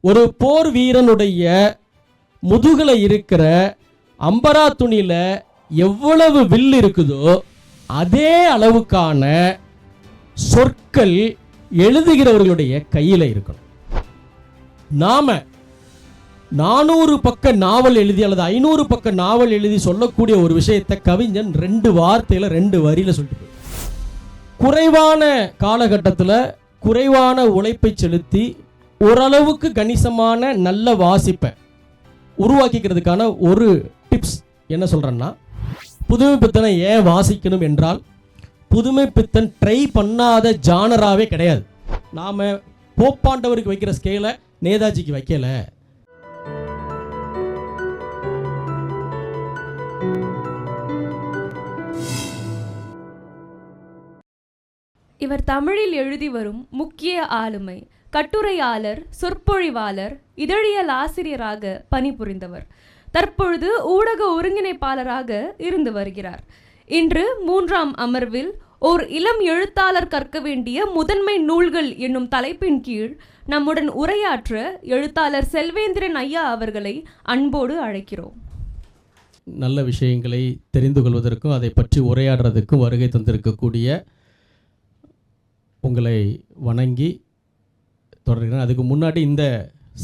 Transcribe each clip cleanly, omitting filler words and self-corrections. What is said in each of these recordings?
ஒரு போர் வீரனுடைய முதுகுல இருக்கிற அம்பரா துணியில எவ்வளவு வில் இருக்குதோ அதே அளவுக்கான சொற்கள் எழுதுகிறவர்களுடைய கையில இருக்கணும். நாம 400 பக்க நாவல் எழுதி அல்லது 500 பக்க நாவல் எழுதி சொல்லக்கூடிய ஒரு விஷயத்தை கவிஞன் 2 வார்த்தையில 2 வரியில சொல்லிட்டு, குறைவான காலகட்டத்தில் குறைவான உழைப்பை செலுத்தி ஓரளவுக்கு கணிசமான நல்ல வாசிப்பை உருவாக்கிக்கிறதுக்கான ஒரு டிப்ஸ் என்ன சொல்றேன்னா, புதுமை பித்தனை ஏன் வாசிக்கணும் என்றால், புதுமை பித்தன் ட்ரை பண்ணாத ஜானராகவே கிடையாது. நாம போப்பாண்டவருக்கு வைக்கிற ஸ்கேலை நேதாஜிக்கு வைக்கல. இவர் தமிழில் எழுதி வரும் முக்கிய ஆளுமை, கட்டுரையாளர், சொற்பொழிவாளர், இதழியல் ஆசிரியராக பணிபுரிந்தவர். தற்பொழுது ஊடக ஒருங்கிணைப்பாளராக இருந்து வருகிறார். இன்று 3ஆம் அமர்வில் ஓர் இளம் எழுத்தாளர் கற்க வேண்டிய முதன்மை நூல்கள் என்னும் தலைப்பின் கீழ் நம்முடன் உரையாற்ற எழுத்தாளர் செல்வேந்திரன் ஐயா அவர்களை அன்போடு அழைக்கிறோம். நல்ல விஷயங்களை தெரிந்து கொள்வதற்கும் அதை பற்றி உரையாடுறதுக்கும் வருகை தந்திருக்கக்கூடிய உங்களை வணங்கி தொடர்கிறேன். அதுக்கு முன்னாடி இந்த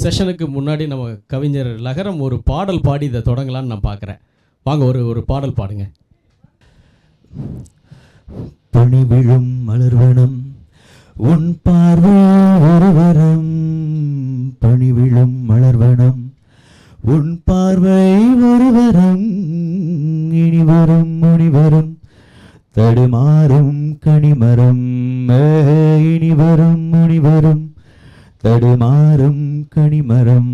செஷனுக்கு முன்னாடி நம்ம கவிஞர் லகரம் ஒரு பாடல் பாடி இதை தொடங்கலான்னு நான் பார்க்குறேன். வாங்க ஒரு பாடல் பாடுங்க. பணிவிழும் மலர்வனம் உன் பார்வை ஒருவரம், பணிவிழும் மலர்வனம் உன் பார்வை ஒருவரம், இனிவரும் முனிவரும் தடுமாறும் கனிமரம், இனிவரும் முனிவரும் தடுமாறும் கனிமரம்,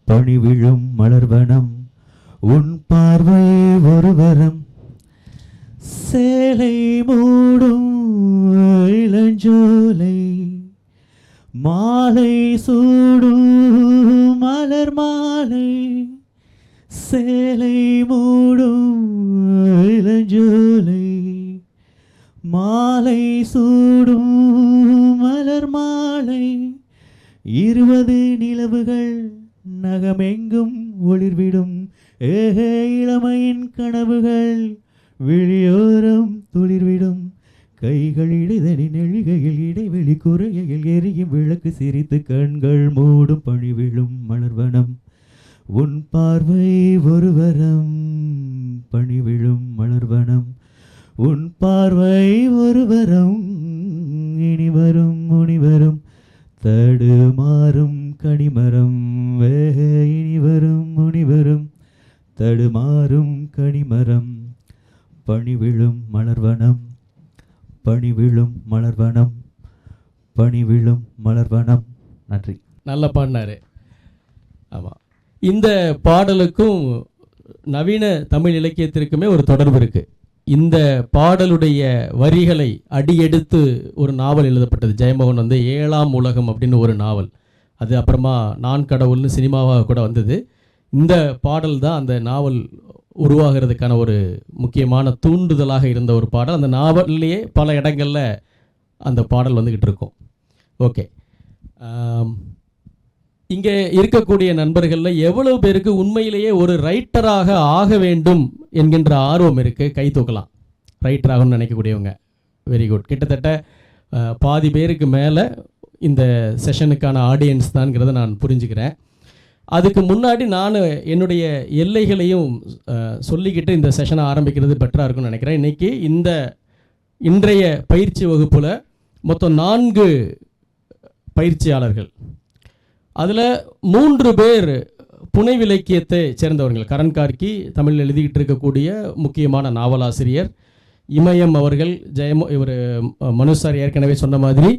பணிவிழும் மலர்வனம் உன் பார்வை ஒருவரம், சேலை மூடும் இளஞ்சோலை மாலை சூடும் மலர் மாலை, சேலை மூடும் இளஞ்சோலை மாலை சூடும் மலர் மாலை, 20 நிலவுகள் நகமெங்கும் ஒளிர்விடும், இளமையின் கனவுகள் விழியோரம் துளிர்விடும், கைகள் இடைதலின் எழிகையில் இடைவெளி குறையில் எரியும் விளக்கு சிரித்து கண்கள் மூடும், பணிவிழும் மலர்வனம் உன் பார்வை ஒருவரம், பணிவிழும் மலர்வனம் உன் பார்வை ஒருவரம், இனிவரும் முனிவரும் தடுமாறும் கனிமரம், இனிவரும் முனிவரும் தடுமாறும் கனிமரம், பணிவிழும் மலர்வனம், பணிவிழும் மலர்வனம், பணிவிழும் மலர்வனம். நன்றி. நல்லா பாடினாரு. ஆமாம், இந்த பாடலுக்கும் நவீன தமிழ் இலக்கியத்திற்குமே ஒரு தொடர்பு இருக்குது. இந்த பாடலுடைய வரிகளை அடியெடுத்து ஒரு நாவல் எழுதப்பட்டது. ஜெயமோகன் வந்து 7ஆம் உலகம் அப்படின்னு ஒரு நாவல், அது அப்புறமா நான் கடவுள்னு சினிமாவாக கூட வந்தது. இந்த பாடல் தான் அந்த நாவல் உருவாகிறதுக்கான ஒரு முக்கியமான தூண்டுதலாக இருந்த ஒரு பாடல். அந்த நாவல்லையே பல இடங்களில் அந்த பாடல் வந்துக்கிட்டு இருக்கும். ஓகே, இங்கே இருக்கக்கூடிய நண்பர்களில் எவ்வளவு பேருக்கு உண்மையிலேயே ஒரு ரைட்டராக ஆக வேண்டும் என்கின்ற ஆர்வம் இருக்குது? கை தூக்கலாம். ரைட்டர் ஆகணும்னு நினைக்கக்கூடியவங்க. Very good. கிட்டத்தட்ட பாதி பேருக்கு மேலே இந்த செஷனுக்கான ஆடியன்ஸ் தான்ங்கிறத நான் புரிஞ்சுக்கிறேன். அதுக்கு முன்னாடி நான் என்னுடைய எல்லைகளையும் சொல்லிக்கிட்டு இந்த செஷனை ஆரம்பிக்கிறது பெட்டராக இருக்கும்னு நினைக்கிறேன். இன்றைக்கி இன்றைய பயிற்சி வகுப்பில் மொத்தம் 4 பயிற்சியாளர்கள். அதில் 3 பேர் புனைவு இலக்கியத்தை சேர்ந்தவர்கள். கரண் கார்கி தமிழில் எழுதிக்கிட்டு இருக்கக்கூடிய முக்கியமான நாவலாசிரியர். இமயம் அவர்கள், இவர் மனு சார் ஏற்கனவே சொன்ன மாதிரி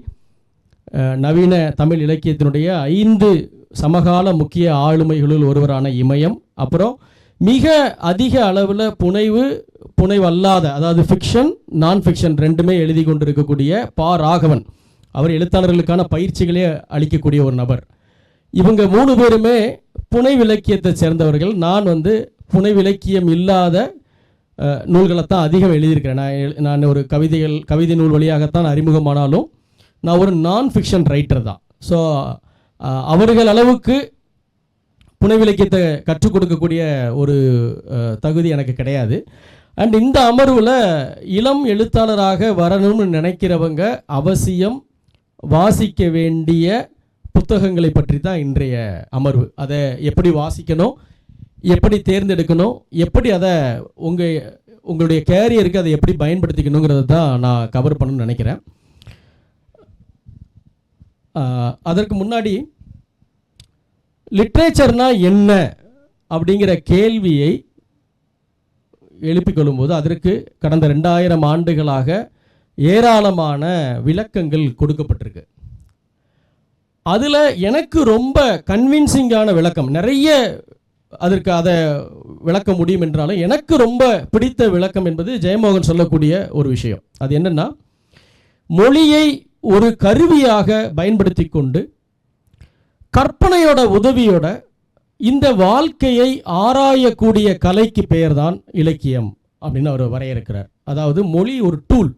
நவீன தமிழ் இலக்கியத்தினுடைய 5 சமகால முக்கிய ஆளுமைகளுள் ஒருவரான இமயம். அப்புறம் மிக அதிக அளவில் புனைவு அல்லாத, அதாவது ஃபிக்ஷன் நான் ஃபிக்ஷன் ரெண்டுமே எழுதி கொண்டிருக்கக்கூடிய பா ராகவன். அவர் எழுத்தாளர்களுக்கான பயிற்சிகளே அளிக்கக்கூடிய ஒரு நபர். இவங்க 3 பேருமே புனைவு இலக்கியத்தை சேர்ந்தவர்கள். நான் வந்து புனைவு இலக்கியம் இல்லாத நூல்களை தான் அதிகம் எழுதியிருக்கிறேன். நான் ஒரு கவிதை நூல் வழியாகத்தான் அறிமுகமானாலும் நான் ஒரு நான் ஃபிக்ஷன் ரைட்டர் தான். ஸோ அவர்கள் அளவுக்கு புனைவிலக்கியத்தை கற்றுக் கொடுக்கக்கூடிய ஒரு தகுதி எனக்கு கிடையாது. அண்ட் இந்த அமர்வில் இளம் எழுத்தாளராக வரணும்னு நினைக்கிறவங்க அவசியம் வாசிக்க வேண்டிய புத்தகங்களை பற்றி தான் இன்றைய அமர்வு. அதை எப்படி வாசிக்கணும், எப்படி தேர்ந்தெடுக்கணும், எப்படி அதை உங்களுடைய கேரியருக்கு அதை எப்படி பயன்படுத்திக்கணுங்கிறத தான் நான் கவர் பண்ணணும்னு நினைக்கிறேன். அதற்கு முன்னாடி லிட்ரேச்சர்னா என்ன அப்படிங்கிற கேள்வியை எழுப்பிக் கொள்ளும்போது அதற்கு கடந்த 2000 ஆண்டுகளாக ஏராளமான விளக்கங்கள் கொடுக்கப்பட்டிருக்கு. அதில் எனக்கு ரொம்ப கன்வின்சிங்கான விளக்கம், நிறைய அதற்கு அதை விளக்க முடியும் என்றாலும் எனக்கு ரொம்ப பிடித்த விளக்கம் என்பது ஜெயமோகன் சொல்லக்கூடிய ஒரு விஷயம். அது என்னன்னா, மொழியை ஒரு கருவியாக பயன்படுத்தி கொண்டு கற்பனையோட உதவியோட இந்த வாழ்க்கையை ஆராயக்கூடிய கலைக்கு பெயர்தான் இலக்கியம் அப்படின்னு அவர் வரையறுக்கிறார். அதாவது மொழி ஒரு டூல்,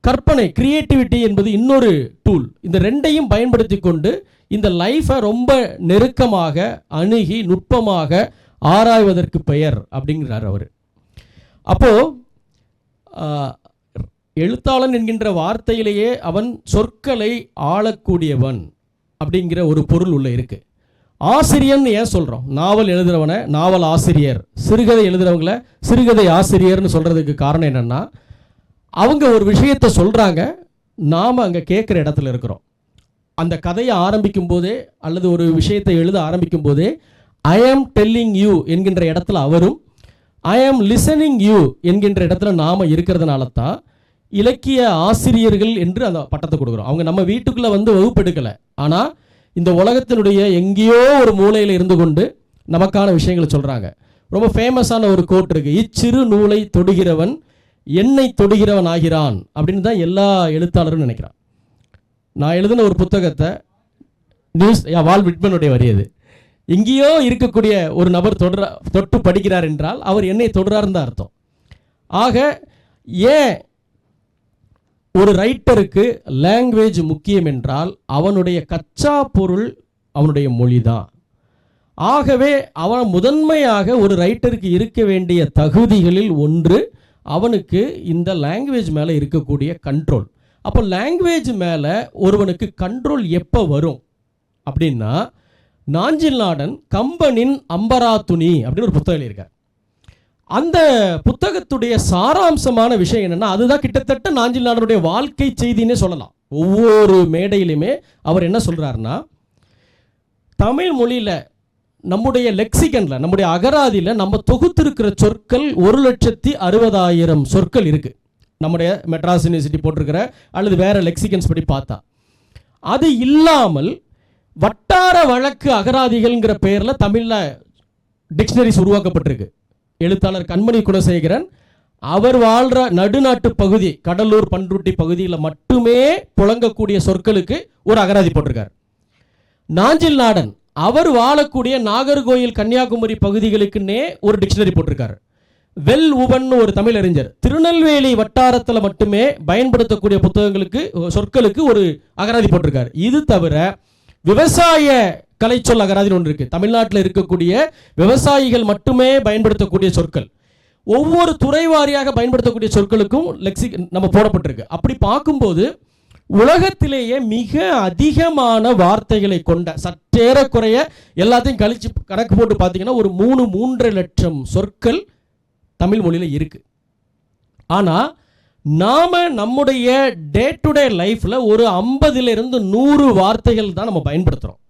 கற்பனை கிரியேட்டிவிட்டி என்பது இன்னொரு டூல். இந்த ரெண்டையும் பயன்படுத்தி கொண்டு இந்த லைஃபை ரொம்ப நெருக்கமாக அணுகி நுட்பமாக ஆராய்வதற்கு பெயர் அப்படிங்கிறார் அவர். அப்போ எழுத்தாளன் என்கின்ற வார்த்தையிலேயே அவன் சொற்களை ஆளக்கூடியவன் அப்படிங்கிற ஒரு பொருள் உள்ள இருக்கு. ஆசிரியன் ஏன் சொல்கிறோம்? நாவல் எழுதுறவனை நாவல் ஆசிரியர், சிறுகதை எழுதுறவங்கள சிறுகதை ஆசிரியர்னு சொல்கிறதுக்கு காரணம் என்னென்னா, அவங்க ஒரு விஷயத்தை சொல்கிறாங்க, நாம் அங்கே கேட்குற இடத்துல இருக்கிறோம். அந்த கதையை ஆரம்பிக்கும் போதே அல்லது ஒரு விஷயத்தை எழுத ஆரம்பிக்கும் போதே ஐ ஆம் டெல்லிங் யூ என்கின்ற இடத்துல அவரும், ஐ ஆம் லிசனிங் யூ என்கின்ற இடத்துல நாம் இருக்கிறதுனால தான் இலக்கிய ஆசிரியர்கள் என்று அந்த பட்டத்தை கொடுக்குறோம். அவங்க நம்ம வீட்டுக்குள்ளே வந்து வகுப்பெடுக்கலை, ஆனால் இந்த உலகத்தினுடைய எங்கேயோ ஒரு மூலையில் இருந்து கொண்டு நமக்கான விஷயங்களை சொல்கிறாங்க. ரொம்ப ஃபேமஸான ஒரு கோட் இருக்கு, இச்சிறு நூலை தொடுகிறவன் என்னை தொடுகிறவன் ஆகிறான் அப்படின்னு தான் எல்லா எழுத்தாளரும் நினைக்கிறான். நான் எழுதின ஒரு புத்தகத்தை நியூஸ் வால் விட்மனுடைய வரியது, எங்கேயோ இருக்கக்கூடிய ஒரு நபர் தொட்டு படிக்கிறார் என்றால் அவர் என்னை தொடுறாருன்னு தான் அர்த்தம். ஆக ஏன் ஒரு ரைட்டருக்கு லாங்குவேஜ் முக்கியம் என்றால் அவனுடைய கச்சா பொருள் அவனுடைய மொழி தான். ஆகவே அவன் முதன்மையாக ஒரு ரைட்டருக்கு இருக்க வேண்டிய தகுதிகளில் ஒன்று அவனுக்கு இந்த லாங்குவேஜ் மேலே இருக்கக்கூடிய கண்ட்ரோல். அப்போ லாங்குவேஜ் மேலே ஒருவனுக்கு கண்ட்ரோல் எப்போ வரும் அப்படின்னா, நாஞ்சில் நாடன் கம்பனின் அம்பராத்துணி அப்படின்னு ஒரு புத்தகம் எழுதியிருக்கார். அந்த புத்தகத்துடைய சாராம்சமான விஷயம் என்னன்னா, அதுதான் கிட்டத்தட்ட நாஞ்சில் நாடனுடைய வாழ்க்கை செய்தின்னே சொல்லலாம். ஒவ்வொரு மேடையிலுமே அவர் என்ன சொல்றாருன்னா, தமிழ் மொழியில நம்முடைய லெக்சிகன்ல நம்முடைய அகராதியில் நம்ம தொகுத்திருக்கிற சொற்கள் 1,60,60,000 சொற்கள் இருக்கு. நம்முடைய மெட்ராஸ் யூனிவர்சிட்டி போட்டிருக்கிற அல்லது வேற லெக்சிகன்ஸ் படி பார்த்தா, அது இல்லாமல் வட்டார வழக்கு அகராதிகள்ங்கிற பெயரில் தமிழில் டிக்ஷனரிஸ் உருவாக்கப்பட்டிருக்கு. எழுத்தாளர் கண்மணி குணசேகரன் அவர் வாழ்கிற நடுநாட்டு பகுதி கடலூர் பண்ருட்டி பகுதியில் மட்டுமே புழங்கக்கூடிய சொற்களுக்கு ஒரு அகராதி போட்டிருக்கார். நாஞ்சில் நாடன் அவர் வாழக்கூடிய நாகர்கோயில் கன்னியாகுமரி பகுதிகளுக்குன்னே ஒரு டிக்ஷனரி போட்டிருக்காரு. வெல் உவன் ஒரு தமிழறிஞர் திருநெல்வேலி வட்டாரத்தில் மட்டுமே பயன்படுத்தக்கூடிய புத்தகங்களுக்கு சொற்களுக்கு ஒரு அகராதி போட்டிருக்காரு. இது தவிர விவசாய கலைச்சொல் அகராதின்னு ஒன்று இருக்கு. தமிழ்நாட்டில் இருக்கக்கூடிய விவசாயிகள் மட்டுமே பயன்படுத்தக்கூடிய சொற்கள், ஒவ்வொரு துறை வாரியாக பயன்படுத்தக்கூடிய சொற்களுக்கும் நம்ம போடப்பட்டிருக்கு. அப்படி பார்க்கும்போது உலகத்திலேயே மிக அதிகமான வார்த்தைகளை கொண்ட சற்றேறக்குறைய எல்லாத்தையும் கழிச்சு கணக்கு போட்டு பார்த்தீங்கன்னா ஒரு 3.5 லட்சம் சொற்கள் தமிழ் மொழியில் இருக்கு. ஆனால் நாம நம்முடைய டே டு டே லைஃப்ல ஒரு 50 to 100 வார்த்தைகள் தான் நம்ம பயன்படுத்துகிறோம்.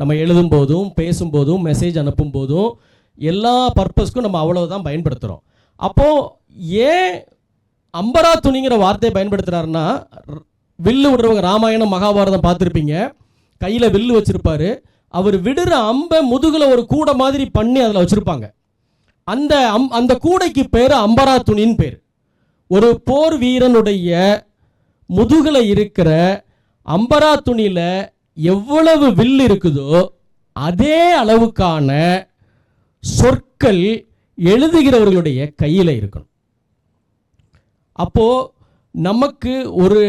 நம்ம எழுதும் போதும் பேசும்போதும் மெசேஜ் அனுப்பும் போதும் எல்லா பர்பஸ்க்கும் நம்ம அவ்வளவுதான் பயன்படுத்துகிறோம். அப்போது ஏன் அம்பராத்துணிங்கிற வார்த்தையை பயன்படுத்துகிறாருன்னா, வில்லு விடுறவங்க ராமாயணம் மகாபாரதம் பார்த்துருப்பீங்க, கையில் வில்லு வச்சுருப்பாரு. அவர் விடுற அம்பை முதுகில் ஒரு கூடை மாதிரி பண்ணி அதில் வச்சுருப்பாங்க. அந்த கூடைக்கு பேர் அம்பராத்துணின்னு பேர். ஒரு போர் வீரனுடைய முதுகில் இருக்கிற அம்பராத்துணியில் எவ்வளவு வில் இருக்குதோ அதே அளவுக்கான சொற்கள் எழுதுகிறவர்களுடைய கையில் இருக்கணும். அப்போ நமக்கு ஒரு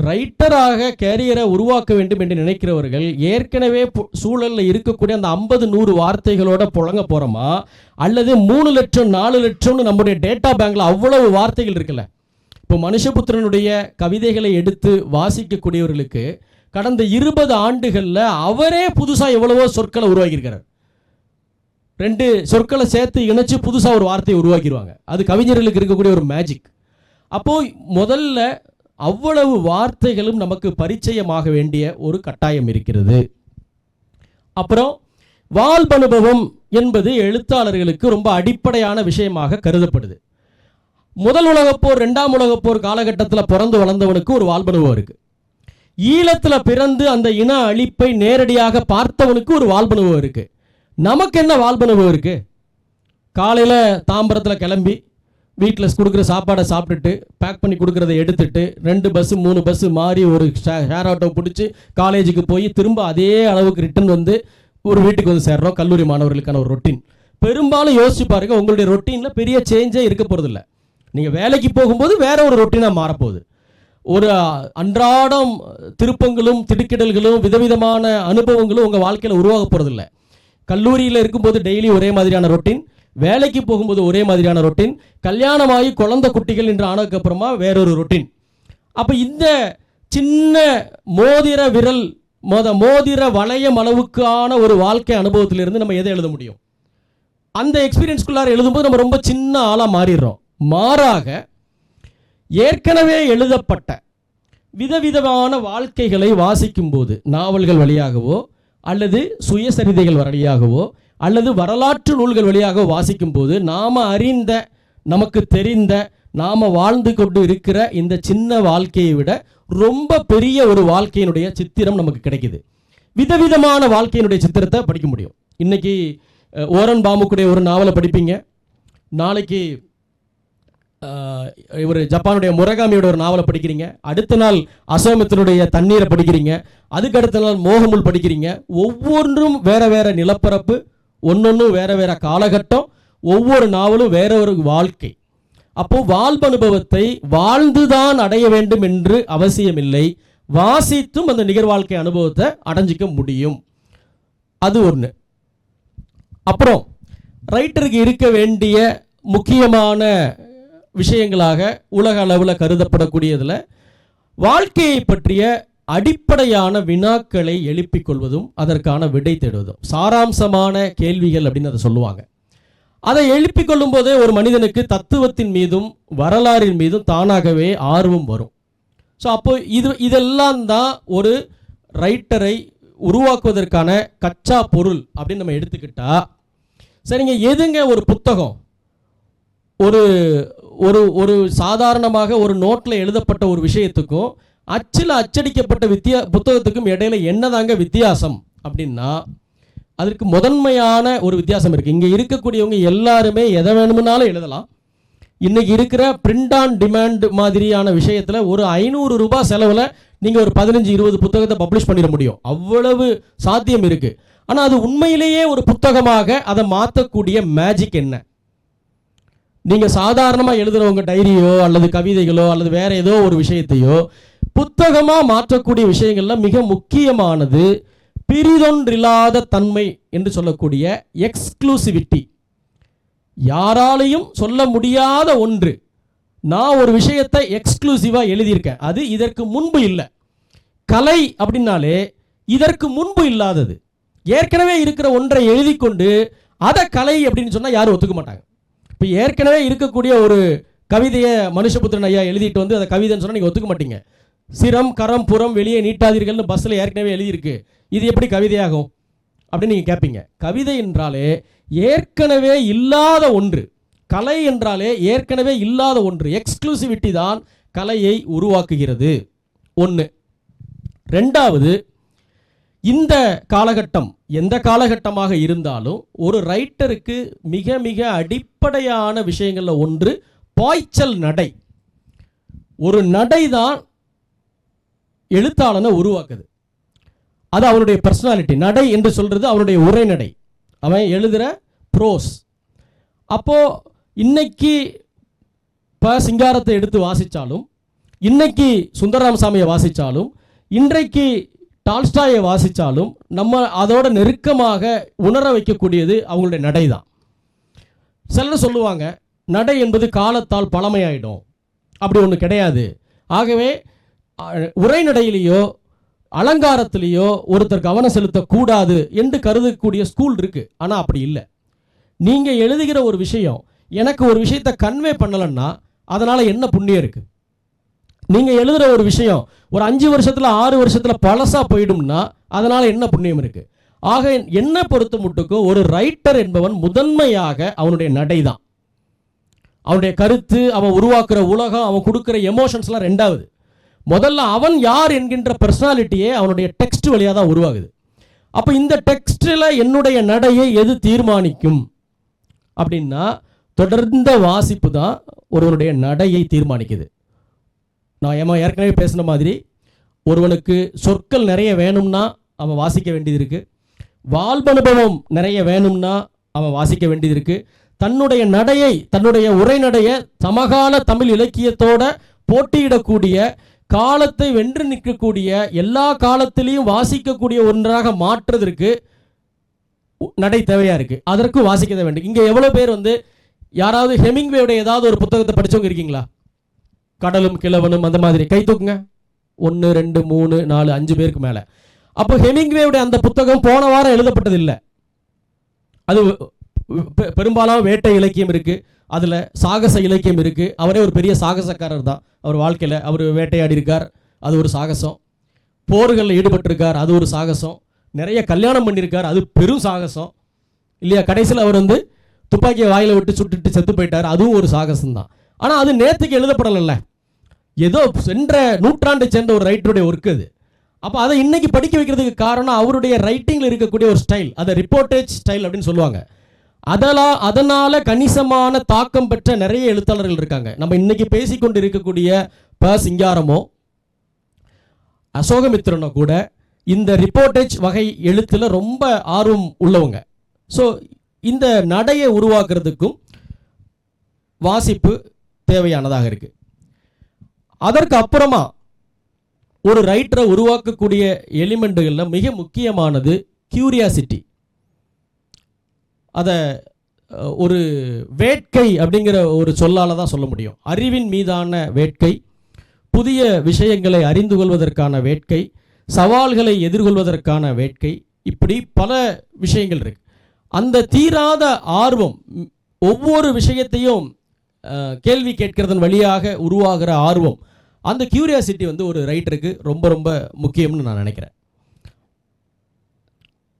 ரைட்டராக கேரியரை உருவாக்க வேண்டும் என்று நினைக்கிறவர்கள் ஏற்கனவே சூழலில் இருக்கக்கூடிய அந்த 50-100 வார்த்தைகளோட புழங்க போகிறோமா, அல்லது 3 லட்சம் 4 லட்சம்னு நம்முடைய டேட்டா பேங்கில் அவ்வளவு வார்த்தைகள் இருக்குல்ல. இப்போ மனுஷபுத்திரனுடைய கவிதைகளை எடுத்து வாசிக்கக்கூடியவர்களுக்கு கடந்த 20 ஆண்டுகளில் அவரே புதுசாக எவ்வளவோ சொற்களை உருவாக்கியிருக்கிறார். 2 சொற்களை சேர்த்து இணைச்சு புதுசாக ஒரு வார்த்தையை உருவாக்கிடுவாங்க. அது கவிஞர்களுக்கு இருக்கக்கூடிய ஒரு மேஜிக். அப்போது முதல்ல அவ்வளவு வார்த்தைகளும் நமக்கு பரிச்சயமாக வேண்டிய ஒரு கட்டாயம் இருக்கிறது. அப்புறம் வாழ்பனுபவம் என்பது எழுத்தாளர்களுக்கு ரொம்ப அடிப்படையான விஷயமாக கருதப்படுது. முதல் உலகப்போர் 2ஆம் உலகப்போர் காலகட்டத்தில் பிறந்து வளர்ந்தவனுக்கு ஒரு வாழ்பனுபவம் இருக்குது. ஈழத்தில் பிறந்து அந்த இன அழிப்பை நேரடியாக பார்த்தவனுக்கு ஒரு வாழ்பனுபவம் இருக்குது. நமக்கு என்ன வாழ்பனுபவம் இருக்குது? காலையில் தாம்பரத்தில் கிளம்பி வீட்டில் கொடுக்குற சாப்பாடை சாப்பிட்டுட்டு பேக் பண்ணி கொடுக்குறத எடுத்துட்டு 2 பஸ்ஸு 3 பஸ்ஸு மாறி ஒரு ஷேர் ஆட்டோ பிடிச்சி காலேஜுக்கு போய் திரும்ப அதே அளவுக்கு ரிட்டன் வந்து ஒரு வீட்டுக்கு வந்து சேர்றோம். கல்லூரி மாணவர்களுக்கான ஒரு ரொட்டீன். பெரும்பாலும் யோசிச்சு பாருங்க, உங்களுடைய ரொட்டீனில் பெரிய சேஞ்சே இருக்க போகிறதில்ல. நீங்கள் வேலைக்கு போகும்போது வேற ஒரு ரொட்டீனாக மாறப்போகுது. ஒரு அன்றாடம் திருப்பங்களும் திடுக்கிடல்களும் விதவிதமான அனுபவங்களும் உங்கள் வாழ்க்கையில் உருவாக போகிறதில்ல. கல்லூரியில் இருக்கும்போது டெய்லி ஒரே மாதிரியான ரொட்டீன், வேலைக்கு போகும்போது ஒரே மாதிரியான ரொட்டீன், கல்யாணமாகி குழந்தை குட்டிகள் என்று ஆனதுக்கப்புறமா வேறொரு ரொட்டீன். அப்போ இந்த சின்ன மோதிர விரல் மோதிர வளையம் அளவுக்கான ஒரு வாழ்க்கை அனுபவத்திலிருந்து நம்ம எதை எழுத முடியும்? அந்த எக்ஸ்பீரியன்ஸ்குள்ளார எழுதும்போது நம்ம ரொம்ப சின்ன ஆளாக மாறிடுறோம். மாறாக ஏற்கனவே எழுதப்பட்ட விதவிதமான வாழ்க்கைகளை வாசிக்கும்போது, நாவல்கள் வழியாகவோ அல்லது சுயசரிதைகள் வழியாகவோ அல்லது வரலாற்று நூல்கள் வழியாக வாசிக்கும் போது நாம் அறிந்த, நமக்கு தெரிந்த, நாம் வாழ்ந்து கொண்டு இருக்கிற இந்த சின்ன வாழ்க்கையை விட ரொம்ப பெரிய ஒரு வாழ்க்கையினுடைய சித்திரம் நமக்கு கிடைக்குது. விதவிதமான வாழ்க்கையினுடைய சித்திரத்தை படிக்க முடியும். இன்னைக்கு ஓரன் பாமுக்குடைய ஒரு நாவலை படிப்பீங்க, நாளைக்கு ஒரு ஜப்பானுடைய முரகாமியோட ஒரு நாவலை படிக்கிறீங்க, அடுத்த நாள் அசோமித்தினுடைய தண்ணீரை படிக்கிறீங்க, அதுக்கு அடுத்த நாள் மோகமுல் படிக்கிறீங்க. ஒவ்வொன்றும் வேற வேற நிலப்பரப்பு, ஒன்னொன்றும் வேற வேற காலகட்டம், ஒவ்வொரு நாவலும் வேற ஒரு வாழ்க்கை. அப்போ வாழ்பனுபவத்தை வாழ்ந்துதான் அடைய வேண்டும் என்று அவசியமில்லை, வாசித்தும் அந்த நிகழ்வாழ்க்கை அனுபவத்தை அடைஞ்சிக்க முடியும். அது ஒன்று. அப்புறம் ரைட்டருக்கு இருக்க வேண்டிய முக்கியமான விஷயங்களாக உலக அளவில் கருதப்படக்கூடியதில் வாழ்க்கையை பற்றிய அடிப்படையான வினாக்களை எழுப்பிக் கொள்வதும் அதற்கான விடை தேடுவதும், சாராம்சமான கேள்விகள் அப்படின்னு அதை சொல்லுவாங்க. அதை எழுப்பிக் கொள்ளும் போதே ஒரு மனிதனுக்கு தத்துவத்தின் மீதும் வரலாறின் மீதும் தானாகவே ஆர்வம் வரும். ஸோ அப்போ இதெல்லாம் தான் ஒரு ரைட்டரை உருவாக்குவதற்கான கச்சா பொருள் அப்படின்னு நம்ம எடுத்துக்கிட்டா, சரிங்க, எதுங்க ஒரு புத்தகம்? ஒரு ஒரு ஒரு சாதாரணமாக ஒரு நோட்டில் எழுதப்பட்ட ஒரு விஷயத்துக்கும் அச்சில் அச்சடிக்கப்பட்ட புத்தகத்துக்கும் இடையில என்னதாங்க வித்தியாசம் அப்படின்னா, அதற்கு முதன்மையான ஒரு வித்தியாசம் இருக்குது. இங்கே இருக்கக்கூடியவங்க எல்லாருமே எதை வேணும்னாலும் எழுதலாம். இன்றைக்கி இருக்கிற பிரிண்ட் ஆன் டிமாண்ட் மாதிரியான விஷயத்தில் ஒரு 500 ரூபாய் செலவில் நீங்கள் ஒரு 15-20 புத்தகத்தை பப்ளிஷ் பண்ணிட முடியும். அவ்வளவு சாத்தியம் இருக்குது. ஆனால் அது உண்மையிலேயே ஒரு புத்தகமாக அதை மாற்றக்கூடிய மேஜிக் என்ன? நீங்கள் சாதாரணமாக எழுதுகிறவங்க டைரியோ அல்லது கவிதைகளோ அல்லது வேற ஏதோ ஒரு விஷயத்தையோ புத்தகமாக மாற்றக்கூடிய விஷயங்கள்ல மிக முக்கியமானது பிரிதொன்றில்லாத தன்மை என்று சொல்லக்கூடிய எக்ஸ்க்ளூசிவிட்டி. யாராலையும் சொல்ல முடியாத ஒன்று. நான் ஒரு விஷயத்தை எக்ஸ்க்ளூசிவாக எழுதியிருக்கேன், அது இதற்கு முன்பு இல்லை. கலை அப்படின்னாலே இதற்கு முன்பு இல்லாதது, ஏற்கனவே இருக்கிற ஒன்றை எழுதி கொண்டு அதை கலை அப்படின்னு சொன்னால் யாரும் ஒத்துக்க மாட்டாங்க. இப்போ ஏற்கனவே இருக்கக்கூடிய ஒரு கவிதையை மனுஷபுத்திரன் ஐயா எழுதிட்டு வந்து அதை கவிதைன்னு சொன்னால் நீங்கள் ஒத்துக்க மாட்டீங்க. சிரம் கரம் புறம் வெளியே நீட்டாதீர்கள்னு பஸ்ஸில் ஏற்கனவே எழுதியிருக்கு, இது எப்படி கவிதையாகும் அப்படின்னு நீங்கள் கேட்பீங்க. கவிதை என்றாலே ஏற்கனவே இல்லாத ஒன்று, கலை என்றாலே ஏற்கனவே இல்லாத ஒன்று. எக்ஸ்க்ளூசிவிட்டி தான் கலையை உருவாக்குகிறது. ஒன்று. ரெண்டாவது, இந்த காலகட்டம் எந்த காலகட்டமாக இருந்தாலும் ஒரு ரைட்டருக்கு மிக மிக அடிப்படையான விஷயங்களில் ஒன்று பாய்ச்சல் நடை. ஒரு நடை தான் எழுத்தாளனை உருவாக்குது. அது அவனுடைய பர்சனாலிட்டி. நடை என்று சொல்றது அவனுடைய உரைநடை, அவன் எழுதுகிற ப்ரோஸ். அப்போ இன்னைக்கு இப்போ சிங்காரத்தை எடுத்து வாசித்தாலும் இன்னைக்கு சுந்தரராமசாமியை வாசித்தாலும் இன்றைக்கு டால்ஸ்டாயை வாசித்தாலும் நம்ம அதோட நெருக்கமாக உணர வைக்கக்கூடியது அவங்களுடைய நடை தான். சிலர் சொல்லுவாங்க நடை என்பது காலத்தால் பழமையாயிடும், அப்படி ஒன்று கிடையாது. ஆகவே உரைநடையிலேயோ அலங்காரத்திலேயோ ஒருத்தர் கவனம் செலுத்தக்கூடாது என்று கருதக்கூடிய ஸ்கூல் இருக்குது. ஆனால் அப்படி இல்லை. நீங்கள் எழுதுகிற ஒரு விஷயம் எனக்கு ஒரு விஷயத்தை கன்வே பண்ணலைன்னா அதனால் என்ன புண்ணியம் இருக்குது? நீங்கள் எழுதுகிற ஒரு விஷயம் ஒரு 5 வருஷத்தில் 6 வருஷத்தில் பழசாக போயிடும்னா அதனால் என்ன புண்ணியம் இருக்குது? ஆக என்ன பொறுத்த மட்டுக்கும் ஒரு ரைட்டர் என்பவன் முதன்மையாக அவனுடைய நடை தான். அவனுடைய கருத்து, அவன் உருவாக்குற உலகம், அவன் கொடுக்குற எமோஷன்ஸ்லாம் ரெண்டாவது. முதல்ல அவன் யார் என்கின்ற பர்சனாலிட்டியே அவனுடைய டெக்ஸ்ட் வழியாக தான் உருவாகுது. அப்போ இந்த டெக்ஸ்டில் என்னுடைய நடையை எது தீர்மானிக்கும் அப்படின்னா தொடர்ந்த வாசிப்பு தான் ஒருவனுடைய நடையை தீர்மானிக்குது. நான் ஏற்கனவே பேசின மாதிரி ஒருவனுக்கு சொற்கள் நிறைய வேணும்னா அவன் வாசிக்க வேண்டியது இருக்குது. வாழ்வனுபவம் நிறைய வேணும்னா அவன் வாசிக்க வேண்டியது இருக்குது. தன்னுடைய நடையை, தன்னுடைய உரைநடையை சமகால தமிழ் இலக்கியத்தோட போட்டியிடக்கூடிய, காலத்தை வென்று நிற்கக்கூடிய, எல்லா காலத்திலையும் வாசிக்கக்கூடிய ஒன்றாக மாற்றுவதற்கு நடை தேவையாக இருக்குது. அதற்கும் வாசிக்க வேண்டும். இங்கே எவ்வளோ பேர் யாராவது ஹெமிங்வேயோட ஏதாவது ஒரு புத்தகத்தை படித்தவங்க இருக்கீங்களா? கடலும் கிழவனும் அந்த மாதிரி கை தூக்குங்க. 1 2 3 4 5 பேருக்கு மேலே. அப்போ ஹெமிங்வேயோட அந்த புத்தகம் போன வாரம் எழுதப்பட்டது இல்லை. அது பெரும்பாலும் வேட்டை இலக்கியம் இருக்குது, அதில் சாகச இலக்கியம் இருக்குது. அவரே ஒரு பெரிய சாகசக்காரர் தான். அவர் வாழ்க்கையில் அவர் வேட்டையாடி இருக்கார், அது ஒரு சாகசம். போர்களில் ஈடுபட்டிருக்கார், அது ஒரு சாகசம். நிறைய கல்யாணம் பண்ணியிருக்கார், அது பெரும் சாகசம் இல்லையா? கடைசியில் அவர் துப்பாக்கியை வாயில் விட்டு சுட்டுட்டு செத்து போயிட்டார், அதுவும் ஒரு சாகசம்தான். ஆனால் அது நேற்றுக்கு எழுதப்படலைல்ல, ஏதோ சென்ற நூற்றாண்டை சேர்ந்த ஒரு ரைட்டருடைய ஒர்க் அது. அப்போ அதை இன்னைக்கு படிக்க வைக்கிறதுக்கு காரணம் அவருடைய ரைட்டிங்கில் இருக்கக்கூடிய ஒரு ஸ்டைல், அதை ரிப்போர்ட்டேஜ் ஸ்டைல் அப்படின்னு சொல்லுவாங்க. அதனால் கணிசமான தாக்கம் பெற்ற நிறைய எழுத்தாளர்கள் இருக்காங்க. நம்ம இன்னைக்கு பேசிக்கொண்டு இருக்கக்கூடிய சிங்காரமோ அசோகமித்திரனோ கூட இந்த ரிப்போர்ட்டேஜ் வகை எழுத்தில் ரொம்ப ஆர்வம் உள்ளவங்க. ஸோ இந்த நடையை உருவாக்குறதுக்கும் வாசிப்பு தேவையானதாக இருக்குது. அதற்கு அப்புறமா ஒரு ரைட்டரை உருவாக்கக்கூடிய எலிமெண்ட்டுகளில் மிக முக்கியமானது கியூரியாசிட்டி. அதை ஒரு வேட்கை அப்படிங்கிற ஒரு சொல்லால் தான் சொல்ல முடியும். அறிவின் மீதான வேட்கை, புதிய விஷயங்களை அறிந்து கொள்வதற்கான வேட்கை, சவால்களை எதிர்கொள்வதற்கான வேட்கை, இப்படி பல விஷயங்கள் இருக்கு. அந்த தீராத ஆர்வம், ஒவ்வொரு விஷயத்தையும் கேள்வி கேட்கிறதன் வழியாக உருவாகிற ஆர்வம், அந்த கியூரியாசிட்டி ஒரு ரைட்டருக்கு ரொம்ப ரொம்ப முக்கியம்னு நான் நினைக்கிறேன்.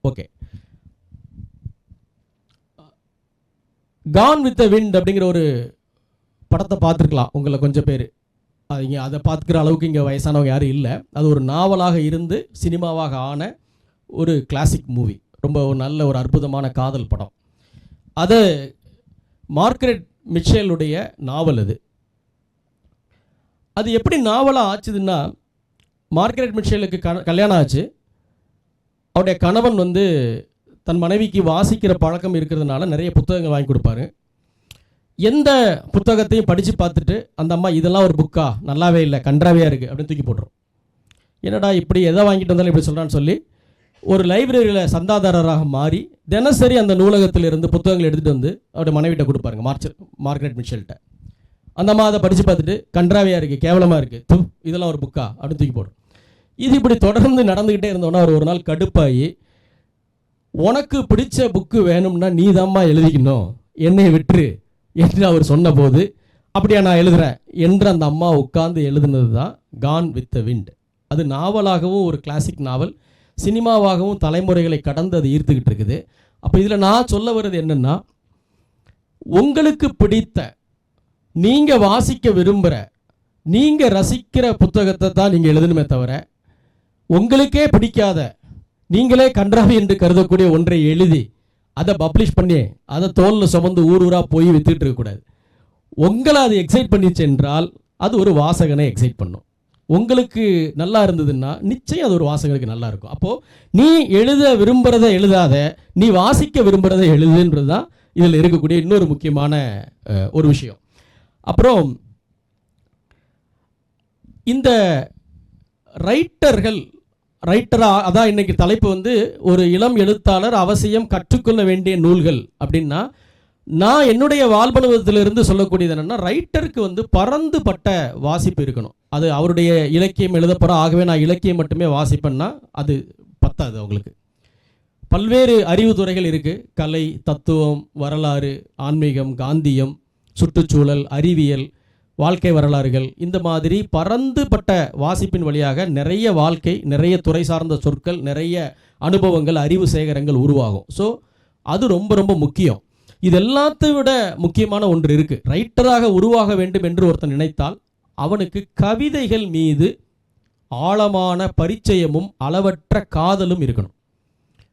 Okay, Khan with the wind அப்படிங்கிற ஒரு படத்தை பார்த்துருக்கலாம் உங்களை கொஞ்சம் பேர். இங்கே அதை பார்த்துக்கிற அளவுக்கு இங்கே வயசானவங்க யாரும் இல்லை. அது ஒரு நாவலாக இருந்து சினிமாவாக ஆன ஒரு கிளாசிக் மூவி, ரொம்ப நல்ல ஒரு அற்புதமான காதல் படம். அது மார்கரெட் மிச்சேலுடைய நாவல். அது எப்படி நாவலாக ஆச்சுதுன்னா, மார்கரெட் மிச்சேலுக்கு கல்யாணம் ஆச்சு. அவருடைய கணவன் தன் மனைவிக்கு வாசிக்கிற பழக்கம் இருக்கிறதுனால நிறைய புத்தகங்கள் வாங்கி கொடுப்பாரு. எந்த புத்தகத்தையும் படித்து பார்த்துட்டு அந்த அம்மா இதெல்லாம் ஒரு புக்கா, நல்லாவே இல்லை, கன்றாவையாக இருக்குது அப்படின்னு தூக்கி போட்டுரும். என்னடா இப்படி எதை வாங்கிட்டு வந்தாலும் இப்படி சொல்கிறான்னு சொல்லி ஒரு லைப்ரரியில் சந்தாதாரராக மாறி தினசரி அந்த நூலகத்தில் இருந்து புத்தகங்கள் எடுத்துகிட்டு அவருடைய மனைவிட்ட கொடுப்பாருங்க, மார்கரெட் மிச்சேல்கிட்ட. அந்த அம்மா அதை படித்து பார்த்துட்டு கன்றாவையாக இருக்குது, கேவலமாக இருக்குது, இதெல்லாம் ஒரு புக்கா அப்படின்னு தூக்கி போடும். இது இப்படி தொடர்ந்து நடந்துக்கிட்டே இருந்தோன்னா அவர் ஒரு நாள் கடுப்பாகி, உனக்கு பிடிச்ச புக்கு வேணும்னா நீ தான்மா எழுதிக்கணும், என்னை விட்டுரு என்று அவர் சொன்னபோது, அப்படியா நான் எழுதுகிறேன் என்று அந்த அம்மா உட்கார்ந்து எழுதுனது தான் கான் வித் த விண்ட். அது நாவலாகவும் ஒரு கிளாசிக் நாவல், சினிமாவாகவும் தலைமுறைகளை கடந்து அது ஈர்த்துக்கிட்டு இருக்குது. அப்போ இதில் நான் சொல்ல வர்றது என்னென்னா, உங்களுக்கு பிடித்த, நீங்கள் வாசிக்க விரும்புகிற, நீங்கள் ரசிக்கிற புத்தகத்தை தான் நீங்கள் எழுதணுமே தவிர, உங்களுக்கே பிடிக்காத, நீங்களே கன்றாவி என்று கருதக்கூடிய ஒன்றை எழுதி அதை பப்ளிஷ் பண்ணி அதை தோலில் சுமந்து ஊர் ஊராக போய் வித்துக்கிட்டு இருக்கக்கூடாது. உங்களை அது எக்ஸைட் பண்ணிச்சு என்றால் அது ஒரு வாசகனை எக்ஸைட் பண்ணும். உங்களுக்கு நல்லா இருந்ததுன்னா நிச்சயம் அது ஒரு வாசகனுக்கு நல்லா இருக்கும். அப்போது நீ எழுத விரும்புகிறத எழுதாத, நீ வாசிக்க விரும்புகிறத எழுதுன்றது தான் இதில் இருக்கக்கூடிய இன்னொரு முக்கியமான ஒரு விஷயம். அப்புறம் இந்த ரைட்டரா அதான் இன்னைக்கு தலைப்பு வந்து ஒரு இளம் எழுத்தாளர் அவசியம் கற்றுக்கொள்ள வேண்டிய நூல்கள் அப்படின்னா, நான் என்னுடைய வாழ்வனுபவத்திலிருந்து சொல்லக்கூடியது என்னென்னா, ரைட்டருக்கு வந்து பரந்துபட்ட வாசிப்பு இருக்கணும். அது அவருடைய இலக்கியம் எழுதப்போற, ஆகவே நான் இலக்கியம் மட்டுமே வாசிப்பேன்னா அது பத்தாது. அவங்களுக்கு பல்வேறு அறிவு துறைகள் இருக்குது. கலை, தத்துவம், வரலாறு, ஆன்மீகம், காந்தியம், சுற்றுச்சூழல், அறிவியல், வாழ்க்கை வரலாறுகள், இந்த மாதிரி பரந்துபட்ட வாசிப்பின் வழியாக நிறைய வாழ்க்கை, நிறைய துறை சார்ந்த சொற்கள், நிறைய அனுபவங்கள், அறிவு சேகரங்கள் உருவாகும். ஸோ அது ரொம்ப ரொம்ப முக்கியம். இது எல்லாத்தை விட முக்கியமான ஒன்று இருக்குது. ரைட்டராக உருவாக வேண்டும் என்று ஒருத்தன் நினைத்தால் அவனுக்கு கவிதைகள் மீது ஆழமான பரிச்சயமும் அளவற்ற காதலும் இருக்கணும்.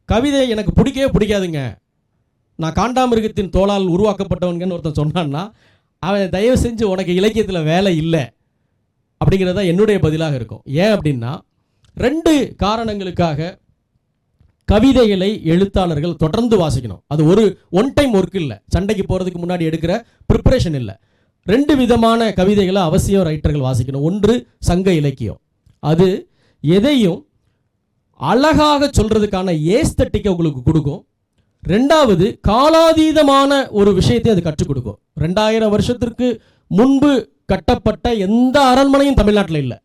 கவிதை எனக்கு பிடிக்கவே பிடிக்காதுங்க, நான் காண்டாமிருகத்தின் தோளால் உருவாக்கப்பட்டவன்கன்னு ஒருத்தன் சொன்னான்னா அவன் தயவு செஞ்சு உனக்கு இலக்கியத்தில் வேலை இல்லை அப்படிங்கிறது தான் என்னுடைய பதிலாக இருக்கும். ஏன் அப்படின்னா, 2 காரணங்களுக்காக கவிதைகளை எழுத்தாளர்கள் தொடர்ந்து வாசிக்கணும். அது ஒரு ஒன் டைம் ஒர்க் இல்லை, சண்டைக்கு போகிறதுக்கு முன்னாடி எடுக்கிற ப்ரிப்பரேஷன் இல்லை. 2 விதமான கவிதைகளை அவசியம் ரைட்டர்கள் வாசிக்கணும். ஒன்று சங்க இலக்கியம், அது எதையும் அழகாக சொல்கிறதுக்கான ஏஸ்தட்டிக்கை உங்களுக்கு கொடுக்கும். 2வது காலாதீதமான ஒரு விஷயத்தை அது கற்றுக் கொடுக்கும். 2000 வருஷத்திற்கு முன்பு கட்டப்பட்ட எந்த அரண்மனையும் தமிழ்நாட்டில் இல்லை.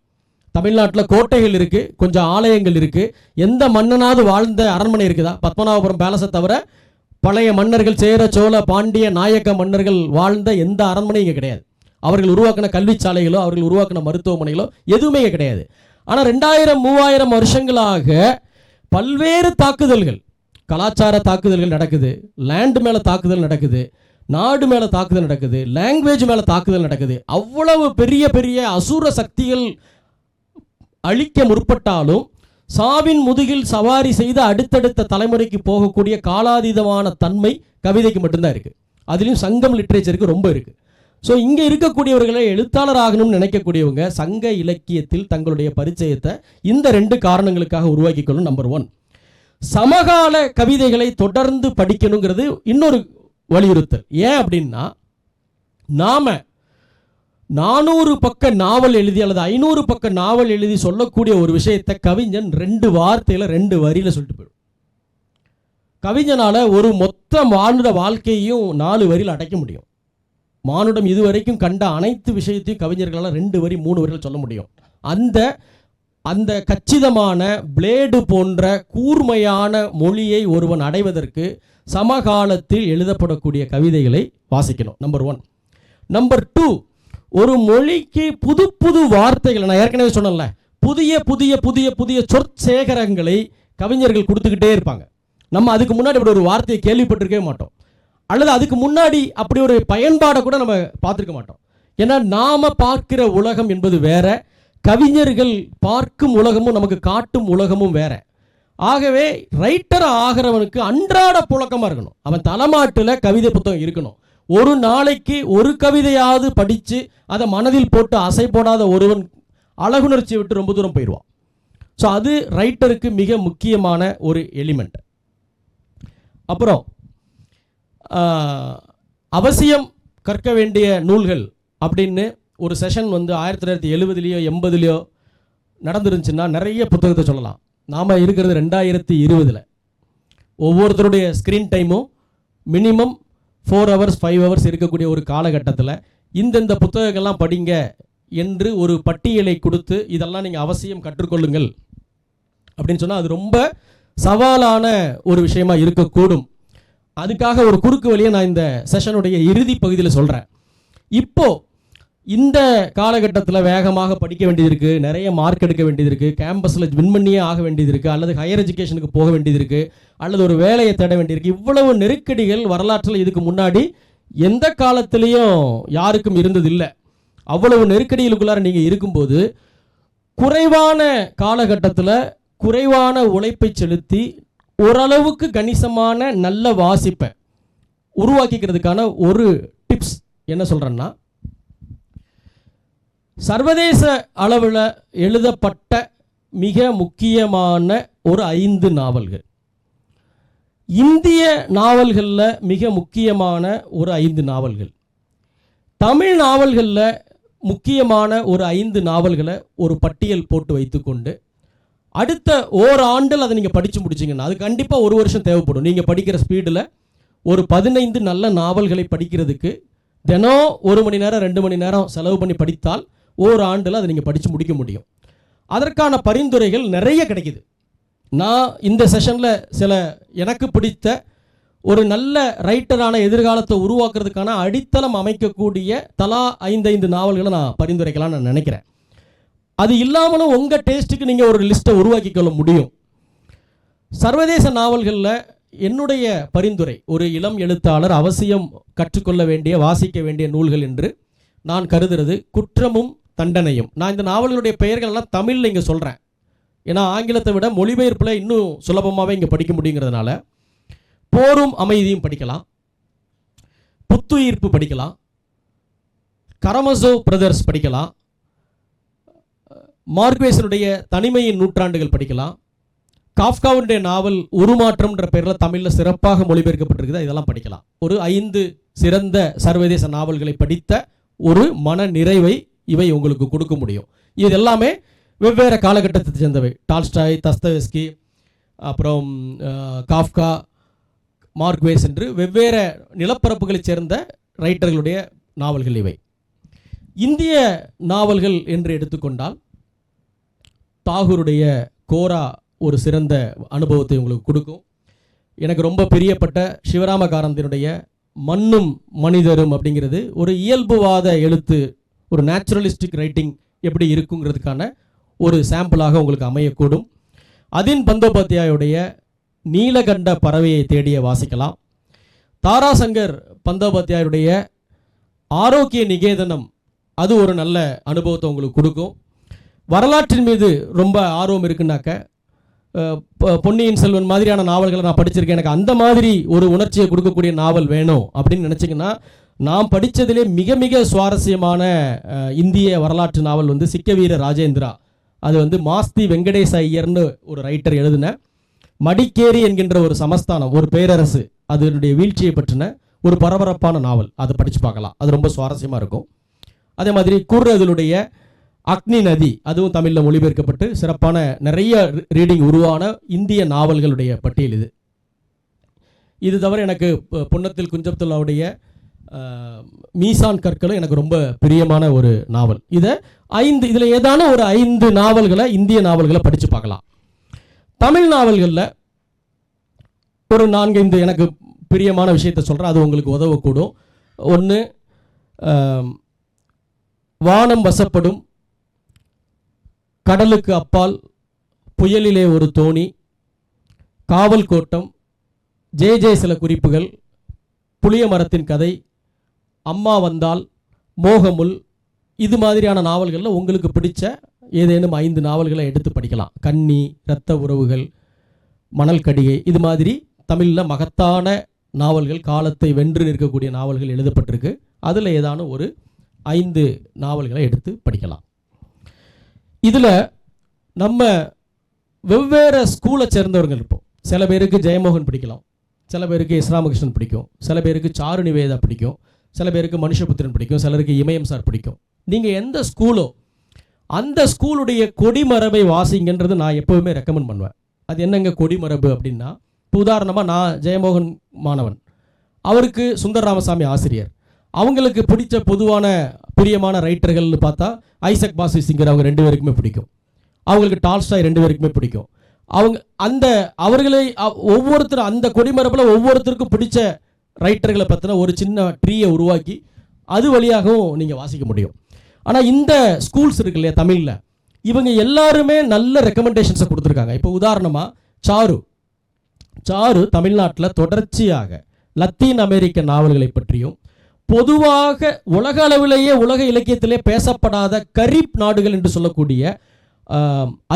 தமிழ்நாட்டில் கோட்டைகள் இருக்குது, கொஞ்சம் ஆலயங்கள் இருக்குது. எந்த மன்னனாவது வாழ்ந்த அரண்மனை இருக்குதா? பத்மநாபபுரம் பேலஸை தவிர பழைய மன்னர்கள், சேர, சோழ, பாண்டிய, நாயக்க மன்னர்கள் வாழ்ந்த எந்த அரண்மனையும் இங்கே கிடையாது. அவர்கள் உருவாக்கின கல்வி சாலைகளோ, அவர்கள் உருவாக்கின மருத்துவமனைகளோ எதுவுமே இங்கே கிடையாது. ஆனால் 2000-3000 வருஷங்களாக பல்வேறு தாக்குதல்கள், கலாச்சார தாக்குதல்கள் நடக்குது, லேண்ட் மேலே தாக்குதல் நடக்குது, நாடு மேலே தாக்குதல் நடக்குது, லாங்குவேஜ் மேலே தாக்குதல் நடக்குது. அவ்வளவு பெரிய பெரிய அசுர சக்திகள் அழிக்க முற்பட்டாலும் சாவின் முதுகில் சவாரி செய்து அடுத்தடுத்த தலைமுறைக்கு போகக்கூடிய காலாதீதமான தன்மை கவிதைக்கு மட்டும்தான் இருக்குது. அதுலேயும் சங்கம் லிட்ரேச்சருக்கு ரொம்ப இருக்குது. ஸோ இங்கே இருக்கக்கூடியவர்களை எழுத்தாளர் ஆகணும்னு நினைக்கக்கூடியவங்க சங்க இலக்கியத்தில் தங்களுடைய பரிச்சயத்தை இந்த 2 காரணங்களுக்காக உருவாக்கிக்கணும். நம்பர் 1, சமகால கவிதைகளை தொடர்ந்து படிக்கணுங்கிறது இன்னொரு வலியுறுத்தல். ஏன் அப்படின்னா, நாம 400 பக்க நாவல் எழுதி அல்லது 500 பக்க நாவல் எழுதி சொல்லக்கூடிய ஒரு விஷயத்தை கவிஞன் 2 வார்த்தையில் 2 வரியில் சொல்லிட்டு போயிடும். கவிஞனால் ஒரு மொத்த மானுட வாழ்க்கையையும் 4 வரியில் அடைக்க முடியும். மானுடம் இதுவரைக்கும் கண்ட அனைத்து விஷயத்தையும் கவிஞர்களால் 2 வரி 3 வரியில் சொல்ல முடியும். அந்த கச்சிதமான பிளேடு போன்ற கூர்மையான மொழியை ஒருவன் அடைவதற்கு சமகாலத்தில் எழுதப்படக்கூடிய கவிதைகளை வாசிக்கணும். நம்பர் 1. நம்பர் 2, ஒரு மொழிக்கு புது புது வார்த்தைகளை, நான் ஏற்கனவே சொன்னேன்ல, புதிய புதிய புதிய புதிய சொற்சேகரங்களை கவிஞர்கள் கொடுத்துக்கிட்டே இருப்பாங்க. நம்ம அதுக்கு முன்னாடி இப்படி ஒரு வார்த்தையை கேள்விப்பட்டிருக்கவே மாட்டோம், அல்லது அதுக்கு முன்னாடி அப்படி ஒரு பயன்பாடை கூட நம்ம பார்த்துருக்க மாட்டோம். ஏன்னா நாம பார்க்கிற உலகம் என்பது வேற, கவிஞர்கள் பார்க்கும் உலகமும் நமக்கு காட்டும் உலகமும் வேற. ஆகவே ரைட்டர் ஆகிறவனுக்கு அன்றாட புழக்கமாக இருக்கணும். அவன் தலைமாட்டில் கவிதை புத்தகம் இருக்கணும். ஒரு நாளைக்கு ஒரு கவிதையாவது படித்து அதை மனதில் போட்டு அசை போடாத ஒருவன் அழகுணர்ச்சியை விட்டு ரொம்ப தூரம் போயிடுவான். ஸோ அது ரைட்டருக்கு மிக முக்கியமான ஒரு எலிமெண்ட். அப்புறம் அவசியம் கற்க வேண்டிய நூல்கள் அப்படின்னு ஒரு செஷன் வந்து 1970லையோ 80லையோ நடந்துருந்துச்சுன்னா நிறைய புத்தகத்தை சொல்லலாம். நாம் இருக்கிறது 2020. ஒவ்வொருத்தருடைய ஸ்க்ரீன் டைமும் மினிமம் 4 hours 5 hours இருக்கக்கூடிய ஒரு காலகட்டத்தில் இந்தந்த புத்தகங்கள்லாம் படிங்க என்று ஒரு பட்டியலை கொடுத்து இதெல்லாம் நீங்கள் அவசியம் கற்றுக்கொள்ளுங்கள் அப்படின்னு சொன்னால் அது ரொம்ப சவாலான ஒரு விஷயமா இருக்கக்கூடும். அதுக்காக ஒரு குறுக்கு வழியை நான் இந்த செஷனுடைய இறுதி பகுதியில் சொல்கிறேன். இப்போது இந்த காலகட்டத்தில் வேகமாக படிக்க வேண்டியது இருக்குது, நிறைய மார்க் எடுக்க வேண்டியது இருக்குது, கேம்பஸில் வின் பண்ணியே ஆக வேண்டியது இருக்குது, அல்லது ஹையர் எஜுகேஷனுக்கு போக வேண்டியது இருக்குது, அல்லது ஒரு வேலையை தேட வேண்டியிருக்கு. இவ்வளவு நெருக்கடிகள் வரலாற்றில் இதுக்கு முன்னாடி எந்த காலத்திலையும் யாருக்கும் இருந்ததில்லை. அவ்வளவு நெருக்கடிகளுக்குள்ளார நீங்கள் இருக்கும்போது குறைவான காலகட்டத்தில் குறைவான உழைப்பை செலுத்தி ஓரளவுக்கு கணிசமான நல்ல வாசிப்பை உருவாக்கிக்கிறதுக்கான ஒரு டிப்ஸ் என்ன சொல்கிறேன்னா, சர்வதேச அளவில் எழுதப்பட்ட மிக முக்கியமான ஒரு 5 நாவல்கள், இந்திய நாவல்களில் மிக முக்கியமான ஒரு 5 நாவல்கள், தமிழ் நாவல்களில் முக்கியமான ஒரு 5 நாவல்களை ஒரு பட்டியல் போட்டு வைத்துக்கொண்டு அடுத்த ஓராண்டில் அதை நீங்கள் படித்து முடிச்சிங்கன்னா அது கண்டிப்பாக 1 வருஷம் தேவைப்படும். நீங்கள் படிக்கிற ஸ்பீடில் ஒரு 15 நல்ல நாவல்களை படிக்கிறதுக்கு தினம் 1 மணி நேரம் 2 மணி நேரம் செலவு பண்ணி படித்தால் ஓராண்டில் அதை நீங்கள் படித்து முடிக்க முடியும். அதற்கான பரிந்துரைகள் நிறைய கிடைக்குது. நான் இந்த செஷனில் சில எனக்கு பிடித்த ஒரு நல்ல ரைட்டரான எதிர்காலத்தை உருவாக்குறதுக்கான அடித்தளம் அமைக்கக்கூடிய தலா 5 நாவல்களை நான் பரிந்துரைக்கலாம்னு நான் நினைக்கிறேன். அது இல்லாமலும் உங்கள் டேஸ்ட்டுக்கு நீங்கள் ஒரு லிஸ்ட்டை உருவாக்கி கொள்ள முடியும். சர்வதேச நாவல்களில் என்னுடைய பரிந்துரை, ஒரு இளம் எழுத்தாளர் அவசியம் கற்றுக்கொள்ள வேண்டிய வாசிக்க வேண்டிய நூல்கள் என்று நான் கருதுறது குற்றமும் தண்டனையும். நான் இந்த நாவல்களுடைய பெயர்கள்லாம் தமிழில் இங்கே சொல்கிறேன், ஏன்னா ஆங்கிலத்தை விட மொழிபெயர்ப்பில் இன்னும் சுலபமாகவே இங்கே படிக்க முடியுங்கிறதுனால. போரும் அமைதியும் படிக்கலாம், புத்துயிர்ப்பு படிக்கலாம், கரமசோ பிரதர்ஸ் படிக்கலாம், மார்க்வேஸனுடைய தனிமையின் நூற்றாண்டுகள் படிக்கலாம், காஃப்காவுடைய நாவல் உருமாற்றம்ன்ற பேரில் தமிழில் சிறப்பாக மொழிபெயர்க்கப்பட்டிருக்குது, இதெல்லாம் படிக்கலாம். ஒரு 5 சிறந்த சர்வதேச நாவல்களை படித்த ஒரு மன நிறைவை இவை உங்களுக்கு கொடுக்க முடியும். இது எல்லாமே வெவ்வேறு காலகட்டத்தை சேர்ந்தவை. டால்ஸ்டாய், தஸ்தவெஸ்கி, அப்புறம் காஃப்கா, மார்க்வேஸ் என்று வெவ்வேறு நிலப்பரப்புகளைச் சேர்ந்த ரைட்டர்களுடைய நாவல்கள் இவை. இந்திய நாவல்கள் என்று எடுத்துக்கொண்டால் தாகூருடைய கோரா ஒரு சிறந்த அனுபவத்தை உங்களுக்கு கொடுக்கும். எனக்கு ரொம்ப பிரியப்பட்ட சிவராம காரந்தினுடைய மண்ணும் மனிதரும் அப்படிங்கிறது ஒரு இயல்புவாத எழுத்து, ஒரு நேச்சுரலிஸ்டிக் ரைட்டிங் எப்படி இருக்குங்கிறதுக்கான ஒரு சாம்பிளாக உங்களுக்கு அமையக்கூடும். அதின் பந்தோபாத்தியாயுடைய நீலகண்ட பறவையை தேடிய வாசிக்கலாம். தாராசங்கர் பந்தோபாத்தியாயுடைய ஆரோக்கிய நிகேதனம், அது ஒரு நல்ல அனுபவத்தை உங்களுக்கு கொடுக்கும். வரலாற்றின் மீது ரொம்ப ஆர்வம் இருக்குன்னாக்க பொன்னியின் செல்வன் மாதிரியான நாவல்களை நான் படிச்சிருக்கேன், எனக்கு அந்த மாதிரி ஒரு உணர்ச்சியை கொடுக்கக்கூடிய நாவல் வேணும் அப்படின்னு நினச்சிங்கன்னா, நான் படித்ததிலே மிக மிக சுவாரஸ்யமான இந்திய வரலாற்று நாவல் வந்து சிக்கவீர ராஜேந்திரா. அது வந்து மாஸ்தி வெங்கடேச ஐயர்னு ஒரு ரைட்டர் எழுதின மடிக்கேரி என்கின்ற ஒரு சமஸ்தானம், ஒரு பேரரசு, அதனுடைய வீழ்ச்சியை பற்றின ஒரு பரபரப்பான நாவல். அதை படித்து பார்க்கலாம், அது ரொம்ப சுவாரஸ்யமாக இருக்கும். அதே மாதிரி குர்ரதுடைய அக்னி நதி, அதுவும் தமிழில் மொழிபெயர்க்கப்பட்டு சிறப்பான நிறைய ரீடிங் உருவான இந்திய நாவல்களுடைய பட்டியல் இது. இது தவிர எனக்கு புன்னத்தில் குஞ்சப்துல்லாவுடைய மீசான் கற்களும் எனக்கு ரொம்ப பிரியமான ஒரு நாவல். இதில் ஏதான ஒரு 5 நாவல்களை, இந்திய நாவல்களை படித்து பார்க்கலாம். தமிழ் நாவல்களில் ஒரு 4-5 எனக்கு பிரியமான விஷயத்தை சொல்கிறேன், அது உங்களுக்கு உதவக்கூடும். 1, வானம் வசப்படும், கடலுக்கு அப்பால், புயலிலே ஒரு தோணி, காவல் கோட்டம், ஜே சில குறிப்புகள், புளிய மரத்தின் கதை, அம்மா வந்தால், மோகமுல், இது மாதிரியான நாவல்களில் உங்களுக்கு பிடிச்ச ஏதேனும் 5 நாவல்களை எடுத்து படிக்கலாம். கன்னி, இரத்த உறவுகள், மணல் கடிகை, இது மாதிரி தமிழில் மகத்தான நாவல்கள், காலத்தை வென்று நிற்கக்கூடிய நாவல்கள் எழுதப்பட்டிருக்கு. அதில் ஏதான ஒரு 5 நாவல்களை எடுத்து படிக்கலாம். இதில் நம்ம வெவ்வேறு ஸ்கூலை சேர்ந்தவர்கள் இருப்போம். சில பேருக்கு ஜெயமோகன் பிடிக்கலாம், சில பேருக்கு எஸ் ராமகிருஷ்ணன் பிடிக்கும், சில பேருக்கு சாரு நிவேதா பிடிக்கும், சில பேருக்கு மனுஷபுத்திரன் பிடிக்கும், சிலருக்கு இமயம் சார் பிடிக்கும். நீங்கள் எந்த ஸ்கூலோ அந்த ஸ்கூலுடைய கொடிமரபை வாசிங்கன்றது நான் எப்போவுமே ரெக்கமெண்ட் பண்ணுவேன். அது என்னங்க கொடிமரபு அப்படின்னா, இப்போ உதாரணமாக நான் ஜெயமோகன் மாணவன், அவருக்கு சுந்தர் ராமசாமி ஆசிரியர், அவங்களுக்கு பிடிச்ச பொதுவான பிரியமான ரைட்டர்கள்னு பார்த்தா ஐசக் பாசி சிங்கர், அவங்க 2 பேருக்குமே பிடிக்கும். அவங்களுக்கு டால்ஸ்டாய் 2 பேருக்குமே பிடிக்கும். அவர்களை ஒவ்வொருத்தரும் அந்த கொடிமரபில் ஒவ்வொருத்தருக்கும் பிடிச்ச ரைட்டர்களை பற்றின ஒரு சின்ன ட்ரீயை உருவாக்கி அது வழியாகவும் நீங்கள் வாசிக்க முடியும். ஆனால் இந்த ஸ்கூல்ஸ் இருக்கு இல்லையா தமிழில், இவங்க எல்லாருமே நல்ல ரெக்கமெண்டேஷன்ஸை கொடுத்துருக்காங்க. இப்போ உதாரணமாக சாரு தமிழ்நாட்டில் தொடர்ச்சியாக லத்தீன் அமெரிக்க நாவல்களை பற்றியும் பொதுவாக உலக அளவிலேயே உலக இலக்கியத்திலே பேசப்படாத கரீப் நாடுகள் என்று சொல்லக்கூடிய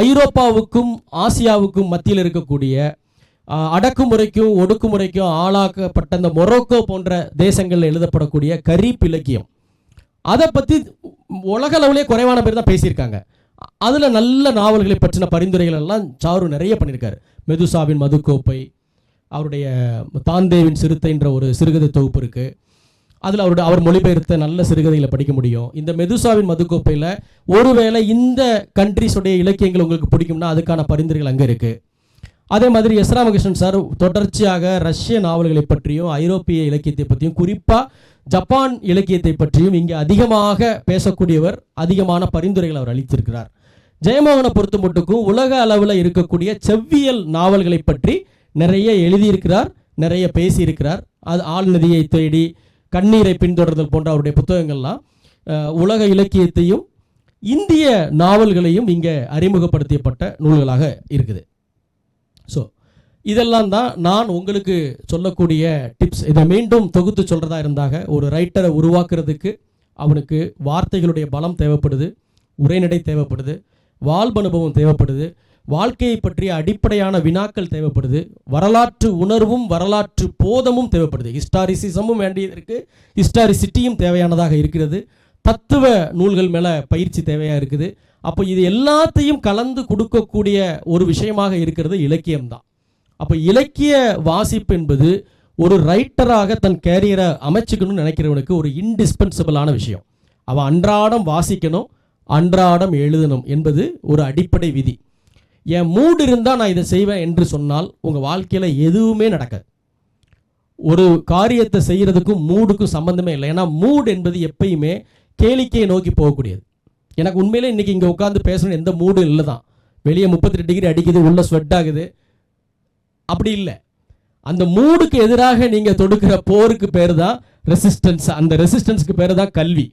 ஐரோப்பாவுக்கும் ஆசியாவுக்கும் மத்தியில் இருக்கக்கூடிய அடக்குமுறைக்கும் ஒடுக்குமுறைக்கும் ஆளாக்கப்பட்ட அந்த மொரோக்கோ போன்ற தேசங்களில் எழுதப்படக்கூடிய கரீப் இலக்கியம், அதை பற்றி உலக அளவிலே குறைவான பேர் தான் பேசியிருக்காங்க. அதில் நல்ல நாவல்களை பற்றின பரிந்துரைகள் எல்லாம் சாரு நிறைய பண்ணியிருக்காரு. மெதுசாவின் மதுக்கோப்பை, அவருடைய தாந்தேவின் சிறுத்தைன்ற ஒரு சிறுகதை தொகுப்பு இருக்குது. அதில் அவர் மொழிபெயர்த்த நல்ல சிறுகதைகளை படிக்க முடியும். இந்த மெதுசாவின் மதுக்கோப்பையில் ஒருவேளை இந்த கண்ட்ரிஸுடைய இலக்கியங்கள் உங்களுக்கு பிடிக்கும்னா அதுக்கான பரிந்துரைகள் அங்கே இருக்குது. அதே மாதிரி எஸ் ராமகிருஷ்ணன் சார் தொடர்ச்சியாக ரஷ்ய நாவல்களை பற்றியும் ஐரோப்பிய இலக்கியத்தை பற்றியும் குறிப்பாக ஜப்பான் இலக்கியத்தை பற்றியும் இங்கே அதிகமாக பேசக்கூடியவர், அதிகமான பரிந்துரைகள் அவர் அளித்திருக்கிறார். ஜெயமோகனை பொறுத்த மட்டுக்கும் உலக அளவில் இருக்கக்கூடிய செவ்வியல் நாவல்களை பற்றி நிறைய எழுதியிருக்கிறார், நிறைய பேசியிருக்கிறார். அது ஆழ்நதியை தேடி, கண்ணீரை பின்தொடர்தல் போன்ற அவருடைய புத்தகங்கள்லாம் உலக இலக்கியத்தையும் இந்திய நாவல்களையும் இங்கே அறிமுகப்படுத்தப்பட்ட நூல்களாக இருக்குது. ஸோ இதெல்லாம் தான் நான் உங்களுக்கு சொல்லக்கூடிய டிப்ஸ். இதை மீண்டும் தொகுத்து சொல்கிறதா இருந்தாக, ஒரு ரைட்டரை உருவாக்குறதுக்கு அவனுக்கு வார்த்தைகளுடைய பலம் தேவைப்படுது, உரைநடை தேவைப்படுது, வாழ்வனுபவம் தேவைப்படுது, வாழ்க்கையை பற்றிய அடிப்படையான வினாக்கள் தேவைப்படுது, வரலாற்று உணர்வும் வரலாற்று போதமும் தேவைப்படுது, ஹிஸ்டாரிசிசமும் வேண்டியதற்கு ஹிஸ்டாரிசிட்டியும் தேவையானதாக இருக்கிறது, தத்துவ நூல்கள் மேலே பயிற்சி தேவையாக இருக்குது. அப்போ இது எல்லாத்தையும் கலந்து கொடுக்கக்கூடிய ஒரு விஷயமாக இருக்கிறது இலக்கியம்தான். அப்போ இலக்கிய வாசிப்பு என்பது ஒரு ரைட்டராக தன் கேரியரை அமைச்சிக்கணும்னு நினைக்கிறவனுக்கு ஒரு இன்டிஸ்பென்சிபிளான விஷயம். அவன் அன்றாடம் வாசிக்கணும், அன்றாடம் எழுதணும் என்பது ஒரு அடிப்படை விதி. என் மூடு இருந்தால் நான் இதை செய்வேன் என்று சொன்னால் உங்கள் வாழ்க்கையில் எதுவுமே நடக்காது. ஒரு காரியத்தை செய்கிறதுக்கும் மூடுக்கும் சம்மந்தமே இல்லை. ஏன்னா மூடு என்பது எப்பயுமே கேளிக்கையை நோக்கி போகக்கூடியது. எனக்கு உண்மையிலே இன்றைக்கி இங்கே உட்காந்து பேசணும் எந்த மூடும் இல்லை தான். வெளியே 38 டிகிரி அடிக்குது, உள்ள ஸ்வெட் ஆகுது, அப்படி இல்லை. அந்த மூடுக்கு எதிராக நீங்கள் தொடுக்கிற போருக்கு பேர் தான் ரெசிஸ்டன்ஸ். அந்த ரெசிஸ்டன்ஸுக்கு பேர் தான் கல்வி.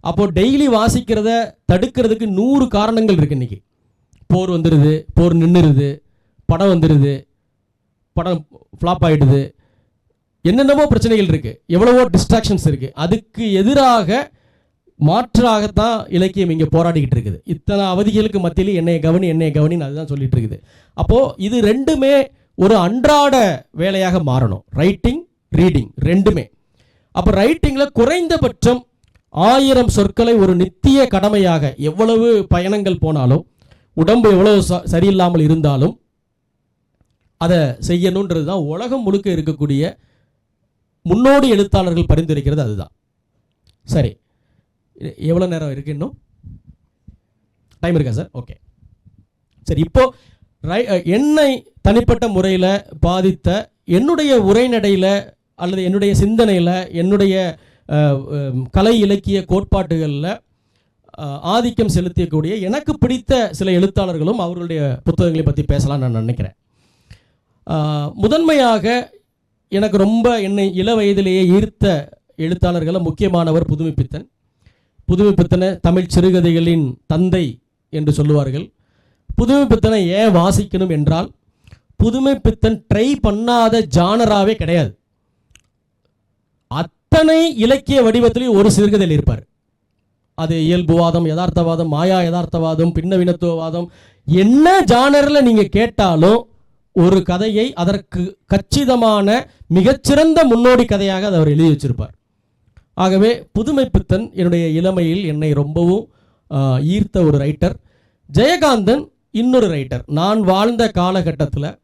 அப்போது டெய்லி வாசிக்கிறத தடுக்கிறதுக்கு 100 காரணங்கள் இருக்குது. இன்றைக்கி போர் வந்துடுது, போர் நின்றுடுது, படம் வந்துடுது, படம் ஃப்ளாப் ஆகிடுது, என்னென்னமோ பிரச்சனைகள் இருக்குது, எவ்வளவோ டிஸ்ட்ராக்ஷன்ஸ் இருக்குது. அதுக்கு எதிராக மாற்றாகத்தான் இலக்கியம் இங்கே போராடிக்கிட்டு இருக்குது. இத்தனை அவதிகளுக்கு மத்தியில் என்னைய கவனின்னு அதுதான் சொல்லிட்டு இருக்குது. அப்போது இது ரெண்டுமே ஒரு அன்றாட வேலையாக மாறணும், ரைட்டிங் ரீடிங் ரெண்டுமே. அப்போ ரைட்டிங்கில் குறைந்தபட்சம் 1000 சொற்களை ஒரு நித்திய கடமையாக, எவ்வளவு பயணங்கள் போனாலும், உடம்பு எவ்வளவு சரியில்லாமல் இருந்தாலும் அதை செய்யணுன்றது தான் உலகம் முழுக்க இருக்கக்கூடிய முன்னோடி எழுத்தாளர்கள் பரிந்துரைக்கிறது. அதுதான் சரி. எவ்வளோ நேரம் இருக்குது? இன்னும் டைம் இருக்கா சார்? ஓகே சரி. இப்போது என்னை தனிப்பட்ட முறையில் பாதித்த என்னுடைய உரைநடையில் அல்லது என்னுடைய சிந்தனையில், என்னுடைய கலை இலக்கிய கோட்பாட்டுகளில் ஆதிக்கம் செலுத்தக்கூடிய எனக்கு பிடித்த சில எழுத்தாளர்களும் அவர்களுடைய புத்தகங்களை பற்றி பேசலாம் நான் நினைக்கிறேன். முதன்மையாக எனக்கு ரொம்ப என்னை இள வயதிலேயே ஈர்த்த எழுத்தாளர்களில் முக்கியமானவர் புதுமைப்பித்தன். புதுமைப்பித்தனை தமிழ் சிறுகதைகளின் தந்தை என்று சொல்லுவார்கள். புதுமைப்பித்தனை ஏன் வாசிக்கணும் என்றால், புதுமைப்பித்தன் ட்ரை பண்ணாத ஜானராகவே கிடையாது. அத்தனை இலக்கிய வடிவத்திலையும் ஒரு சிறுகதையில் இருப்பார். அது இயல்புவாதம், யதார்த்தவாதம், மாயா யதார்த்தவாதம், பின்னவினத்துவவாதம், என்ன ஜானரில் நீங்கள் கேட்டாலும் ஒரு கதையை அதற்கு கச்சிதமான மிகச்சிறந்த முன்னோடி கதையாக அதை அவர் எழுதி வச்சிருப்பார். ஆகவே புதுமைப்பித்தன் என்னுடைய இளமையில் என்னை ரொம்பவும் ஈர்த்த ஒரு ரைட்டர். ஜெயகாந்தன் இன்னொரு ரைட்டர். நான் வாழ்ந்த காலகட்டத்தில்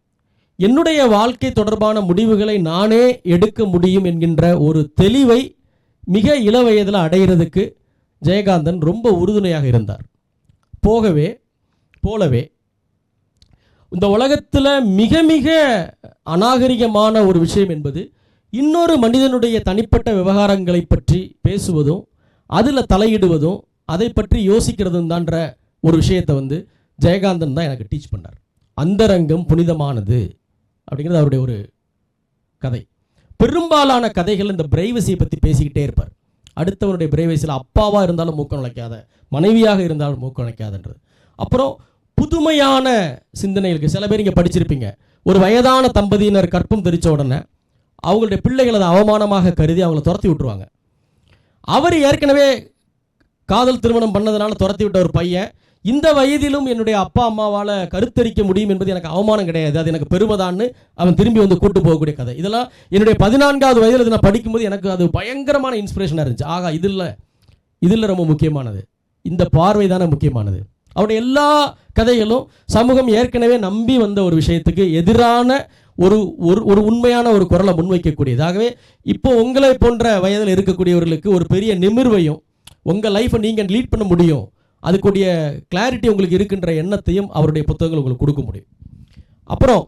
என்னுடைய வாழ்க்கை தொடர்பான முடிவுகளை நானே எடுக்க முடியும் என்கின்ற ஒரு தெளிவை மிக இள வயதில் அடைகிறதுக்கு ஜெயகாந்தன் ரொம்ப உறுதுணையாக இருந்தார். போலவே இந்த உலகத்தில் மிக மிக அநாகரிகமான ஒரு விஷயம் என்பது இன்னொரு மனிதனுடைய தனிப்பட்ட விவகாரங்களை பற்றி பேசுவதும், அதில் தலையிடுவதும், அதை பற்றி யோசிக்கிறதும் தான்ற ஒரு விஷயத்தை ஜெயகாந்தன் தான் எனக்கு டீச் பண்ணார். அந்தரங்கம் புனிதமானது அப்படிங்கிறது அவருடைய ஒரு கதை. பெரும்பாலான கதைகள் இந்த பிரைவசியை பற்றி பேசிக்கிட்டே இருப்பார். அடுத்தவனுடைய பிரைவசியில் அப்பாவாக இருந்தாலும் மூக்க நுழைக்காத, மனைவியாக இருந்தாலும் மூக்க நுழைக்காதன்றது. அப்புறம் புதுமையான சிந்தனைகளுக்கு சில பேர் இங்கே படிச்சிருப்பீங்க. ஒரு வயதான தம்பதியினர் கற்பம் தெரிச்ச உடனே அவங்களுடைய பிள்ளைகள் அதை அவமானமாக கருதி அவங்கள துரத்தி விட்டுருவாங்க. அவர் ஏற்கனவே காதல் திருமணம் பண்ணதுனால துரத்தி விட்ட ஒரு பையன், இந்த வயதிலும் என்னுடைய அப்பா அம்மாவால் கருத்தரிக்க முடியும் என்பது எனக்கு அவமானம் கிடையாது, அது எனக்கு பெருமைதான்னு அவன் திரும்பி கூட்டு போகக்கூடிய கதை. இதெல்லாம் என்னுடைய 14வது வயதில் நான் படிக்கும்போது எனக்கு அது பயங்கரமான இன்ஸ்பிரேஷனாக இருந்துச்சு. ஆகா, இதில் ரொம்ப முக்கியமானது இந்த பார்வை தானே முக்கியமானது. அவருடைய எல்லா கதைகளும் சமூகம் ஏற்கனவே நம்பி வந்த ஒரு விஷயத்துக்கு எதிரான ஒரு ஒரு உண்மையான ஒரு குரலை முன்வைக்கக்கூடியதாகவே இப்போ உங்களை போன்ற வயதில் இருக்கக்கூடியவர்களுக்கு ஒரு பெரிய நிமிர்வையும் உங்கள் லைஃப்பை நீங்கள் லீட் பண்ண முடியும், அதுக்குரிய கிளாரிட்டி உங்களுக்கு இருக்கின்ற எண்ணத்தையும் அவருடைய புத்தகங்கள் உங்களுக்கு கொடுக்க முடியும். அப்புறம்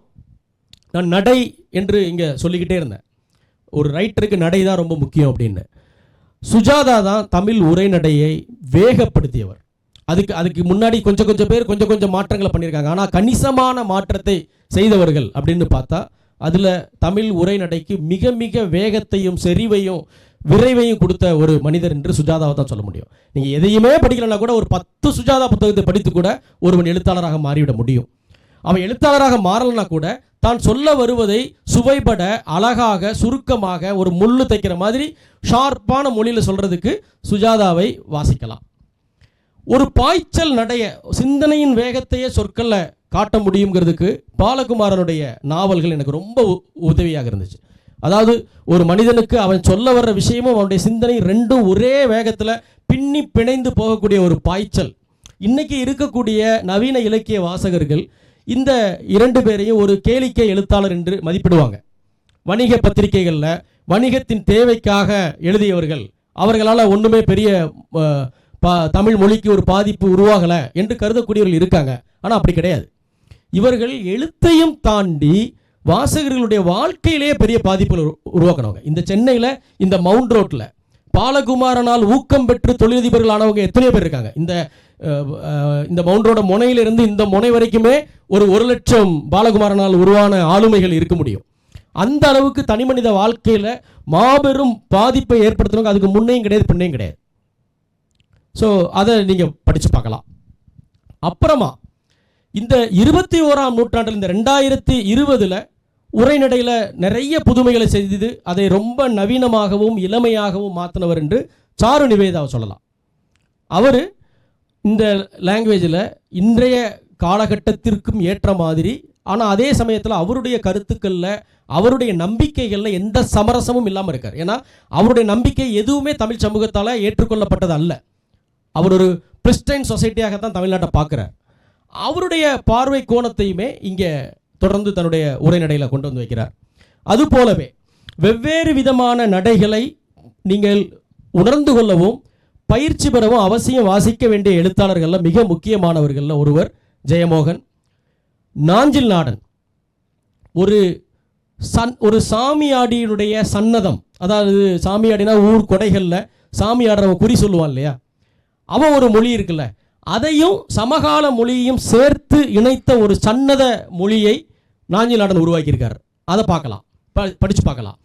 நான் நடை என்று இங்கே சொல்லிக்கிட்டே இருந்தேன், ஒரு ரைட்டருக்கு நடை தான் ரொம்ப முக்கியம் அப்படின்னு. சுஜாதா தான் தமிழ் உரைநடையை வேகப்படுத்தியவர். அதுக்கு முன்னாடி கொஞ்சம் பேர் கொஞ்சம் மாற்றங்களை பண்ணியிருக்காங்க. ஆனால் கணிசமான மாற்றத்தை செய்தவர்கள் அப்படின்னு பார்த்தா அதில் தமிழ் உரைநடைக்கு மிக மிக வேகத்தையும் செறிவையும் விரைவையும் கொடுத்த ஒரு மனிதர் என்று சுஜாதாவை தான் சொல்ல முடியும். நீங்கள் எதையுமே படிக்கலன்னா கூட ஒரு 10 சுஜாதா புத்தகத்தை படித்து கூட ஒருவன் எழுத்தாளராக மாறிவிட முடியும். அவன் எழுத்தாளராக மாறலன்னா கூட தான் சொல்ல வருவதை சுவைபட அழகாக சுருக்கமாக ஒரு முள்ளு தைக்கிற மாதிரி ஷார்ப்பான மொழியில் சொல்கிறதுக்கு சுஜாதாவை வாசிக்கலாம். ஒரு பாய்ச்சல் நடைய சிந்தனையின் வேகத்தையே சொற்களில் காட்ட முடியுங்கிறதுக்கு பாலகுமாரனுடைய நாவல்கள் எனக்கு ரொம்ப உதவியாக இருந்துச்சு. அதாவது ஒரு மனிதனுக்கு அவன் சொல்ல வர்ற விஷயமும் அவனுடைய சிந்தனை ரெண்டும் ஒரே வேகத்தில் பின்னி பிணைந்து போகக்கூடிய ஒரு பாய்ச்சல். இன்றைக்கி இருக்கக்கூடிய நவீன இலக்கிய வாசகர்கள் இந்த 2 பேரையும் ஒரு கேளிக்கை எழுத்தாளர் என்று மதிப்பிடுவாங்க. வணிக பத்திரிகைகளில் வணிகத்தின் தேவைக்காக எழுதியவர்கள், அவர்களால் ஒன்றுமே பெரிய தமிழ் மொழிக்கு ஒரு பாதிப்பு உருவாகலை என்று கருதக்கூடியவர்கள் இருக்காங்க. ஆனால் அப்படி கிடையாது. இவர்கள் எழுத்தையும் தாண்டி வாசகர்களுடைய வாழ்க்கையிலேயே பெரிய பாதிப்புகள் உருவாக்கினவங்க. இந்த சென்னையில் இந்த மவுண்ட் ரோட்டில் பாலகுமாரனால் ஊக்கம் பெற்று தொழிலதிபர்கள் ஆனவங்க எத்தனையோ பேர் இருக்காங்க. இந்த மவுண்ட் ரோட முனையிலிருந்து இந்த முனை வரைக்குமே ஒரு 1,00,000 பாலகுமாரனால் உருவான ஆளுமைகள் இருக்க முடியும். அந்த அளவுக்கு தனி மனித வாழ்க்கையில் மாபெரும் பாதிப்பை ஏற்படுத்துறவங்க அதுக்கு முன்னையும் கிடையாது பின்னையும் கிடையாது. ஸோ அதை நீங்கள் படித்து பார்க்கலாம். அப்புறமா இந்த 21ஆம் நூற்றாண்டில் இந்த 2020 உரைநடையில் நிறைய புதுமைகளை செய்து அதை ரொம்ப நவீனமாகவும் இளமையாகவும் மாற்றினவர் என்று சாரு நிவேதாவை சொல்லலாம். அவர் இந்த லாங்குவேஜில் இன்றைய காலகட்டத்திற்கும் ஏற்ற மாதிரி, ஆனால் அதே சமயத்தில் அவருடைய கருத்துக்களில் அவருடைய நம்பிக்கைகளில் எந்த சமரசமும் இல்லாமல் இருக்கார். ஏன்னா அவருடைய நம்பிக்கை எதுவுமே தமிழ் சமூகத்தால் ஏற்றுக்கொள்ளப்பட்டது அல்ல. அவர் ஒரு பிரிஸ்டைன் சொசைட்டியாகத்தான் தமிழ்நாட்டை பார்க்குறார். அவருடைய பார்வை கோணத்தையுமே இங்கே தொடர்ந்து தன்னுடைய உரைநடையில் கொண்டு வந்து வைக்கிறார். அதுபோலவே வெவ்வேறு விதமான நடைகளை நீங்கள் உணர்ந்து கொள்ளவும் பயிற்சி பெறவும் அவசியம் வாசிக்க வேண்டிய எழுத்தாளர்களில் மிக முக்கியமானவர்களில் ஒருவர் ஜெயமோகன். நாஞ்சில் நாடன் ஒரு சாமியாடியினுடைய சன்னதம், அதாவது சாமியாடினா ஊர் கொடைகளில் சாமியாடுறவன் குறி சொல்லுவான் இல்லையா, அவன் ஒரு மொழி இருக்குல்ல, அதையும் சமகால மொழியையும் சேர்த்து இணைத்த ஒரு சன்னத மொழியை நாஞ்சில் நாடன் உருவாக்கியிருக்கார். அதை பார்க்கலாம், படித்து பார்க்கலாம்.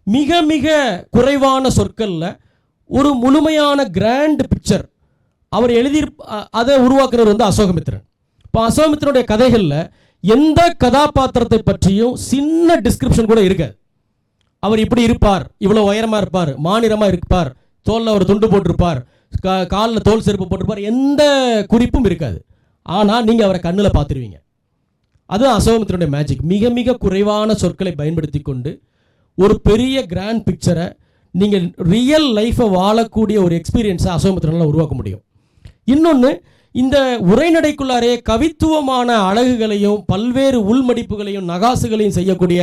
மிக மிக குறைவான சொற்களில் ஒரு முழுமையான கிராண்ட் பிக்சர் அவர் அதை உருவாக்குறவர் வந்து அசோகமித்திரன். இப்போ அசோகமித்திரனுடைய கதைகளில் எந்த கதாபாத்திரத்தை பற்றியும் சின்ன டிஸ்கிரிப்ஷன் கூட இருக்காது. அவர் இப்படி இருப்பார், இவ்வளோ உயரமாக இருப்பார், மாநிறமாக இருப்பார், தோலில் ஒரு துண்டு போட்டிருப்பார், காலில் தோல் செருப்பு போட்டிருப்பார், எந்த குறிப்பும் இருக்காது. ஆனால் நீங்கள் அவரை கண்ணில் பார்த்துருவீங்க. அதுதான் அசோகமித்திரனுடைய மேஜிக். மிக மிக குறைவான சொற்களை பயன்படுத்தி கொண்டு ஒரு பெரிய கிராண்ட் பிக்சரை நீங்கள் ரியல் லைஃப்பை வாழக்கூடிய ஒரு எக்ஸ்பீரியன்ஸை அசோகமித்திரனால் உருவாக்க முடியும். இன்னொன்று, இந்த உரைநடைக்குள்ளாரே கவித்துவமான அழகுகளையும் பல்வேறு உள்மடிப்புகளையும் நகாசுகளையும் செய்யக்கூடிய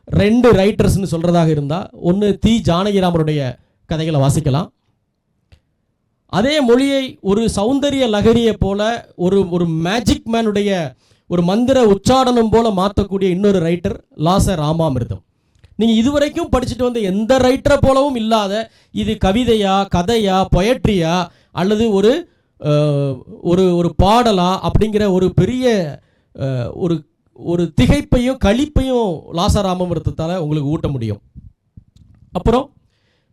2 ரைட்டர்ஸ்னு சொல்கிறதாக இருந்தால், ஒன்று தி ஜானகிராமருடைய கதைகளை வாசிக்கலாம். அதே மொழியை ஒரு சௌந்தரிய லகரியை போல ஒரு மேஜிக் மேனுடைய ஒரு மந்திர உச்சாடனம் போல மாற்றக்கூடிய இன்னொரு ரைட்டர் லாச ராமாமிர்தம். நீங்கள் இதுவரைக்கும் படிச்சுட்டு வந்த எந்த ரைட்டரை போலவும் இல்லாத, இது கவிதையா கதையா பொயட்ரியா அல்லது ஒரு பாடலா அப்படிங்கிற ஒரு பெரிய ஒரு திகைப்பையும் களிப்பையும் லாச ராமாமிர்தத்தால் உங்களுக்கு ஊட்ட முடியும். அப்புறம்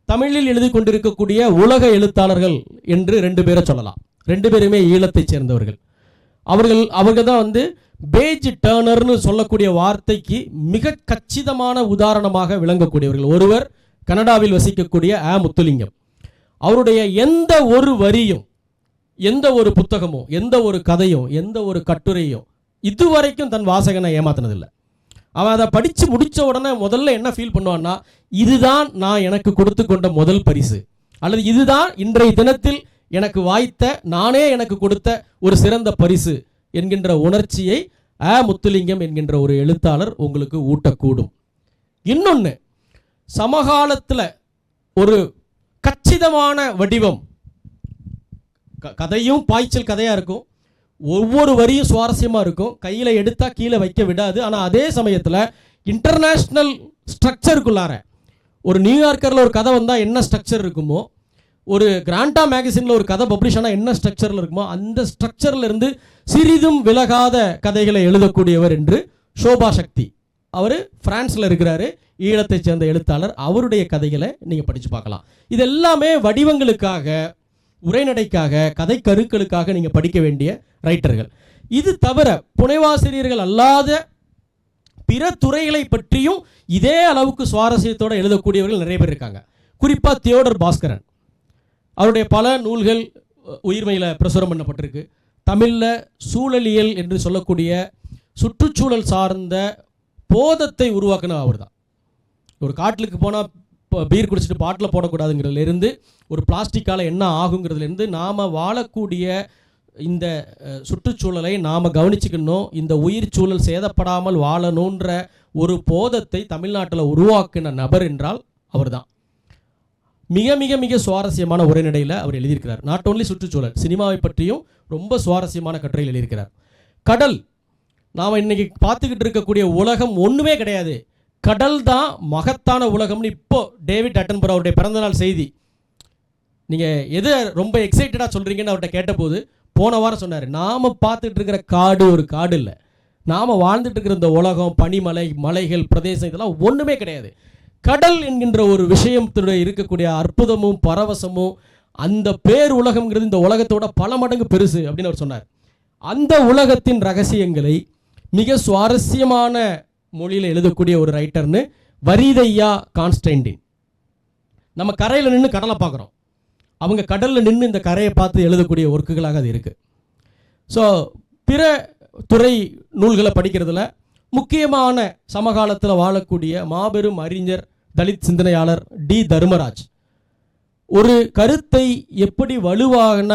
தமிழில் எழுதி கொண்டிருக்கக்கூடிய உலக எழுத்தாளர்கள் என்று 2 பேரை சொல்லலாம். 2 பேருமே ஈழத்தைச் சேர்ந்தவர்கள். அவர்கள் தான் வந்து பேஜ் டர்னர்னு சொல்லக்கூடிய வார்த்தைக்கு மிக கச்சிதமான உதாரணமாக விளங்கக்கூடியவர்கள். ஒருவர் கனடாவில் வசிக்கக்கூடிய முத்துலிங்கம். அவருடைய எந்த ஒரு வரியும், எந்த ஒரு புத்தகமும், எந்த ஒரு கதையும், எந்த ஒரு கட்டுரையும் இதுவரைக்கும் தன் வாசகனை ஏமாத்தினதில்லை. அவன் அதை படித்து முடித்த உடனே முதல்ல என்ன ஃபீல் பண்ணுவான்னா, இதுதான் நான் எனக்கு கொடுத்து கொண்ட முதல் பரிசு, அல்லது இதுதான் இன்றைய தினத்தில் எனக்கு வாய்த்த, நானே எனக்கு கொடுத்த ஒரு சிறந்த பரிசு என்கின்ற உணர்ச்சியை முத்துலிங்கம் என்கின்ற ஒரு எழுத்தாளர் உங்களுக்கு ஊட்டக்கூடும். இன்னொன்று, சமகாலத்தில் ஒரு கச்சிதமான வடிவம், கதையும் பாய்ச்சல் கதையாக இருக்கும், ஒவ்வொரு வரியும் சுவாரஸ்யமாக இருக்கும், கையில் எடுத்தால் கீழே வைக்க விடாது. ஆனால் அதே சமயத்தில் இன்டர்நேஷ்னல் ஸ்ட்ரக்சருக்குள்ளார ஒரு நியூயார்க்கரில் ஒரு கதை வந்தால் என்ன ஸ்ட்ரக்சர் இருக்குமோ, ஒரு கிராண்டா மேகசினில் ஒரு கதை பப்ளிஷ் ஆனால் என்ன ஸ்ட்ரக்சரில் இருக்குமோ அந்த ஸ்ட்ரக்சரில் இருந்து சிறிதும் விலகாத கதைகளை எழுதக்கூடியவர் என்று சோபா சக்தி. அவர் பிரான்ஸில் இருக்கிறாரு, ஈழத்தை சேர்ந்த எழுத்தாளர். அவருடைய கதைகளை நீங்கள் படித்து பார்க்கலாம். இது எல்லாமே வடிவங்களுக்காக, உரைநடைக்காக, கதை கருக்களுக்காக நீங்கள் படிக்க வேண்டிய ரைட்டர்கள். இது தவிர புனைவாசிரியர்கள் அல்லாத பிற துறைகளை பற்றியும் இதே அளவுக்கு சுவாரஸ்யத்தோடு எழுதக்கூடியவர்கள் நிறைய பேர் இருக்காங்க. குறிப்பாக தியோடர் பாஸ்கரன், அவருடைய பல நூல்கள் உயிர்மையில் பிரசுரம் பண்ணப்பட்டிருக்கு. தமிழில் சூழலியல் என்று சொல்லக்கூடிய சுற்றுச்சூழல் சார்ந்த போதத்தை உருவாக்கின அவர் தான். ஒரு காட்டுக்கு போனால் பீர் குடிச்சிட்டு பாட்டில் போடக்கூடாதுங்கிறதுலேருந்து, ஒரு பிளாஸ்டிக்கால் என்ன ஆகுங்கிறதுலேருந்து, நாம் வாழக்கூடிய இந்த சுற்றுச்சூழலை நாம் கவனிச்சுக்கணும், இந்த உயிர் சூழல் சேதப்படாமல் வாழணுன்ற ஒரு போதத்தை தமிழ்நாட்டில் உருவாக்கின நபர் என்றால் அவர் தான். மிக மிக மிக சுவாரஸ்யமான உரைநடையில் அவர் எழுதியிருக்கிறார். நாட் ஓன்லி சுற்றுச்சூழல், சினிமாவை பற்றியும் ரொம்ப சுவாரஸ்யமான கட்டுரையில் எழுதியிருக்கிறார். கடல், நாம் இன்னைக்கு பார்த்துக்கிட்டு இருக்கக்கூடிய உலகம் ஒன்றுமே கிடையாது, கடல் தான் மகத்தான உலகம்னு இப்போ டேவிட் அட்டன்பரோ அவருடைய பிறந்தநாள் செய்தி, நீங்கள் எது ரொம்ப எக்ஸைட்டடாக சொல்கிறீங்கன்னு அவர்கிட்ட கேட்டபோது போன வாரம் சொன்னார், நாம் பார்த்துட்டு இருக்கிற காடு ஒரு காடு இல்லை, நாம் வாழ்ந்துட்டு இருக்கிற இந்த உலகம், பனிமலை, மலைகள், பிரதேசம், இதெல்லாம் ஒன்றுமே கிடையாது. கடல் என்கின்ற ஒரு விஷயத்துடைய இருக்கக்கூடிய அற்புதமும் பரவசமும், அந்த பேர் உலகம்ங்கிறது இந்த உலகத்தோட பல மடங்கு பெருசு அப்படின்னு அவர் சொன்னார். அந்த உலகத்தின் ரகசியங்களை மிக சுவாரஸ்யமான மொழியில் எழுதக்கூடிய ஒரு ரைட்டர்னு வரிதையா கான்ஸ்டன்டின். நம்ம கரையில் நின்று கடலை பார்க்குறோம், அவங்க கடலில் நின்று இந்த கரையை பார்த்து எழுதக்கூடிய ஒர்க்குகளாக அது இருக்குது. ஸோ பிற துறை நூல்களை படிக்கிறதுல முக்கியமான சமகாலத்தில் வாழக்கூடிய மாபெரும் அறிஞர், தலித் சிந்தனையாளர் டி தர்மராஜ் ஒரு கருத்தை எப்படி வலுவான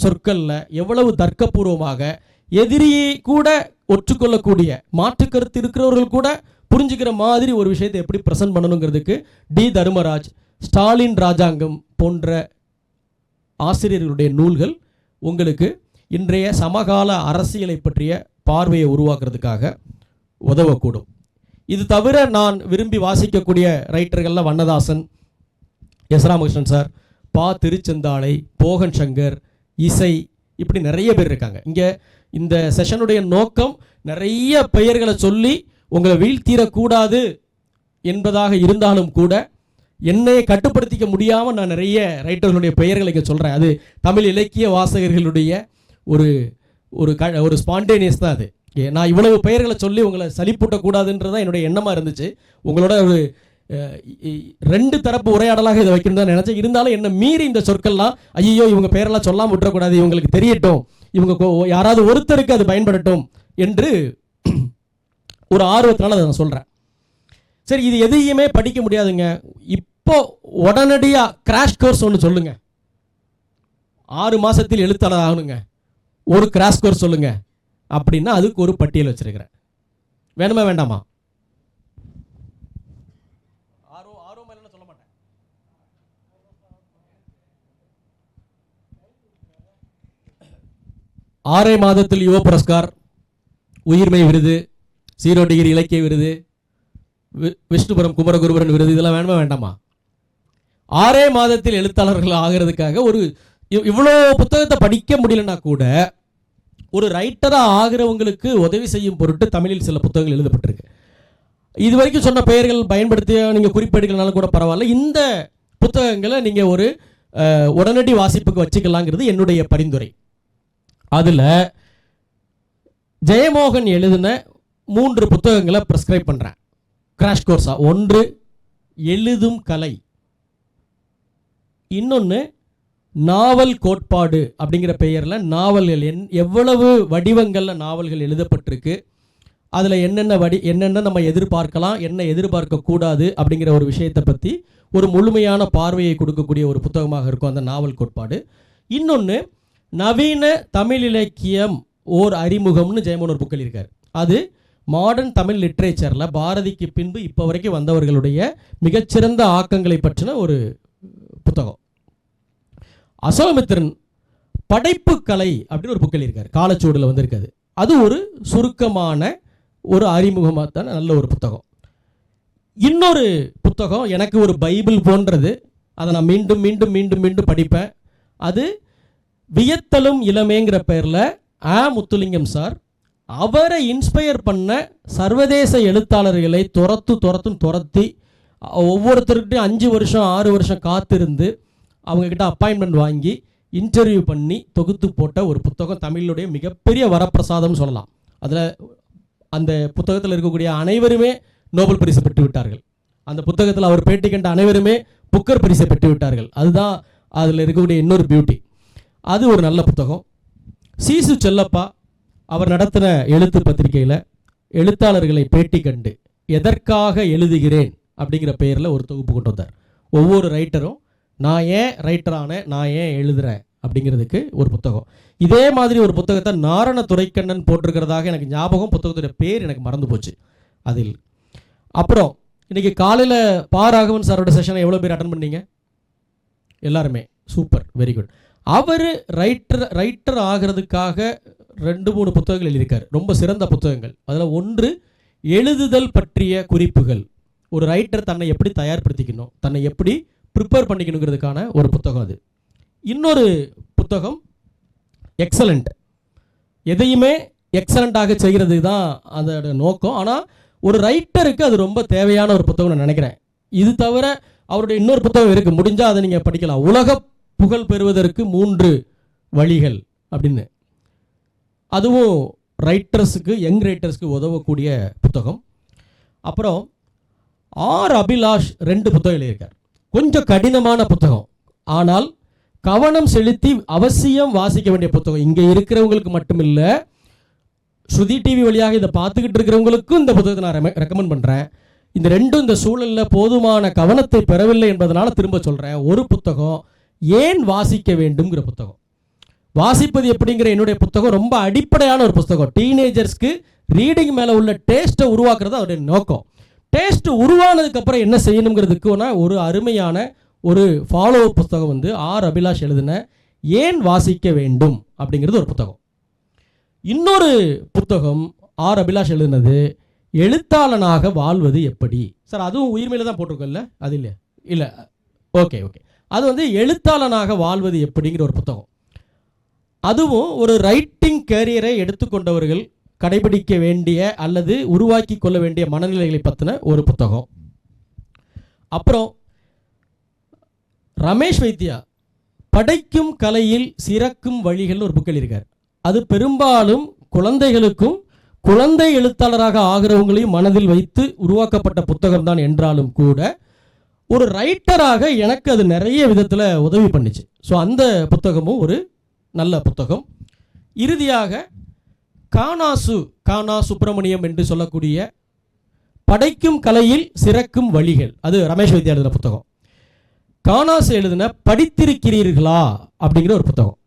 சொற்களில் எவ்வளவு தர்க்கபூர்வமாக எதிரியை கூட ஒற்றுக்கொள்ளக்கூடிய, மாற்று கருத்து இருக்கிறவர்கள் கூட புரிஞ்சுக்கிற மாதிரி ஒரு விஷயத்தை எப்படி ப்ரெசென்ட் பண்ணணுங்கிறதுக்கு டி தர்மராஜ், ஸ்டாலின் ராஜாங்கம் போன்ற ஆசிரியர்களுடைய நூல்கள் உங்களுக்கு இன்றைய சமகால அரசியலை பற்றிய பார்வையை உருவாக்குறதுக்காக உதவக்கூடும். இது தவிர நான் விரும்பி வாசிக்கக்கூடிய ரைட்டர்களில் வண்ணதாசன், எஸ் ராமகிருஷ்ணன் சார், பா திருச்செந்தாளை, போகன் சங்கர், இசை, இப்படி நிறைய பேர் இருக்காங்க. இங்கே இந்த செஷனுடைய நோக்கம் நிறைய பெயர்களை சொல்லி உங்களை வீழ்த்திடக்கூடாது என்பதாக இருந்தாலும் கூட என்னை கட்டுப்படுத்திக்க முடியாமல் நான் நிறைய ரைட்டர்களுடைய பெயர்களை இங்கே சொல்கிறேன். அது தமிழ் இலக்கிய வாசகர்களுடைய ஒரு ஒரு ஸ்பான்டேனியஸ் தான். அது நான் இவ்வளவு பெயர்களை சொல்லி உங்களை சலிப்பூட்டக்கூடாதுன்றதான் என்னுடைய எண்ணமாக இருந்துச்சு. உங்களோட ஒரு ரெண்டு தரப்பு உரையாடலாக இதை வைக்கணும் தான் நினச்சேன். இருந்தாலும் என்ன மீறி இந்த சொற்கள்லாம், ஐயோ இவங்க பெயரெல்லாம் சொல்லாமல் விட்டுறக்கூடாது, இவங்களுக்கு தெரியட்டும், இவங்க யாராவது ஒருத்தருக்கு அது பயன்படட்டும் என்று ஒரு ஆர்வத்தினால அதை நான் சொல்கிறேன். சரி, இது எதையுமே படிக்க முடியாதுங்க, இப்போ உடனடியாக கிராஷ் கோர்ஸ் ஒன்று சொல்லுங்க, 6 மாதத்தில் எழுத்தாளர் ஆகணுங்க, ஒரு கிராஷ் கோர்ஸ் சொல்லுங்க அப்படின்னா அதுக்கு ஒரு பட்டியல் வச்சிருக்கிறேன். வேணுமா வேண்டாமா? சொல்ல மாட்டேன். 6 மாதத்தில் யுவ புரஸ்கார், உயிர்மை விருது, 0 டிகிரி இலக்கிய விருது, விஷ்ணுபுரம் குமரகுருபரன் விருது, இதெல்லாம் வேணுமா வேண்டாமா? 6 மாதத்தில் எழுத்தாளர்கள் ஆகிறதுக்காக ஒரு இவ்வளோ புத்தகத்தை படிக்க முடியலன்னா கூட ஒரு ரைட்டராக ஆகிறவங்களுக்கு உதவி செய்யும் பொருட்டு தமிழில் சில புத்தகங்கள் எழுதப்பட்டிருக்கு. இது வரைக்கும் சொன்ன பெயர்கள் பயன்படுத்தி நீங்கள் குறிப்பெடுக்கலனாலும் கூட பரவாயில்ல, இந்த புத்தகங்களை நீங்கள் ஒரு உடனடி வாசிப்புக்கு வச்சுக்கலாங்கிறது என்னுடைய பரிந்துரை. அதில் ஜெயமோகன் எழுதின 3 புத்தகங்களை ப்ரெஸ்கிரைப் பண்ணுறேன் கிராஷ் கோர்ஸாக. ஒன்று எழுதும் கலை, இன்னொன்று நாவல் கோட்பாடு அப்படிங்கிற பெயரில் நாவல்கள் எவ்வளவு வடிவங்களில் நாவல்கள் எழுதப்பட்டிருக்கு, அதில் என்னென்ன நம்ம எதிர்பார்க்கலாம், என்ன எதிர்பார்க்கக்கூடாது அப்படிங்கிற ஒரு விஷயத்தை பற்றி ஒரு முழுமையான பார்வையை கொடுக்கக்கூடிய ஒரு புத்தகமாக இருக்கும் அந்த நாவல் கோட்பாடு. இன்னொன்று நவீன தமிழ் இலக்கியம் ஓர் அறிமுகம்னு ஜெயமோகன் ஒரு புக் எழுதியிருக்கார். அது மாடர்ன் தமிழ் லிட்ரேச்சரில் பாரதிக்கு பின்பு இப்போ வரைக்கும் வந்தவர்களுடைய மிகச்சிறந்த ஆக்கங்களை பற்றின ஒரு புத்தகம். அசோகமித்திரன் படைப்பு கலை அப்படின்னு ஒரு புக் எழுதியிருக்காரு, காலச்சூடில் வந்திருக்காது. அது ஒரு சுருக்கமான ஒரு அறிமுகமாக தான் நல்ல ஒரு புத்தகம். இன்னொரு புத்தகம் எனக்கு ஒரு பைபிள் போன்றது, அதை நான் மீண்டும் மீண்டும் மீண்டும் மீண்டும் படிப்பேன். அது வியத்தலும் இளமேங்கிற பேரில் முத்துலிங்கம் சார் அவரை இன்ஸ்பயர் பண்ண சர்வதேச எழுத்தாளர்களை துரத்தி ஒவ்வொருத்தருக்கிட்டையும் 5 வருஷம் 6 வருஷம் காத்திருந்து அவங்கக்கிட்ட அப்பாயின்மெண்ட் வாங்கி இன்டர்வியூ பண்ணி தொகுத்து போட்ட ஒரு புத்தகம். தமிழுடைய மிகப்பெரிய வரப்பிரசாதம்னு சொல்லலாம். அதில் அந்த புத்தகத்தில் இருக்கக்கூடிய அனைவருமே நோபல் பரிசு பெற்று விட்டார்கள். அந்த புத்தகத்தில் அவர் பேட்டி கண்ட அனைவருமே புக்கர் பரிசை பெற்று விட்டார்கள். அதுதான் அதில் இருக்கக்கூடிய இன்னொரு பியூட்டி. அது ஒரு நல்ல புத்தகம். சீசு செல்லப்பா அவர் நடத்தின எழுத்து பத்திரிகையில் எழுத்தாளர்களை பேட்டி கண்டு எதற்காக எழுதுகிறேன் அப்படிங்கிற பெயரில் ஒரு தொகுப்பு கொண்டு வந்தார். ஒவ்வொரு ரைட்டரும் நான் ஏன் ரைட்டரான, நான் ஏன் எழுதுகிறேன் அப்படிங்கிறதுக்கு ஒரு புத்தகம். இதே மாதிரி ஒரு புத்தகத்தை நாரண துரைக்கண்ணன் போட்டிருக்கிறதாக எனக்கு ஞாபகம், புத்தகத்துடைய பேர் எனக்கு மறந்து போச்சு. அதில் அப்புறம் இன்றைக்கி காலையில் ராகவன் சாரோட செஷனை எவ்வளோ பேர் அட்டன் பண்ணீங்க? எல்லாருமே சூப்பர், வெரி குட். அவர் ரைட்டர் ஆகிறதுக்காக 2-3 புத்தகங்கள் எழுதியிருக்கார், ரொம்ப சிறந்த புத்தகங்கள். அதில் ஒன்று எழுதுதல் பற்றிய குறிப்புகள். ஒரு ரைட்டர் தன்னை எப்படி தயார்படுத்திக்கணும், தன்னை எப்படி ப்ரிப்பேர் பண்ணிக்கணுங்கிறதுக்கான ஒரு புத்தகம் அது. இன்னொரு புத்தகம் எக்ஸலண்ட். எதையுமே எக்ஸலண்ட்டாக செய்கிறது தான் அதோட நோக்கம். ஆனால் ஒரு ரைட்டருக்கு அது ரொம்ப தேவையான ஒரு புத்தகம் நான் நினைக்கிறேன். இது தவிர அவருடைய இன்னொரு புத்தகம் இருக்குது, முடிஞ்சால் அதை நீங்கள் படிக்கலாம். உலக புகழ் பெறுவதற்கு 3 வழிகள் அப்படின்னு. அதுவும் ரைட்டர்ஸுக்கு, யங் ரைட்டர்ஸ்க்கு உதவக்கூடிய புத்தகம். அப்புறம் அபிலாஷ் 2 புத்தகம் எழுதியிருக்கார். கொஞ்சம் கடினமான புத்தகம், ஆனால் கவனம் செலுத்தி அவசியம் வாசிக்க வேண்டிய புத்தகம். இங்கே இருக்கிறவங்களுக்கு மட்டும் இல்லை, ஸ்ருதி டிவி வழியாக இதை பார்த்துக்கிட்டு இருக்கிறவங்களுக்கும் இந்த புத்தகத்தை நான் ரெக்கமெண்ட் பண்ணுறேன். இந்த ரெண்டும் இந்த சூழலில் போதுமான கவனத்தை பெறவில்லை என்பதனால திரும்ப சொல்கிறேன். ஒரு புத்தகம் ஏன் வாசிக்க வேண்டும்ங்கிற புத்தகம். வாசிப்பது எப்படிங்கிற என்னுடைய புத்தகம் ரொம்ப அடிப்படையான ஒரு புத்தகம். டீனேஜர்ஸ்க்கு ரீடிங் மேலே உள்ள டேஸ்ட்டை உருவாக்குறது அவருடைய நோக்கம். டேஸ்ட்டு உருவானதுக்கப்புறம் என்ன செய்யணுங்கிறதுக்குனா ஒரு அருமையான ஒரு ஃபாலோ புத்தகம் வந்து அபிலாஷ் எழுதின ஏன் வாசிக்க வேண்டும் அப்படிங்கிறது ஒரு புத்தகம். இன்னொரு புத்தகம் அபிலாஷ் எழுதினது எழுத்தாளனாக வாழ்வது எப்படி. சார் அதுவும் உயிர்மையில தான் போட்டிருக்கோம்ல, அது இல்லை இல்லை ஓகே ஓகே. அது வந்து எழுத்தாளனாக வாழ்வது எப்படிங்கிற ஒரு புத்தகம். அதுவும் ஒரு ரைட்டிங் கேரியரை எடுத்துக்கொண்டவர்கள் கடைபிடிக்க வேண்டிய அல்லது உருவாக்கி கொள்ள வேண்டிய மனநிலைகளை பற்றின ஒரு புத்தகம். அப்புறம் ரமேஷ் வைத்தியா படைக்கும் கலையில் சிறக்கும் வழிகள்னு ஒரு புக் எழுதியிருக்கார். அது பெரும்பாலும் குழந்தைகளுக்கும் குழந்தை எழுத்தாளராக ஆகிறவங்களையும் மனதில் வைத்து உருவாக்கப்பட்ட புத்தகம் தான் என்றாலும் கூட ஒரு ரைட்டராக எனக்கு அது நிறைய விதத்தில் உதவி பண்ணிச்சு. ஸோ அந்த புத்தகமும் ஒரு நல்ல புத்தகம். இறுதியாக கானா சுப்பிரமணியம் என்று சொல்லக்கூடிய படைக்கும் கலையில் சிறக்கும் வழிகள், அது ரமேஷ் வைத்தியா எழுதின புத்தகம். கானாசு எழுதின படித்திருக்கிறீர்களா அப்படிங்கிற ஒரு புத்தகம்.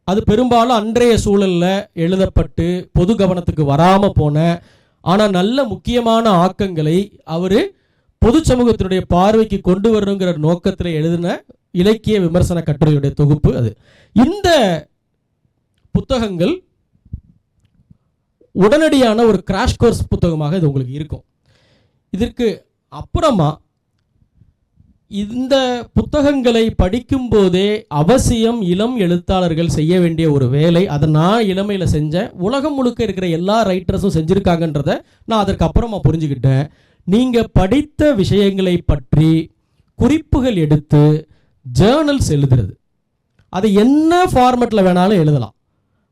அது பெரும்பாலும் அன்றைய சூழலில் எழுதப்பட்டு பொது கவனத்துக்கு வராமல் போன ஆனால் நல்ல முக்கியமான ஆக்கங்களை அவர் பொது சமூகத்தினுடைய பார்வைக்கு கொண்டு வரணுங்கிற நோக்கத்தில் எழுதின இலக்கிய விமர்சன கட்டுரையுடைய தொகுப்பு அது. இந்த புத்தகங்கள் உடனடியான ஒரு கிராஷ் கோர்ஸ் புத்தகமாக இது உங்களுக்கு இருக்கும். இதற்கு அப்புறமா இந்த புத்தகங்களை படிக்கும்போதே அவசியம் இளம் எழுத்தாளர்கள் செய்ய வேண்டிய ஒரு வேலை, அதை நான் இளமையில் செஞ்சேன், உலகம் முழுக்க இருக்கிற எல்லா ரைட்டர்ஸும் செஞ்சுருக்காங்கன்றதை நான் அதற்கு அப்புறமா புரிஞ்சுக்கிட்டேன். நீங்கள் படித்த விஷயங்களை பற்றி குறிப்புகள் எடுத்து ஜேர்னல்ஸ் எழுதுறது, அது என்ன ஃபார்மேட்டில் வேணாலும் எழுதலாம்.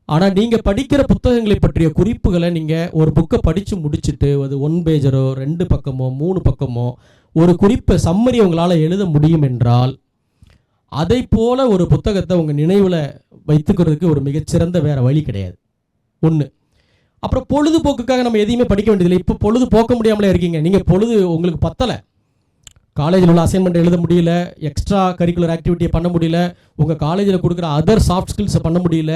ஆனால் நீங்கள் படிக்கிற புத்தகங்களை பற்றிய குறிப்புகளை நீங்கள் ஒரு புக்கை படித்து முடிச்சுட்டு அது 1 பேஜரோ 2 பக்கமோ 3 பக்கமோ ஒரு குறிப்பை சம்மரி உங்களால் எழுத முடியும் என்றால் அதை போல ஒரு புத்தகத்தை உங்கள் நினைவில் வைத்துக்கிறதுக்கு ஒரு மிகச்சிறந்த வேறு வழி கிடையாது. ஒன்று. அப்புறம் பொழுதுபோக்குக்காக நம்ம எதையுமே படிக்க வேண்டியதில்லை. இப்போ பொழுது போக்க முடியாமலே இருக்கீங்க. நீங்கள் பொழுது உங்களுக்கு பத்தலை, காலேஜில் உள்ள அசைன்மெண்ட் எழுத முடியல, எக்ஸ்ட்ரா கரிக்குலர் ஆக்டிவிட்டியை பண்ண முடியல, உங்கள் காலேஜில் கொடுக்குற அதர் சாஃப்ட் ஸ்கில்ஸை பண்ண முடியல,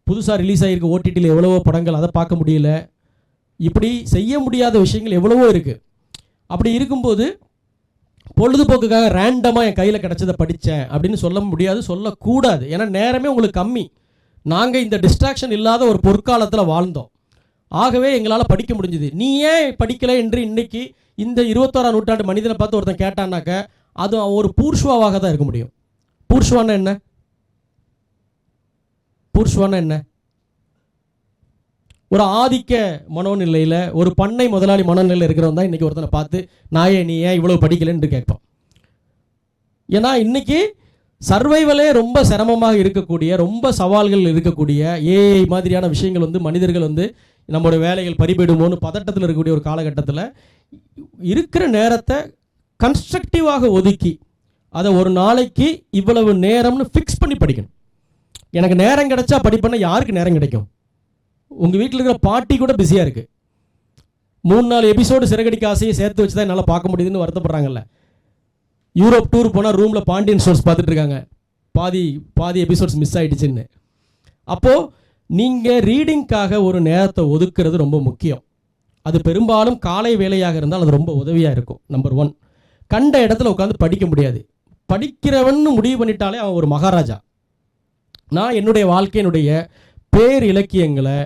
புதுசாக ரிலீஸ் ஆகிருக்க ஓடிடியில் எவ்வளவோ படங்கள் அதை பார்க்க முடியல, இப்படி செய்ய முடியாத விஷயங்கள் எவ்வளவோ இருக்குது. அப்படி இருக்கும்போது பொழுதுபோக்குக்காக ரேண்டமாக என் கையில் கிடச்சதை படித்தேன் அப்படின்னு சொல்ல முடியாது, சொல்லக்கூடாது. ஏன்னா நேரமே உங்களுக்கு கம்மி. நாங்கள் இந்த டிஸ்ட்ராக்ஷன் இல்லாத ஒரு பொற்காலத்தில் வாழ்ந்தோம். ஆகவே எங்களால் படிக்க முடிஞ்சுது. நீ ஏன் படிக்கலை என்று இன்னைக்கு இந்த 21ஆம் நூற்றாண்டு மனிதனை பார்த்து ஒருத்தன் கேட்டான்னாக்க அது ஒரு பூர்ஷ்வாவாக தான் இருக்க முடியும். பூர்ஷ்வானா என்ன? பூர்ஷ்வானா என்ன? ஒரு ஆதிக்க மனோநிலையில், ஒரு பண்ணை முதலாளி மனோநிலையில் இருக்கிறவன் தான் இன்றைக்கி ஒருத்தனை பார்த்து நாயே நீ ஏன் இவ்வளோ படிக்கலைன்னு கேட்பான். ஏன்னா இன்றைக்கி சர்வைவலே ரொம்ப சிரமமாக இருக்கக்கூடிய, ரொம்ப சவால்கள் இருக்கக்கூடிய ஏஐ மாதிரியான விஷயங்கள் வந்து மனிதர்கள் வந்து நம்மளோட வேலைகள் பறிபோயிடுமோன்னு பதட்டத்தில் இருக்கக்கூடிய ஒரு காலகட்டத்தில் இருக்கிற நேரத்தை கன்ஸ்ட்ரக்டிவாக ஒதுக்கி அதை ஒரு நாளைக்கு இவ்வளவு நேரம்னு ஃபிக்ஸ் பண்ணி படிக்கணும். எனக்கு நேரம் கிடைச்சா படிப்பேன்னா யாருக்கு நேரம் கிடைக்கும்? உங்கள் வீட்டில் இருக்கிற பாட்டி கூட பிஸியாக இருக்குது. 3-4 எபிசோடு சிறகடிக்க ஆசையை சேர்த்து வச்சு தான் என்னால் பார்க்க முடியுதுன்னு வருத்தப்படுறாங்கல்ல. யூரோப் டூர் போனால் ரூமில் பாண்டியன் ஸ்டோர்ஸ் பார்த்துட்டு இருக்காங்க, பாதி எபிசோட்ஸ் மிஸ் ஆகிடுச்சின்னு. அப்போது நீங்கள் ரீடிங்காக ஒரு நேரத்தை ஒதுக்குறது ரொம்ப முக்கியம். அது பெரும்பாலும் காலை வேலையாக இருந்தால் அது ரொம்ப உதவியாக இருக்கும். நம்பர் 1, கண்ட இடத்துல உட்காந்து படிக்க முடியாது. படிக்கிறவன்னு முடிவு பண்ணிட்டாலே அவன் ஒரு மகாராஜா. நான் என்னுடைய வாழ்க்கையினுடைய பேர் இலக்கியங்களை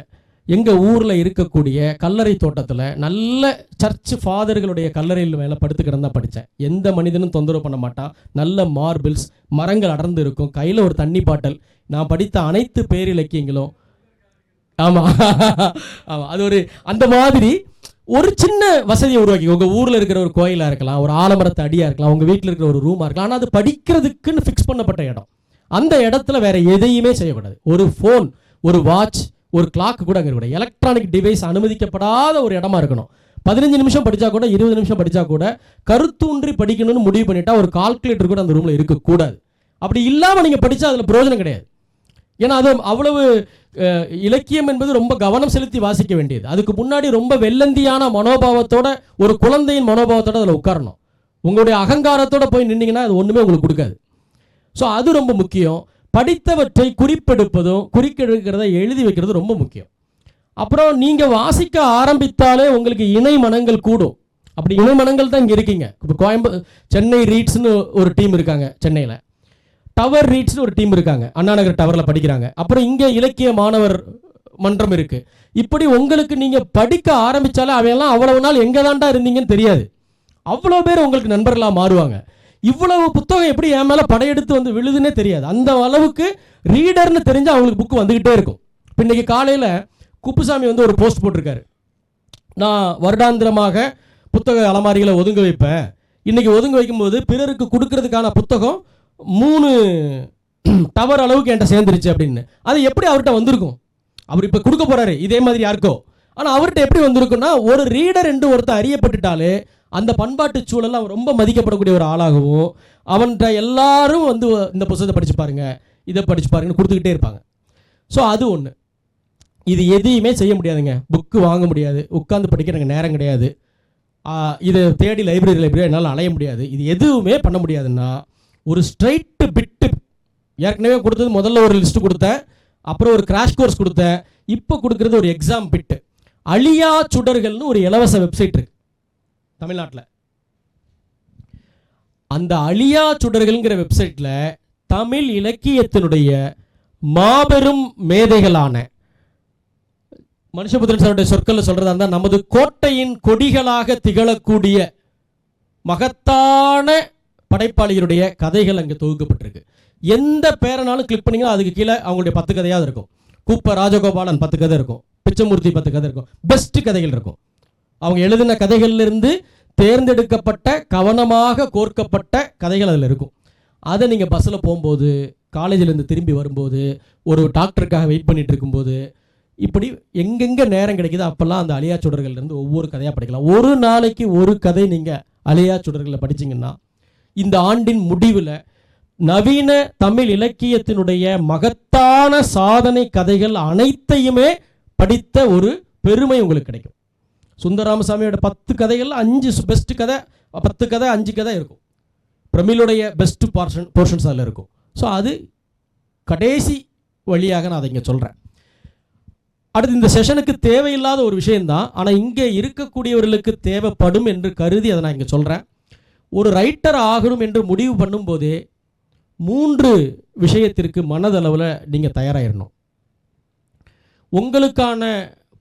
எங்கள் ஊரில் இருக்கக்கூடிய கல்லறை தோட்டத்தில் நல்ல சர்ச் ஃபாதர்களுடைய கல்லறையில் மேலே படுத்து கிடந்தா படித்தேன். எந்த மனிதனும் தொந்தரவு பண்ண மாட்டான், நல்ல மார்பிள்ஸ், மரங்கள் அடர்ந்து இருக்கும், கையில் ஒரு தண்ணி பாட்டல். நான் படித்த அனைத்து பேர் இலக்கியங்களும் ஆமாம் ஆமாம் அது ஒரு அந்த மாதிரி ஒரு சின்ன வசதியை உருவாக்கி, உங்கள் ஊரில் இருக்கிற ஒரு கோயிலாக இருக்கலாம், ஒரு ஆலமரத்து அடியாக இருக்கலாம், உங்கள் வீட்டில் இருக்கிற ஒரு ரூமாக இருக்கலாம். ஆனால் அது படிக்கிறதுக்குன்னு ஃபிக்ஸ் பண்ணப்பட்ட இடம். அந்த இடத்துல வேறு எதையுமே செய்யக்கூடாது. ஒரு ஃபோன், ஒரு வாட்ச், ஒரு கிளாக் கூட அங்கே இருக்கக்கூடாது. எலக்ட்ரானிக் டிவைஸ் அனுமதிக்கப்படாத ஒரு இடமா இருக்கணும். 15 நிமிஷம் படித்தா கூட, 20 நிமிஷம் படித்தா கூட கருத்தூன்றி படிக்கணும்னு முடிவு பண்ணிட்டா ஒரு கால்குலேட்டர் கூட அந்த ரூமில் இருக்கக்கூடாது. அப்படி இல்லாமல் நீங்கள் படித்தா அதில் பிரயோஜனம் கிடையாது. ஏன்னா அது அவ்வளவு இலக்கியம் என்பது ரொம்ப கவனம் செலுத்தி வாசிக்க வேண்டியது. அதுக்கு முன்னாடி ரொம்ப வெள்ளந்தியான மனோபாவத்தோட, ஒரு குழந்தையின் மனோபாவத்தோட அதில் உட்காரணும். உங்களுடைய அகங்காரத்தோடு போய் நின்னீங்கன்னா அது ஒன்றுமே உங்களுக்கு கொடுக்காது. ஸோ அது ரொம்ப முக்கியம். படித்தவற்றை குறிப்பெடுப்பதும் குறிக்கெடுக்கிறத எழுதி வைக்கிறது ரொம்ப முக்கியம். அப்புறம் நீங்கள் வாசிக்க ஆரம்பித்தாலே உங்களுக்கு இணை மனங்கள் கூடும். அப்படி இணை மனங்கள் தான் இங்கே இருக்கீங்க. இப்போ சென்னை ரீட்ஸ்னு ஒரு டீம் இருக்காங்க, சென்னையில் டவர் ரீட்ஸ்னு ஒரு டீம் இருக்காங்க, அண்ணாநகர் டவரில் படிக்கிறாங்க. அப்புறம் இங்கே இலக்கிய மாணவர் மன்றம் இருக்குது. இப்படி உங்களுக்கு நீங்கள் படிக்க ஆரம்பித்தாலே அவையெல்லாம் அவ்வளவு நாள் எங்கே தாண்டா இருந்தீங்கன்னு தெரியாது. அவ்வளோ பேர் உங்களுக்கு நண்பர்களாக மாறுவாங்க. இவ்வளவு புத்தகம் எப்படி என் மேலே படையெடுத்து வந்து விழுதுன்னே தெரியாது. அந்த அளவுக்கு ரீடர்னு தெரிஞ்சு அவங்களுக்கு புக்கு வந்துக்கிட்டே இருக்கும். இப்போ இன்றைக்கி காலையில் குப்புசாமி வந்து ஒரு போஸ்ட் போட்டிருக்காரு, நான் வருடாந்திரமாக புத்தக அலமாரிகளை ஒதுங்க வைப்பேன். இன்றைக்கி ஒதுங்க வைக்கும்போது பிறருக்கு கொடுக்கறதுக்கான புத்தகம் 3 டவர் அளவுக்கு என்கிட்ட சேர்ந்துருச்சு அப்படின்னு. அது எப்படி அவர்கிட்ட வந்திருக்கும்? அவர் இப்போ கொடுக்க போகிறாரு இதே மாதிரி யாருக்கோ. ஆனால் அவர்கிட்ட எப்படி வந்திருக்குன்னா, ஒரு ரீடர் என்று ஒருத்தர் அறியப்பட்டுட்டாலே அந்த பண்பாட்டு சூழல் அவன் ரொம்ப மதிக்கப்படக்கூடிய ஒரு ஆளாகவும், அவன்கிட்ட எல்லாரும் வந்து இந்த புத்தகத்தை படித்து பாருங்க, இதை படித்து பாருங்கன்னு கொடுத்துக்கிட்டே இருப்பாங்க. ஸோ அது ஒன்று. இது எதையுமே செய்ய முடியாதுங்க. புக்கு வாங்க முடியாது, உட்காந்து படிக்க எனக்கு நேரம் கிடையாது, இதை தேடி லைப்ரரி என்னால் அலைய முடியாது. இது எதுவுமே பண்ண முடியாதுன்னா ஒரு ஸ்ட்ரைட்டு பிட்டு, ஏற்கனவே கொடுத்தது முதல்ல ஒரு லிஸ்ட்டு கொடுத்தேன், அப்புறம் ஒரு கிராஷ் கோர்ஸ் கொடுத்தேன், இப்போ கொடுக்குறது ஒரு எக்ஸாம் பிட்டு. அழியா சுடர்கள்னு ஒரு இலவச வெப்சைட் இருக்கு தமிழ்நாட்டில். அந்த அழியா சுடர்கள்ங்கிற வெப்சைட்டில் தமிழ் இலக்கியத்தினுடைய மாபெரும் மேதைகளான, மனுஷபுத்திரன் சாருடைய சொற்களில் சொல்றதா இருந்தால், நமது கோட்டையின் கொடிகளாக திகழக்கூடிய மகத்தான படைப்பாளிகளுடைய கதைகள் அங்கே தொகுக்கப்பட்டிருக்கு. எந்த பேரனாலும் கிளிக் பண்ணிங்கன்னா அதுக்கு கீழே அவங்களுடைய 10 கதையாவது இருக்கும். கூப்ப ராஜகோபாலன் 10 கதை இருக்கும், பிச்சமூர்த்தி 10 கதை இருக்கும், பெஸ்ட் கதைகள் இருக்கும். அவங்க எழுதின கதைகளிலிருந்து தேர்ந்தெடுக்கப்பட்ட, கவனமாக கோர்க்கப்பட்ட கதைகள் அதில் இருக்கும். அதை நீங்கள் பஸ்ஸில் போகும்போது, காலேஜிலேருந்து திரும்பி வரும்போது, ஒரு டாக்டருக்காக வெயிட் பண்ணிட்டு இருக்கும்போது, இப்படி எங்கெங்கே நேரம் கிடைக்குதோ அப்போல்லாம் அந்த அழியா சுடர்கள்லேருந்து ஒவ்வொரு கதையாக படிக்கலாம். ஒரு நாளைக்கு ஒரு கதை நீங்கள் அழியா சுடர்களை படிச்சிங்கன்னா இந்த ஆண்டின் முடிவில் நவீன தமிழ் இலக்கியத்தினுடைய மகத்தான சாதனை கதைகள் அனைத்தையுமே படித்த ஒரு பெருமை உங்களுக்கு கிடைக்கும். சுந்தரராமசாமியோட 10 கதைகள் 5 பெஸ்ட் கதை, 10 கதை 5 கதை இருக்கும். பிரமிழுடைய பெஸ்ட் போர்ஷன்ஸ் அதில் இருக்கும். ஸோ அது கடைசி வழியாக நான் அதை இங்கே சொல்கிறேன். அடுத்து இந்த செஷனுக்கு தேவையில்லாத ஒரு விஷயந்தான், ஆனால் இங்கே இருக்கக்கூடியவர்களுக்கு தேவைப்படும் என்று கருதி அதை நான் இங்கே சொல்கிறேன். ஒரு ரைட்டர் ஆகணும் என்று முடிவு பண்ணும்போதே 3 விஷயத்திற்கு மனதளவில் நீங்கள் தயாராகிடணும். உங்களுக்கான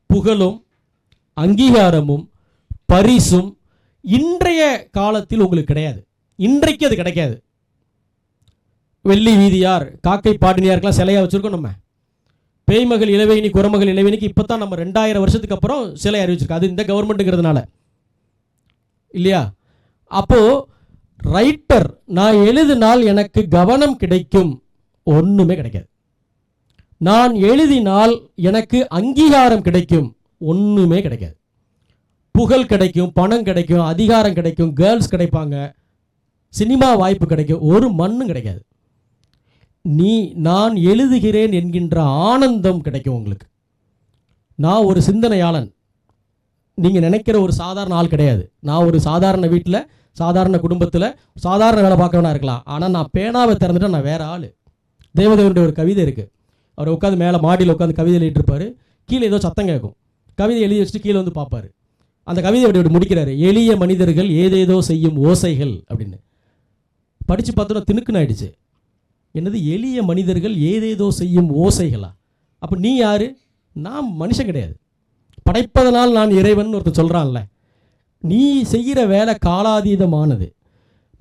புகழும் அங்கீகாரமும் பரிசும் இன்றைய காலத்தில் உங்களுக்கு கிடையாது. இன்றைக்கு அது கிடைக்காது. வெள்ளி வீதியார், காக்கை பாடினியாருக்கெல்லாம் சிலையாக வச்சுருக்கோம். நம்ம பேய்மகள் இளவேணி, குரமகள் இளவேணிக்கு இப்போ தான் நம்ம 2000 வருஷத்துக்கு அப்புறம் சிலை அறிவிச்சிருக்கோம். அது இந்த கவர்மெண்ட்டுங்கிறதுனால இல்லையா? அப்போது ரைட்டர், நான் எழுதினால் எனக்கு கவனம் கிடைக்கும், ஒன்றுமே கிடைக்காது. நான் எழுதினால் எனக்கு அங்கீகாரம் கிடைக்கும், ஒன்றுமே கிடைக்காது. புகழ் கிடைக்கும், பணம் கிடைக்கும், அதிகாரம் கிடைக்கும், கேர்ள்ஸ் கிடைப்பாங்க, சினிமா வாய்ப்பு கிடைக்கும், ஒரு மண்ணும் கிடைக்காது. நான் எழுதுகிறேன் என்கின்ற ஆனந்தம் கிடைக்கும் உங்களுக்கு. நான் ஒரு சிந்தனையாளன், நீங்கள் நினைக்கிற ஒரு சாதாரண ஆள் கிடையாது. நான் ஒரு சாதாரண வீட்டில், சாதாரண குடும்பத்தில், சாதாரண வேலை பார்க்கறவனா இருக்கலாம். ஆனால் நான் பேனாவை திறந்துட்டா நான் வேறு ஆள். தேவதேவனுடைய ஒரு கவிதை இருக்குது. அவர் உட்காந்து மேலே மாடியில் உட்காந்து கவிதை எழுதிட்டு இருப்பார். கீழே ஏதோ சத்தம் கேட்கும். கவிதை எழுதி வச்சுட்டு கீழே வந்து பார்ப்பார். அந்த கவிதை அப்படி முடிக்கிறாரு, எளிய மனிதர்கள் ஏதேதோ செய்யும் ஓசைகள் அப்படின்னு. படித்து பார்த்தோன்னா திணுக்குன்னு ஆயிடுச்சு. என்னது எளிய மனிதர்கள் ஏதேதோ செய்யும் ஓசைகளா? அப்போ நீ யார்? நான் மனுஷன் கிடையாது. படைப்பதனால் நான் இறைவன் ஒருத்தர் சொல்கிறான்ல. நீ செய்கிற வேலை காலாதீதமானது.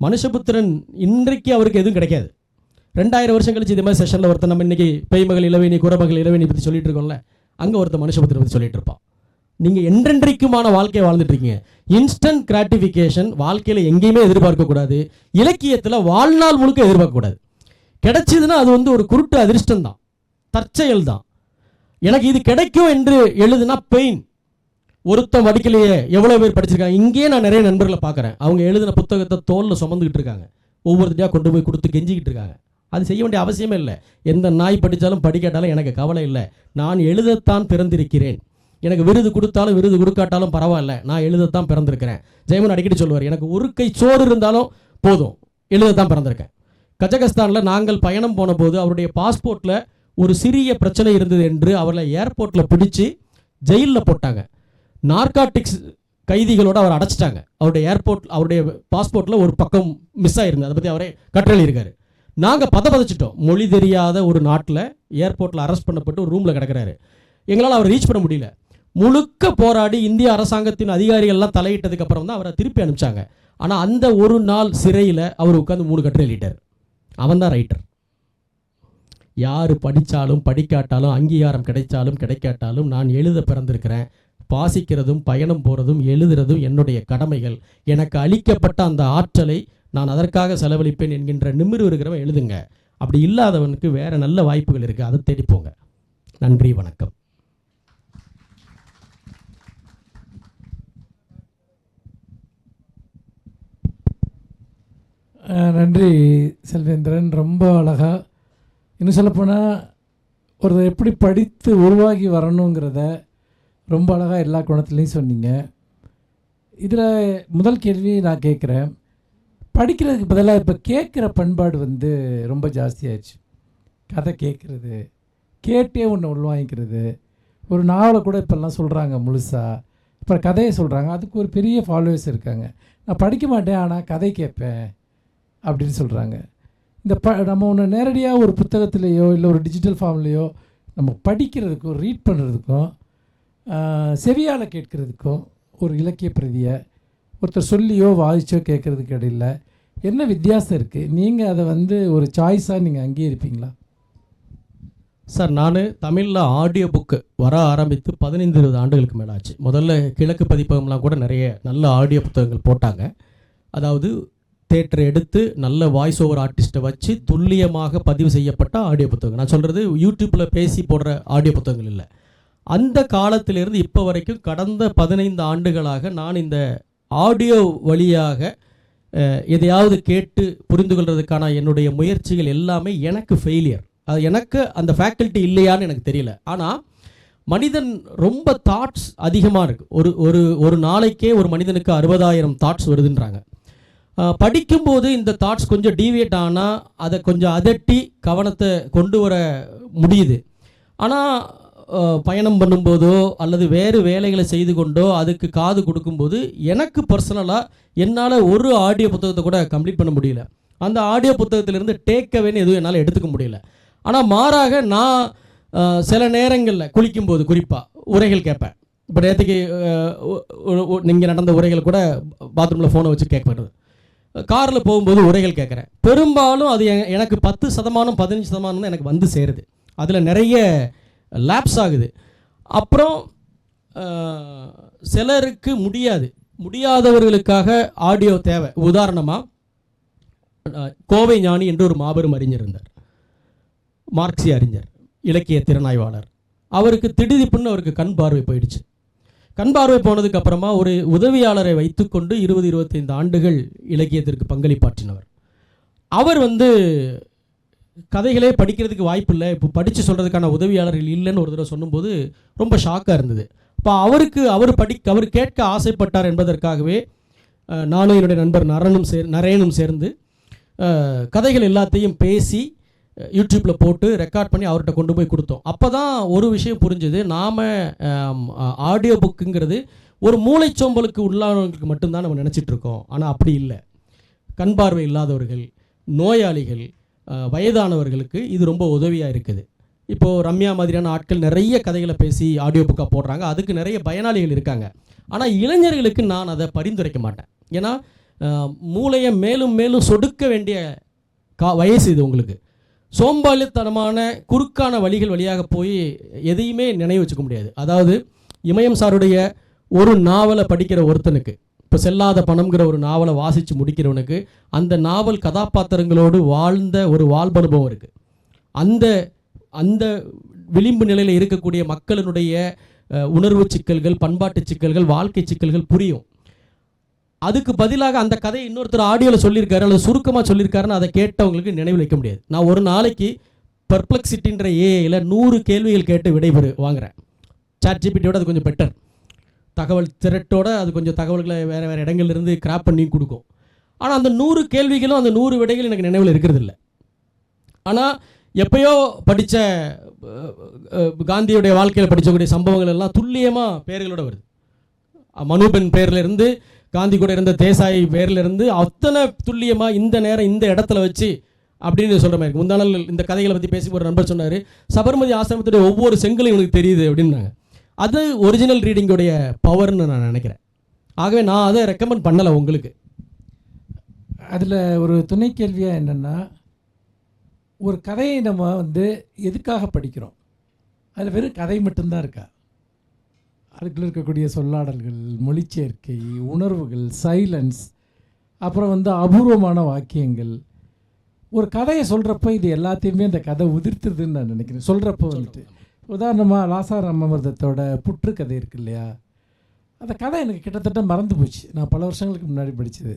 மனுஷபுத்திரன் இன்றைக்கு அவருக்கு எதுவும் கிடைக்காது. 2000 வருஷம் கழிச்சு இதே மாதிரி செஷனில் ஒருத்தர், நம்ம இன்றைக்கி பேய்மகள் இளவேணி, குரமகள் இளவேணி பற்றி சொல்லிட்டு இருக்கோம்ல, அங்கே ஒருத்தர் மனுஷபுத்திரன் பற்றி சொல்லிட்டு இருப்பான். நீங்கள் என்றென்றைக்குமான வாழ்க்கையை வாழ்ந்துட்டு இருக்கீங்க. இன்ஸ்டன்ட் கிராட்டிஃபிகேஷன் வாழ்க்கையில் எங்கேயுமே எதிர்பார்க்கக்கூடாது. இலக்கியத்தில் வாழ்நாள் முழுக்க எதிர்பார்க்கக்கூடாது. கிடைச்சதுன்னா அது ஒரு குருட்டு அதிர்ஷ்டம் தான், தற்செயல் தான். எனக்கு இது கிடைக்கும் என்று எழுதுனா பெயின். ஒருத்தம் வடிக்கலையே, எவ்வளோ பேர் படிச்சிருக்காங்க. இங்கேயே நான் நிறைய நண்பர்களை பார்க்குறேன். அவங்க எழுதின புத்தகத்தை தோளில் சுமந்துக்கிட்டு இருக்காங்க, ஒவ்வொருத்தையாக கொண்டு போய் கொடுத்து கெஞ்சிக்கிட்டு இருக்காங்க. அது செய்ய வேண்டிய அவசியமே இல்லை. எந்த நாய் படித்தாலும் படிக்காட்டாலும் எனக்கு கவலை இல்லை. நான் எழுதத்தான் பிறந்திருக்கிறேன். எனக்கு விருது கொடுத்தாலும் விருது கொடுக்காட்டாலும் பரவாயில்ல, நான் எழுதத்தான் பிறந்திருக்கிறேன். ஜெயமன் அடிக்கடி சொல்லுவார், எனக்கு ஒரு கை சோறு இருந்தாலும் போதும், எழுதத்தான் பிறந்திருக்கேன். கஜகஸ்தானில் நாங்கள் பயணம் போன போது அவருடைய பாஸ்போர்ட்டில் ஒரு சிறிய பிரச்சனை இருந்தது என்று அவரை ஏர்போர்ட்டில் பிடிச்சி ஜெயிலில் போட்டாங்க. நார்காட்டிக்ஸ் கைதிகளோடு அவர் அடைச்சிட்டாங்க. அவருடைய பாஸ்போர்ட்டில் ஒரு பக்கம் மிஸ் ஆகிருந்தது. அதை பற்றி அவரே கற்றளி இருக்கார். நாங்கள் பதச்சிட்டோம். மொழி தெரியாத ஒரு நாட்டில் ஏர்போர்ட்டில் அரெஸ்ட் பண்ணப்பட்டு ஒரு ரூமில் கிடக்கிறாரு. எங்களால் அவரை ரீச் பண்ண முடியல. முழுக்க போராடி இந்திய அரசாங்கத்தின் அதிகாரிகள்லாம் தலையிட்டதுக்கு அப்புறம் தான் அவரை திருப்பி அனுப்பிச்சாங்க. ஆனால் அந்த ஒரு நாள் சிறையில் அவர் உட்காந்து 3 கட்டுரை எழுதிட்டார். அவன் தான் ரைட்டர். யார் படித்தாலும் படிக்காட்டாலும், அங்கீகாரம் கிடைச்சாலும் கிடைக்காட்டாலும், நான் எழுத பிறந்திருக்கிறேன். வாசிக்கிறதும் பயணம் போகிறதும் எழுதுறதும் என்னுடைய கடமைகள். எனக்கு அளிக்கப்பட்ட அந்த ஆற்றலை நான் அதற்காக செலவழிப்பேன் என்கின்ற நிமிரு இருக்கிறவன் எழுதுங்க. அப்படி இல்லாதவனுக்கு வேறு நல்ல வாய்ப்புகள் இருக்குது, அதை தேடிப்போங்க. நன்றி, வணக்கம். நன்றி செல்வேந்திரன். ரொம்ப அழகாக, இன்னும் சொல்லப்போனால் ஒருத்தர் எப்படி படித்து உருவாகி வரணுங்கிறத ரொம்ப அழகாக எல்லா கோணத்துலேயும் சொன்னீங்க. இதில் முதல் கேள்வி நான் கேட்குறேன், படிக்கிறதுக்கு பதிலாக இப்போ கேட்குற பண்பாடு ரொம்ப ஜாஸ்தியாகிடுச்சு. கதை கேட்குறது, கேட்டே ஒன்று உள்வாங்கிக்கிறது. ஒரு நாவலை கூட இப்போல்லாம் சொல்கிறாங்க முழுசாக, இப்போ கதையை சொல்கிறாங்க. அதுக்கு ஒரு பெரிய ஃபாலோவர்ஸ் இருக்காங்க. நான் படிக்க மாட்டேன் ஆனால் கதை கேட்பேன் அப்படின்னு சொல்கிறாங்க. இந்த நம்ம ஒன்று நேரடியாக ஒரு புத்தகத்திலேயோ இல்லை ஒரு டிஜிட்டல் ஃபார்ம்லேயோ நம்ம படிக்கிறதுக்கும் ரீட் பண்ணுறதுக்கும் செவியால் கேட்குறதுக்கும் ஒரு இலக்கிய பிரதியை ஒருத்தர் சொல்லியோ வாசிச்சோ கேட்குறதுக்கு இடையில் என்ன வித்தியாசம் இருக்குது? நீங்கள் அதை ஒரு சாய்ஸாக நீங்கள் அங்கீகரிப்பீங்களா? சார், நான் தமிழில் ஆடியோ புக்கு வர ஆரம்பித்து 15-20 ஆண்டுகளுக்கு மேலே ஆச்சு. முதல்ல கிழக்கு பதிப்பகம்லாம் கூட நிறைய நல்ல ஆடியோ புத்தகங்கள் போட்டாங்க. அதாவது தேட்டரை எடுத்து நல்ல வாய்ஸ் ஓவர் ஆர்டிஸ்ட்டை வச்சு துல்லியமாக பதிவு செய்யப்பட்ட ஆடியோ புத்தகம். நான் சொல்கிறது யூடியூப்பில் பேசி போடுற ஆடியோ புத்தகங்கள் இல்லை. அந்த காலத்திலிருந்து இப்போ வரைக்கும் கடந்த 15 ஆண்டுகளாக நான் இந்த ஆடியோ வழியாக எதையாவது கேட்டு புரிந்து கொள்வதற்கான என்னுடைய முயற்சிகள் எல்லாமே எனக்கு ஃபெயிலியர். அது எனக்கு அந்த ஃபேக்கல்ட்டி இல்லையான்னு எனக்கு தெரியல. ஆனால் மனிதன் ரொம்ப தாட்ஸ் அதிகமாக இருக்குது. ஒரு நாளைக்கே ஒரு மனிதனுக்கு 60,000 தாட்ஸ் வருதுன்றாங்க. படிக்கும்போது இந்த தாட்ஸ் கொஞ்சம் டீவியேட் ஆனால் அதை கொஞ்சம் அதட்டி கவனத்தை கொண்டு வர முடியுது. ஆனால் பயணம் பண்ணும்போதோ அல்லது வேறு வேலைகளை செய்து கொண்டோ அதுக்கு காது கொடுக்கும்போது எனக்கு பர்சனலாக என்னால் ஒரு ஆடியோ புத்தகத்தை கூட கம்ப்ளீட் பண்ண முடியல. அந்த ஆடியோ புத்தகத்திலிருந்து டேக் அவேன்னு எதுவும் என்னால் எடுத்துக்க முடியல. ஆனால் மாறாக நான் சில நேரங்களில் குளிக்கும்போது குறிப்பாக உரைகள் கேட்பேன். இப்போ நேற்றுக்கு நீங்கள் நடந்த உரைகள் கூட பாத்ரூமில் ஃபோனை வச்சு கேட்கப்படுறது, காரில் போகும்போது உரைகள் கேட்குறேன். பெரும்பாலும் அது எனக்கு 10% 15% தான் எனக்கு வந்து சேருது. அதில் நிறைய லேப்ஸ் ஆகுது. அப்புறம் சிலருக்கு முடியாதவர்களுக்காக ஆடியோ தேவை. உதாரணமாக கோவை ஞானி என்று ஒரு மாபெரும் அறிஞர் இருந்தார், மார்க்சிய அறிஞர், இலக்கிய திறனாய்வாளர். அவருக்கு திடீர்னு அவருக்கு கண் பார்வை போயிடுச்சு. கண் பார்வை போனதுக்கு அப்புறமா ஒரு உதவியாளரை வைத்துக்கொண்டு 20-25 ஆண்டுகள் இலக்கியத்திற்கு பங்களிப்பாற்றினவர். அவர் கதைகளே படிக்கிறதுக்கு வாய்ப்பு இல்லை, இப்போ படித்து சொல்கிறதுக்கான உதவியாளர்கள் இல்லைன்னு ஒரு தடவை சொல்லும்போது ரொம்ப ஷாக்காக இருந்தது. இப்போ அவர் கேட்க ஆசைப்பட்டார் என்பதற்காகவே நானும் என்னுடைய நண்பர் நரேனும் சேர்ந்து கதைகள் எல்லாத்தையும் பேசி யூடியூப்பில் போட்டு ரெக்கார்ட் பண்ணி அவர்கிட்ட கொண்டு போய் கொடுத்தோம். அப்போ தான் ஒரு விஷயம் புரிஞ்சுது, நாம் ஆடியோ புக்குங்கிறது ஒரு மூளைச்சோம்பலுக்கு உள்ளானவர்களுக்கு மட்டும்தான் நம்ம நினச்சிட்ருக்கோம். ஆனால் அப்படி இல்லை. கண் பார்வை இல்லாதவர்கள், நோயாளிகள், வயதானவர்களுக்கு இது ரொம்ப உதவியாக இருக்குது. இப்போது ரம்யா மாதிரியான ஆட்கள் நிறைய கதைகளை பேசி ஆடியோ புக்காக போடுறாங்க, அதுக்கு நிறைய பயனாளிகள் இருக்காங்க. ஆனால் இளைஞர்களுக்கு நான் அதை பரிந்துரைக்க மாட்டேன். ஏன்னா மூளையை மேலும் மேலும் சொடுக்க வேண்டிய வயசு இது. உங்களுக்கு சோம்பாலித்தனமான குறுக்கான வழிகள் வழியாக போய் எதையுமே நினைவு வச்சுக்க முடியாது. அதாவது இமயம் சாருடைய ஒரு நாவலை படிக்கிற ஒருத்தனுக்கு, இப்போ செல்லாத பணம்ங்கிற ஒரு நாவலை வாசித்து முடிக்கிறவனுக்கு அந்த நாவல் கதாபாத்திரங்களோடு வாழ்ந்த ஒரு வாழ்பனுபவம் இருக்குது. அந்த விளிம்பு நிலையில் இருக்கக்கூடிய மக்களினுடைய உணர்வு சிக்கல்கள், பண்பாட்டு சிக்கல்கள், வாழ்க்கை சிக்கல்கள் புரியும். அதுக்கு பதிலாக அந்த கதையை இன்னொருத்தர் ஆடியோவில் சொல்லியிருக்காரு அல்லது சுருக்கமாக சொல்லியிருக்காருன்னு அதை கேட்டவங்களுக்கு நினைவில் வைக்க முடியாது. நான் ஒரு நாளைக்கு பர்ப்ளெக்சிட்டின்ற ஏஐயில் 100 கேள்விகள் கேட்டு விடைபெறு வாங்குகிறேன். சாட்ஜிபிட்டியோட அது கொஞ்சம் பெட்டர், தகவல் திரட்டோட அது கொஞ்சம் தகவல்களை வேறு இடங்கள்லேருந்து கிராப் பண்ணி கொடுக்கும். ஆனால் அந்த 100 கேள்விகளும் அந்த 100 விடைகள் எனக்கு நினைவில் இருக்கிறது இல்லை. ஆனால் எப்பயோ படித்த காந்தியுடைய வாழ்க்கையில் படித்தக்கூடிய சம்பவங்கள் எல்லாம் துல்லியமாக பேர்களோட வருது. மனுபென் பேர்லேருந்து காந்தி கூட இருந்த தேசாய் பேர்லேருந்து அத்தனை துல்லியமாக இந்த நேரம் இந்த இடத்துல வச்சு அப்படின்னு சொல்கிற மாதிரி. முந்தானால் இந்த கதைகளை பற்றி பேசி ஒரு நண்பர் சொன்னார், சபர்மதி ஆசிரமத்துடைய ஒவ்வொரு செங்கலையும் எனக்கு தெரியுது அப்படின்னாங்க. அது ஒரிஜினல் ரீடிங்குடைய பவர்னு நான் நினைக்கிறேன். ஆகவே நான் அதை ரெக்கமெண்ட் பண்ணலை உங்களுக்கு. அதில் ஒரு துணை கேள்வியாக என்னென்னா, ஒரு கதையை நம்ம எதுக்காக படிக்கிறோம்? அதில் வெறும் கதை மட்டும்தான் இருக்கா? அதுக்குள்ள இருக்கக்கூடிய சொல்லாடல்கள், மொழிச்சேர்க்கை, உணர்வுகள், சைலன்ஸ், அப்புறம் அபூர்வமான வாக்கியங்கள். ஒரு கதையை சொல்கிறப்ப இது எல்லாத்தையுமே அந்த கதை உதிர்த்துதுன்னு நான் நினைக்கிறேன். சொல்கிறப்போ உதாரணமாக லாசார் அமர்தத்தோட புற்று கதை இருக்கு இல்லையா, அந்த கதை எனக்கு கிட்டத்தட்ட மறந்து போச்சு, நான் பல வருஷங்களுக்கு முன்னாடி படித்தது.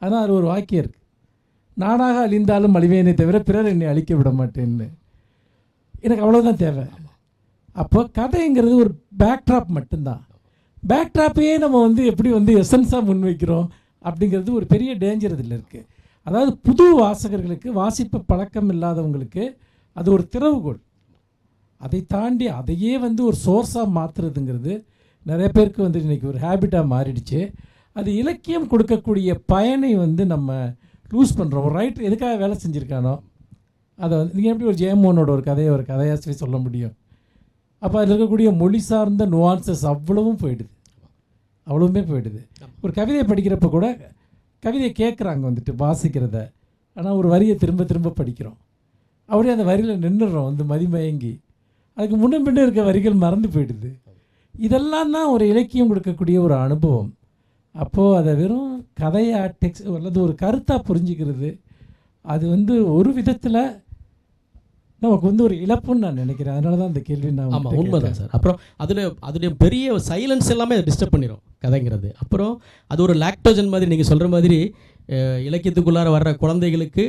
ஆனால் அது ஒரு வாக்கியம் இருக்குது, நானாக அழிந்தாலும் அழிவேனே தவிர பிறர் என்னை அழிக்க விட மாட்டேன்னு. எனக்கு அவ்வளோதான் தேவை. அப்போ கதைங்கிறது ஒரு பேக்ட்ராப் மட்டும்தான். பேக்ட்ராப்பையே நம்ம எப்படி எசன்ஸாக முன்வைக்கிறோம் அப்படிங்கிறது ஒரு பெரிய டேஞ்சர் இதில் இருக்குது. அதாவது புது வாசகர்களுக்கு, வாசிப்பு பழக்கம் இல்லாதவங்களுக்கு அது ஒரு திறவுகோல். அதை தாண்டி அதையே ஒரு சோர்ஸாக மாற்றுறதுங்கிறது நிறைய பேருக்கு இன்றைக்கி ஒரு ஹேபிட்டாக மாறிடுச்சு. அது இலக்கியம் கொடுக்கக்கூடிய பயனை நம்ம லூஸ் பண்ணுறோம். ஒரு ரைட்டர் எதுக்காக வேலை செஞ்சுருக்கானோ அதை நீங்கள் எப்படி ஒரு ஜெயமோகனோட ஒரு கதையை ஒரு கதையாசிரி சொல்ல முடியும்? அப்போ அதில் இருக்கக்கூடிய மொழி சார்ந்த நுவான்சஸ் அவ்வளவுமே போயிடுது. ஒரு கவிதையை படிக்கிறப்ப கூட கவிதையை கேட்குறாங்க வாசிக்கிறத, ஆனால் ஒரு வரியை திரும்ப திரும்ப படிக்கிறோம், அப்படியே அந்த வரியில் நின்றுடுறோம் மதிமயங்கி. அதுக்கு முன்ன இருக்க வரிகள் மறந்து போயிடுது. இதெல்லாம் தான் ஒரு இலக்கியம் கொடுக்கக்கூடிய ஒரு அனுபவம். அப்போது அதை வெறும் கதையாக டெக்ஸ்ட் அல்லது ஒரு கருத்தாக புரிஞ்சுக்கிறது அது ஒரு விதத்தில் நமக்கு ஒரு இழப்புன்னு நான் நினைக்கிறேன். அதனால தான் அந்த கேள்வி நான். ஆமாம், உண்மைதான் சார். அப்புறம் அதுடைய பெரிய சைலன்ஸ் எல்லாமே அதை டிஸ்டர்ப் பண்ணிடும் கதைங்கிறது. அப்புறம் அது ஒரு லாக்டோஜன் மாதிரி நீங்கள் சொல்கிற மாதிரி இலக்கியத்துக்குள்ளார வர்ற குழந்தைகளுக்கு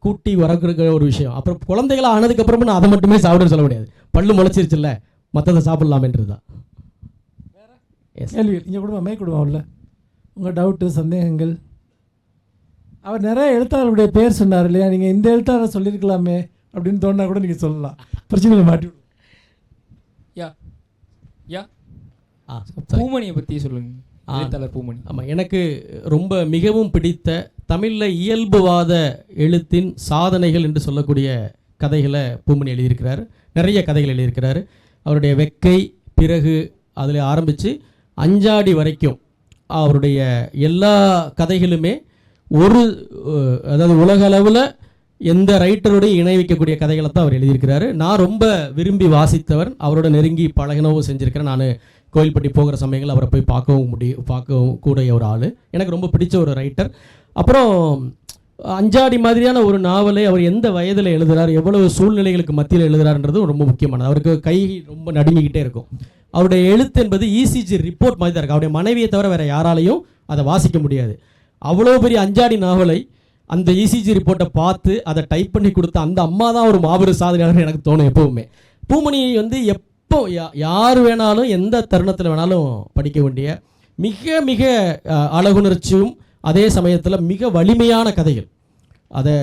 கூட்டி வரக்கிற ஒரு விஷயம். அப்புறம் குழந்தைகளாக ஆனதுக்கப்புறமா நான் அதை மட்டுமே சாப்பிடுன்னு சொல்ல முடியாது. பல்லு முளைச்சிருச்சுல்ல, மற்றதை சாப்பிடலாமன்றது தான். கேள்வி இங்கே கொடுமா, மே கொடுமா உள்ள உங்கள் டவுட்டு, சந்தேகங்கள். அவர் நிறைய எழுத்தாளருடைய பேர் சொன்னார் இல்லையா, நீங்கள் இந்த எழுத்தாளர் சொல்லியிருக்கலாமே அப்படின்னு தோணுனா கூட நீங்கள் சொல்லலாம், பிரச்சனைகளை மாட்டி விடும். யா sorry. பூமணியை பற்றி சொல்லுங்க. எழுத்தாளர் பூமணி. ஆமாம், எனக்கு ரொம்ப மிகவும் பிடித்த தமிழில் இயல்புவாத எழுத்தின் சாதனைகள் என்று சொல்லக்கூடிய கதைகளை பூமணி எழுதியிருக்கிறார். நிறைய கதைகள் எழுதியிருக்கிறார். அவருடைய வெக்கை, பிறகு அதில் ஆரம்பித்து அஞ்சாடி வரைக்கும் அவருடைய எல்லா கதைகளுமே ஒரு அதாவது உலக அளவில் எந்த ரைட்டருடைய இணை வைக்கக்கூடிய கதைகளை தான் அவர் எழுதியிருக்கிறாரு. நான் ரொம்ப விரும்பி வாசித்தவர், அவரோட நெருங்கி பழகினவும் செஞ்சுருக்கிறேன். நான் கோயில்பட்டி போகிற சமயங்கள் அவரை போய் பார்க்கவும் கூடிய ஒரு ஆள், எனக்கு ரொம்ப பிடிச்ச ஒரு ரைட்டர். அப்புறம் அஞ்சாடி மாதிரியான ஒரு நாவலை அவர் எந்த வயதில் எழுதுகிறார், எவ்வளவு சூழ்நிலைகளுக்கு மத்தியில் எழுதுகிறாருன்றதும் ரொம்ப முக்கியமானது. அவருக்கு கை ரொம்ப நடுங்கிக்கிட்டே இருக்கும். அவருடைய எழுத்து என்பது இசிஜி ரிப்போர்ட் மாதிரி தான் இருக்குது. அவருடைய மனைவியை தவிர வேறு யாராலையும் அதை வாசிக்க முடியாது. அவ்வளோ பெரிய அஞ்சாடி நாவலை அந்த இசிஜி ரிப்போர்ட்டை பார்த்து அதை டைப் பண்ணி கொடுத்த அந்த அம்மா தான் ஒரு மாபெரும் சாதனையாளர் எனக்கு தோணும் எப்போவுமே. பூமணி வந்து எப்போ யார் வேணாலும் எந்த தருணத்தில் வேணாலும் படிக்க வேண்டிய மிக மிக அழகுணர்ச்சியும் அதே சமயத்தில் மிக வலிமையான கதைகள். அதை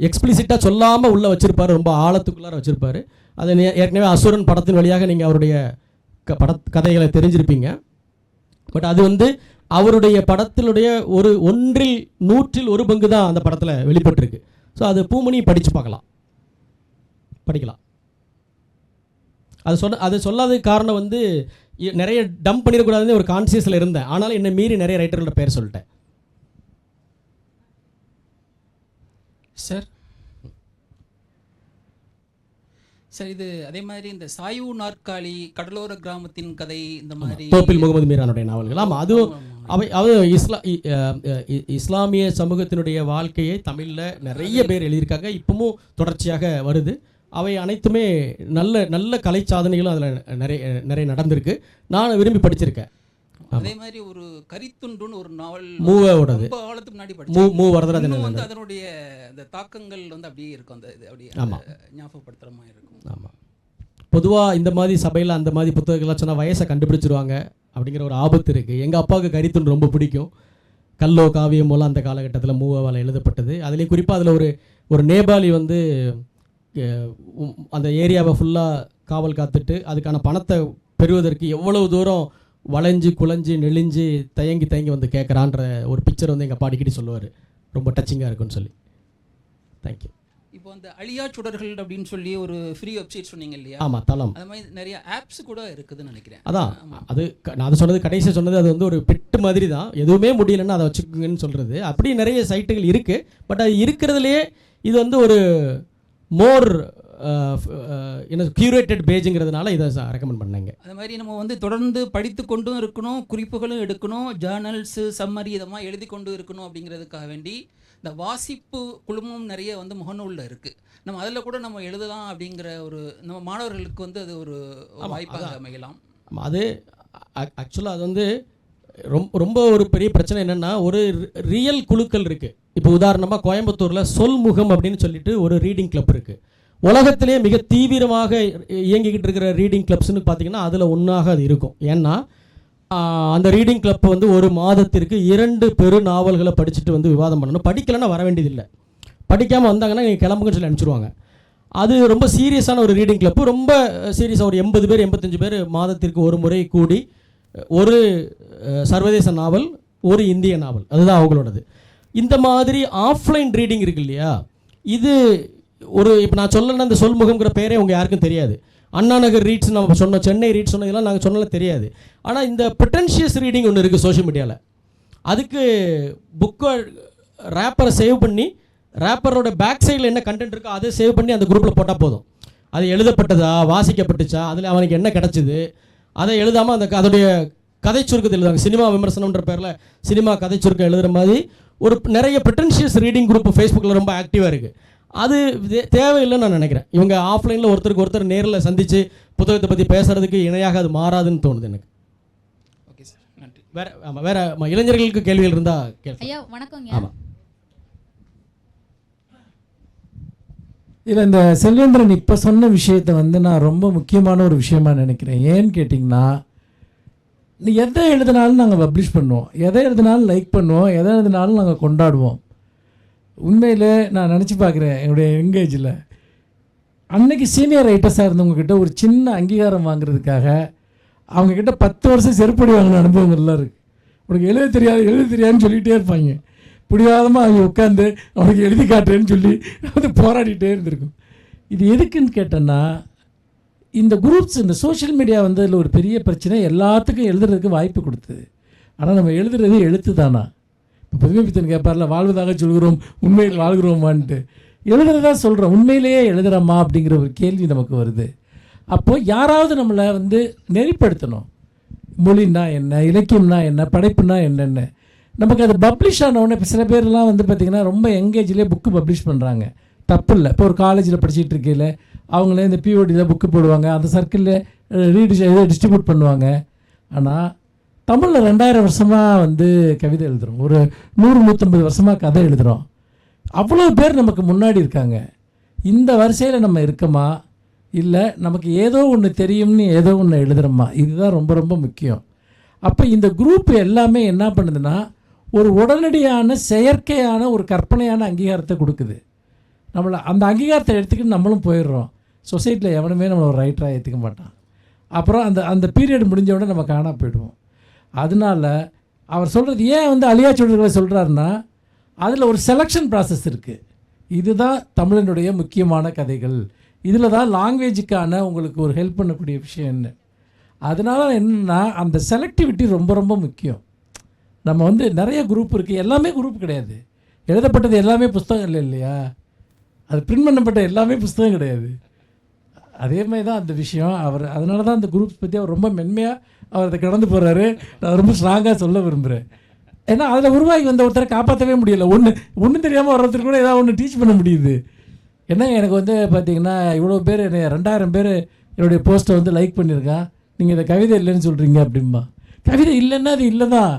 எக்ஸ்பிளிசிட்டாக சொல்லாமல் உள்ளே வச்சுருப்பார், ரொம்ப ஆழத்துக்குள்ளார வச்சுருப்பார். அதை ஏற்கனவே அசுரன் படத்தின் வழியாக நீங்கள் அவருடைய கதைகளை தெரிஞ்சிருப்பீங்க. பட் அது வந்து அவருடைய படத்தினுடைய ஒரு 1/100 பங்கு தான் அந்த படத்தில் வெளிப்பட்டிருக்கு. ஸோ அது பூமணி படித்து படிக்கலாம். அது சொல்லாததுக்கு காரணம் வந்து நிறைய டம்ப் பண்ணிடக்கூடாதுன்னு ஒரு கான்சியஸில் இருந்தேன். ஆனாலும் என்னை மீறி நிறைய ரைட்டர்களோட பேர் சொல்லிட்டேன். சார் இது அதே மாதிரி இந்த சாய்வு நாற்காலி, கடலோர கிராமத்தின் கதை, இந்த மாதிரி தோப்பில் முகமது மீரானுடைய நாவல்கள். ஆமாம், அதுவும் அவை இஸ்லாமிய சமூகத்தினுடைய வாழ்க்கையை தமிழில் நிறைய பேர் எழுதியிருக்காங்க. இப்பவும் தொடர்ச்சியாக வருது. அவை அனைத்துமே நல்ல நல்ல கலை சாதனைகளும் அதில் நிறைய நடந்திருக்கு. நான் விரும்பி படிச்சிருக்கேன். அதே மாதிரி ஒரு கரித்துண்டுன்னு ஒரு நாவல் மூவோடது ரொம்ப காலத்துக்கு முன்னாடி படிச்சேன். மூ வரதராஜன் வந்து அதனுடைய அந்த தாக்கங்கள் வந்து அப்படியே இருக்கும், அந்த இது அப்படியே ஞாபகப்படுத்துகிற மாதிரி இருக்கும். ஆமாம், பொதுவாக இந்த மாதிரி சபையில் அந்த மாதிரி புத்தகங்கள்லாம் சொன்னால் வயசை கண்டுபிடிச்சிருவாங்க அப்படிங்கிற ஒரு ஆபத்து இருக்குது. எங்கள் அப்பாவுக்கு கரித்துண்டு ரொம்ப பிடிக்கும். கல்லோ காவியம் மூலம் அந்த காலகட்டத்தில் மூவாவால் எழுதப்பட்டது. அதுலேயும் குறிப்பாக அதில் ஒரு நேபாளி வந்து அந்த ஏரியாவை ஃபுல்லாக காவல் காத்துட்டு அதுக்கான பணத்தை பெறுவதற்கு எவ்வளவு தூரம் வளைஞ்சு குலைஞ்சு நெளிஞ்சு தயங்கி வந்து கேட்குறான்ற ஒரு பிக்சர் வந்து எங்கள் அப்பா அடிக்கடி சொல்லுவார். ரொம்ப டச்சிங்காக இருக்குன்னு சொல்லி. தேங்க்யூ. இப்போ அந்த அழியா சுடர்கள் அப்படின்னு சொல்லி ஒரு ஃப்ரீ வெப்சைட் சொன்னீங்க இல்லையா? ஆமாம், தளம். அது மாதிரி நிறைய ஆப்ஸ் கூட இருக்குதுன்னு நினைக்கிறேன். அதான் அது நான் அது சொன்னது கடைசியாக சொன்னது, அது வந்து ஒரு பெட்டு மாதிரி தான். எதுவுமே முடியலன்னா அதை வச்சுக்கோங்கன்னு சொல்கிறது. அப்படி நிறைய சைட்டுகள் இருக்குது. பட் அது இருக்கிறதுலையே இது வந்து ஒரு மோர் கியூரேட்டட் பேஜுங்கிறதுனால இதை ரெக்கமெண்ட் பண்ணேங்க. அது மாதிரி நம்ம வந்து தொடர்ந்து படித்து கொண்டும் இருக்கணும், குறிப்புகளும் எடுக்கணும், ஜேர்னல்ஸு சம்மரி இதெல்லாம் எழுதி கொண்டு இருக்கணும். அப்படிங்கிறதுக்காக வேண்டி இந்த வாசிப்பு குழுமம் நிறைய வந்து முகநூலில் இருக்குது. நம்ம அதில் கூட நம்ம எழுதலாம் அப்படிங்கிற ஒரு நம்ம மாணவர்களுக்கு வந்து அது ஒரு வாய்ப்பாக அமையலாம். அது ஆக்சுவலாக அது வந்து ரொம்ப ஒரு பெரிய பிரச்சனை என்னென்னா, ஒரு ரியல் குழுக்கள் இருக்குது. இப்போ உதாரணமாக கோயம்புத்தூரில் சொல்முகம் அப்படின்னு சொல்லிட்டு ஒரு ரீடிங் கிளப் இருக்குது. உலகத்திலே மிக தீவிரமாக இயங்கிக்கிட்டு இருக்கிற ரீடிங் கிளப்ஸ்னு பார்த்தீங்கன்னா அதில் ஒன்றாக அது இருக்கும். ஏன்னா அந்த ரீடிங் கிளப் வந்து ஒரு மாதத்திற்கு 2 பெரு நாவல்களை படிச்சுட்டு வந்து விவாதம் பண்ணணும். படிக்கலைன்னா வர வேண்டியதில்லை. படிக்காமல் வந்தாங்கன்னா நீங்கள் கிளம்புங்கன்னு சொல்லி அனுப்பிச்சிடுவாங்க. அது ரொம்ப சீரியஸான ஒரு ரீடிங் கிளப்பு. ரொம்ப சீரியஸாக ஒரு 80 பேர் 85 பேர் மாதத்திற்கு ஒரு முறை கூடி ஒரு சர்வதேச நாவல், ஒரு இந்திய நாவல், அதுதான் அவங்களோடது. இந்த மாதிரி ஆஃப்லைன் ரீடிங் இருக்கு இல்லையா, இது ஒரு இப்போ நான் சொல்லலைன்னா இந்த சொல்முகம்ங்கிற பேரே உங்கள் யாருக்கும் தெரியாது. அண்ணா நகர் ரீட்ஸ் நம்ம சொன்னோம், சென்னை ரீட்ஸ் சொன்னதெல்லாம் நாங்கள் சொன்னாலும் தெரியாது. ஆனால் இந்த ப்ரிட்டன்ஷியஸ் ரீடிங் ஒன்று இருக்குது சோஷியல் மீடியாவில். அதுக்கு புக்கை ரேப்பரை சேவ் பண்ணி ரேப்பரோட பேக் சைடில் என்ன கண்டென்ட் இருக்கோ அதை சேவ் பண்ணி அந்த குரூப்பில் போட்டால் போதும். அது எழுதப்பட்டதா, வாசிக்கப்பட்டுச்சா, அதில் அவனுக்கு என்ன கிடச்சிது, அதை எழுதாமல் அதோடைய கதை சுருக்கத்தை எழுதுவாங்க. சினிமா விமர்சனம்ன்ற பேரில் சினிமா கதை சுருக்கம் எழுதுகிற மாதிரி ஒரு நிறைய ப்ரிட்டன்ஷியஸ் ரீடிங் குரூப் ஃபேஸ்புக்கில் ரொம்ப ஆக்டிவாக இருக்குது. அது தேவையில்லைன்னு நான் நினைக்கிறேன். இவங்க ஆஃப்லைனில் ஒருத்தருக்கு ஒருத்தர் நேரில் சந்தித்து புத்தகத்தை பற்றி பேசுகிறதுக்கு இணையாக அது மாறாதுன்னு தோணுது எனக்கு. ஓகே சார், நன்றி. வேற இளைஞர்களுக்கு கேள்விகள் இருந்தால் ஐயா வணக்கங்க. ஆமாம், இல்லை, இந்த செல்வேந்திரன் இப்போ சொன்ன விஷயத்தை வந்து நான் ரொம்ப முக்கியமான ஒரு விஷயமா நினைக்கிறேன். ஏன்னு கேட்டிங்கன்னா, நீ எதை எழுதினாலும் நாங்கள் பப்ளிஷ் பண்ணுவோம், எதை எழுதினாலும் லைக் பண்ணுவோம், எதை எழுதினாலும் நாங்கள் கொண்டாடுவோம். உண்மையில் நான் நினச்சி பார்க்குறேன், என்னுடைய எங்கேஜில் அன்னைக்கு சீனியர் ரைட்டர்ஸாக இருந்தவங்கக்கிட்ட ஒரு சின்ன அங்கீகாரம் வாங்குறதுக்காக அவங்கக்கிட்ட 10 வருஷம் செருப்படி வாங்கின அனுபவங்கள்லாம் இருக்குது. உனக்கு எழுத தெரியாதுன்னு சொல்லிகிட்டே இருப்பாங்க. பிடிவாதமாக அவங்க உட்காந்து அவனுக்கு எழுதி காட்டுறேன்னு சொல்லி அது போராடிட்டே இருந்திருக்கும். இது எதுக்குன்னு கேட்டேன்னா, இந்த குரூப்ஸ், இந்த சோஷியல் மீடியா வந்து இதில் ஒரு பெரிய பிரச்சனை. எல்லாத்துக்கும் எழுதுறதுக்கு வாய்ப்பு கொடுத்தது. ஆனால் நம்ம எழுதுறது எழுத்து தானா? இப்போ புதுமைப்பித்தன் கேட்பார்ல, வாழ்வதாக சொல்கிறோம் உண்மையில் வாழ்கிறோமான்ட்டு. எழுதுறதா சொல்கிறோம், உண்மையிலேயே எழுதுகிறோமா அப்படிங்கிற ஒரு கேள்வி நமக்கு வருது. அப்போது யாராவது நம்மளை வந்து நெறிப்படுத்தணும். மொழின்னா என்ன, இலக்கியம்னா என்ன, படைப்புனா என்னென்ன. நமக்கு அது பப்ளிஷ் ஆனவுடனே இப்போ சில பேர்லாம் வந்து பார்த்திங்கன்னா ரொம்ப எங்கேஜ்லேயே புக்கு பப்ளிஷ் பண்ணுறாங்க. தப்பு இல்லை. இப்போ ஒரு காலேஜில் படிச்சுட்டு இருக்கையில் அவங்களே இந்த பிஓடியில் புக்கு போடுவாங்க, அந்த சர்க்கிளில் டிஸ்ட்ரிபியூட் பண்ணுவாங்க. ஆனால் தமிழில் 2000 வருஷமாக வந்து கவிதை எழுதுகிறோம், ஒரு 100-150 வருஷமாக கதை எழுதுகிறோம். அவ்வளோ பேர் நமக்கு முன்னாடி இருக்காங்க. இந்த வரிசையில் நம்ம இருக்கோமா, இல்லை நமக்கு ஏதோ ஒன்று தெரியும்னு ஏதோ ஒன்று எழுதுகிறோமா? இதுதான் ரொம்ப ரொம்ப முக்கியம். அப்போ இந்த குரூப் எல்லாமே என்ன பண்ணுதுன்னா, ஒரு உடனடியான செயற்கையான ஒரு கற்பனையான அங்கீகாரத்தை கொடுக்குது. நம்மளை அந்த அங்கீகாரத்தை எடுத்துக்கிட்டு நம்மளும் போயிடுறோம். சொசைட்டியில் எவனுமே நம்மளை ஒரு ரைட்டராக ஏற்றுக்க மாட்டான். அப்புறம் அந்த பீரியட் முடிஞ்ச உடனே நம்ம காணா போயிடுவோம். அதனால் அவர் சொல்கிறது ஏன் வந்து அழியா சொல்கிறத சொல்கிறாருன்னா, அதில் ஒரு செலெக்ஷன் ப்ராசஸ் இருக்குது. இதுதான் தமிழனுடைய முக்கியமான கதைகள், இதில் தான் லாங்குவேஜுக்கான உங்களுக்கு ஒரு ஹெல்ப் பண்ணக்கூடிய விஷயம்னு. அதனால் என்னென்னா, அந்த செலக்டிவிட்டி ரொம்ப ரொம்ப முக்கியம். நம்ம வந்து நிறைய குரூப் இருக்குது, எல்லாமே குரூப் கிடையாது. எழுதப்பட்டது எல்லாமே புஸ்தகம் இல்லை இல்லையா? அது பிரிண்ட் பண்ணப்பட்ட எல்லாமே புஸ்தகம் கிடையாது. அதே மாதிரி தான் அந்த விஷயம். அதனால தான் அந்த குரூப்ஸ் பற்றி அவர் ரொம்ப மென்மையாக அவர் அதை கடந்து போகிறாரு. நான் ரொம்ப ஸ்ட்ராங்காக சொல்ல விரும்புகிறேன். ஏன்னா அதில் உருவாகி வந்த ஒருத்தரை காப்பாற்றவே முடியலை. ஒன்றும் தெரியாமல் வர்றதுக்கு கூட ஏதாவது ஒன்று டீச் பண்ண முடியுது. என்னங்க எனக்கு வந்து பார்த்திங்கன்னா இவ்வளோ பேர் 2000 பேர் என்னுடைய போஸ்ட்டை வந்து லைக் பண்ணியிருக்கான், நீங்கள் இதை கவிதை இல்லைன்னு சொல்கிறீங்க அப்படின்பா. கவிதை இல்லைன்னா அது இல்லை தான்,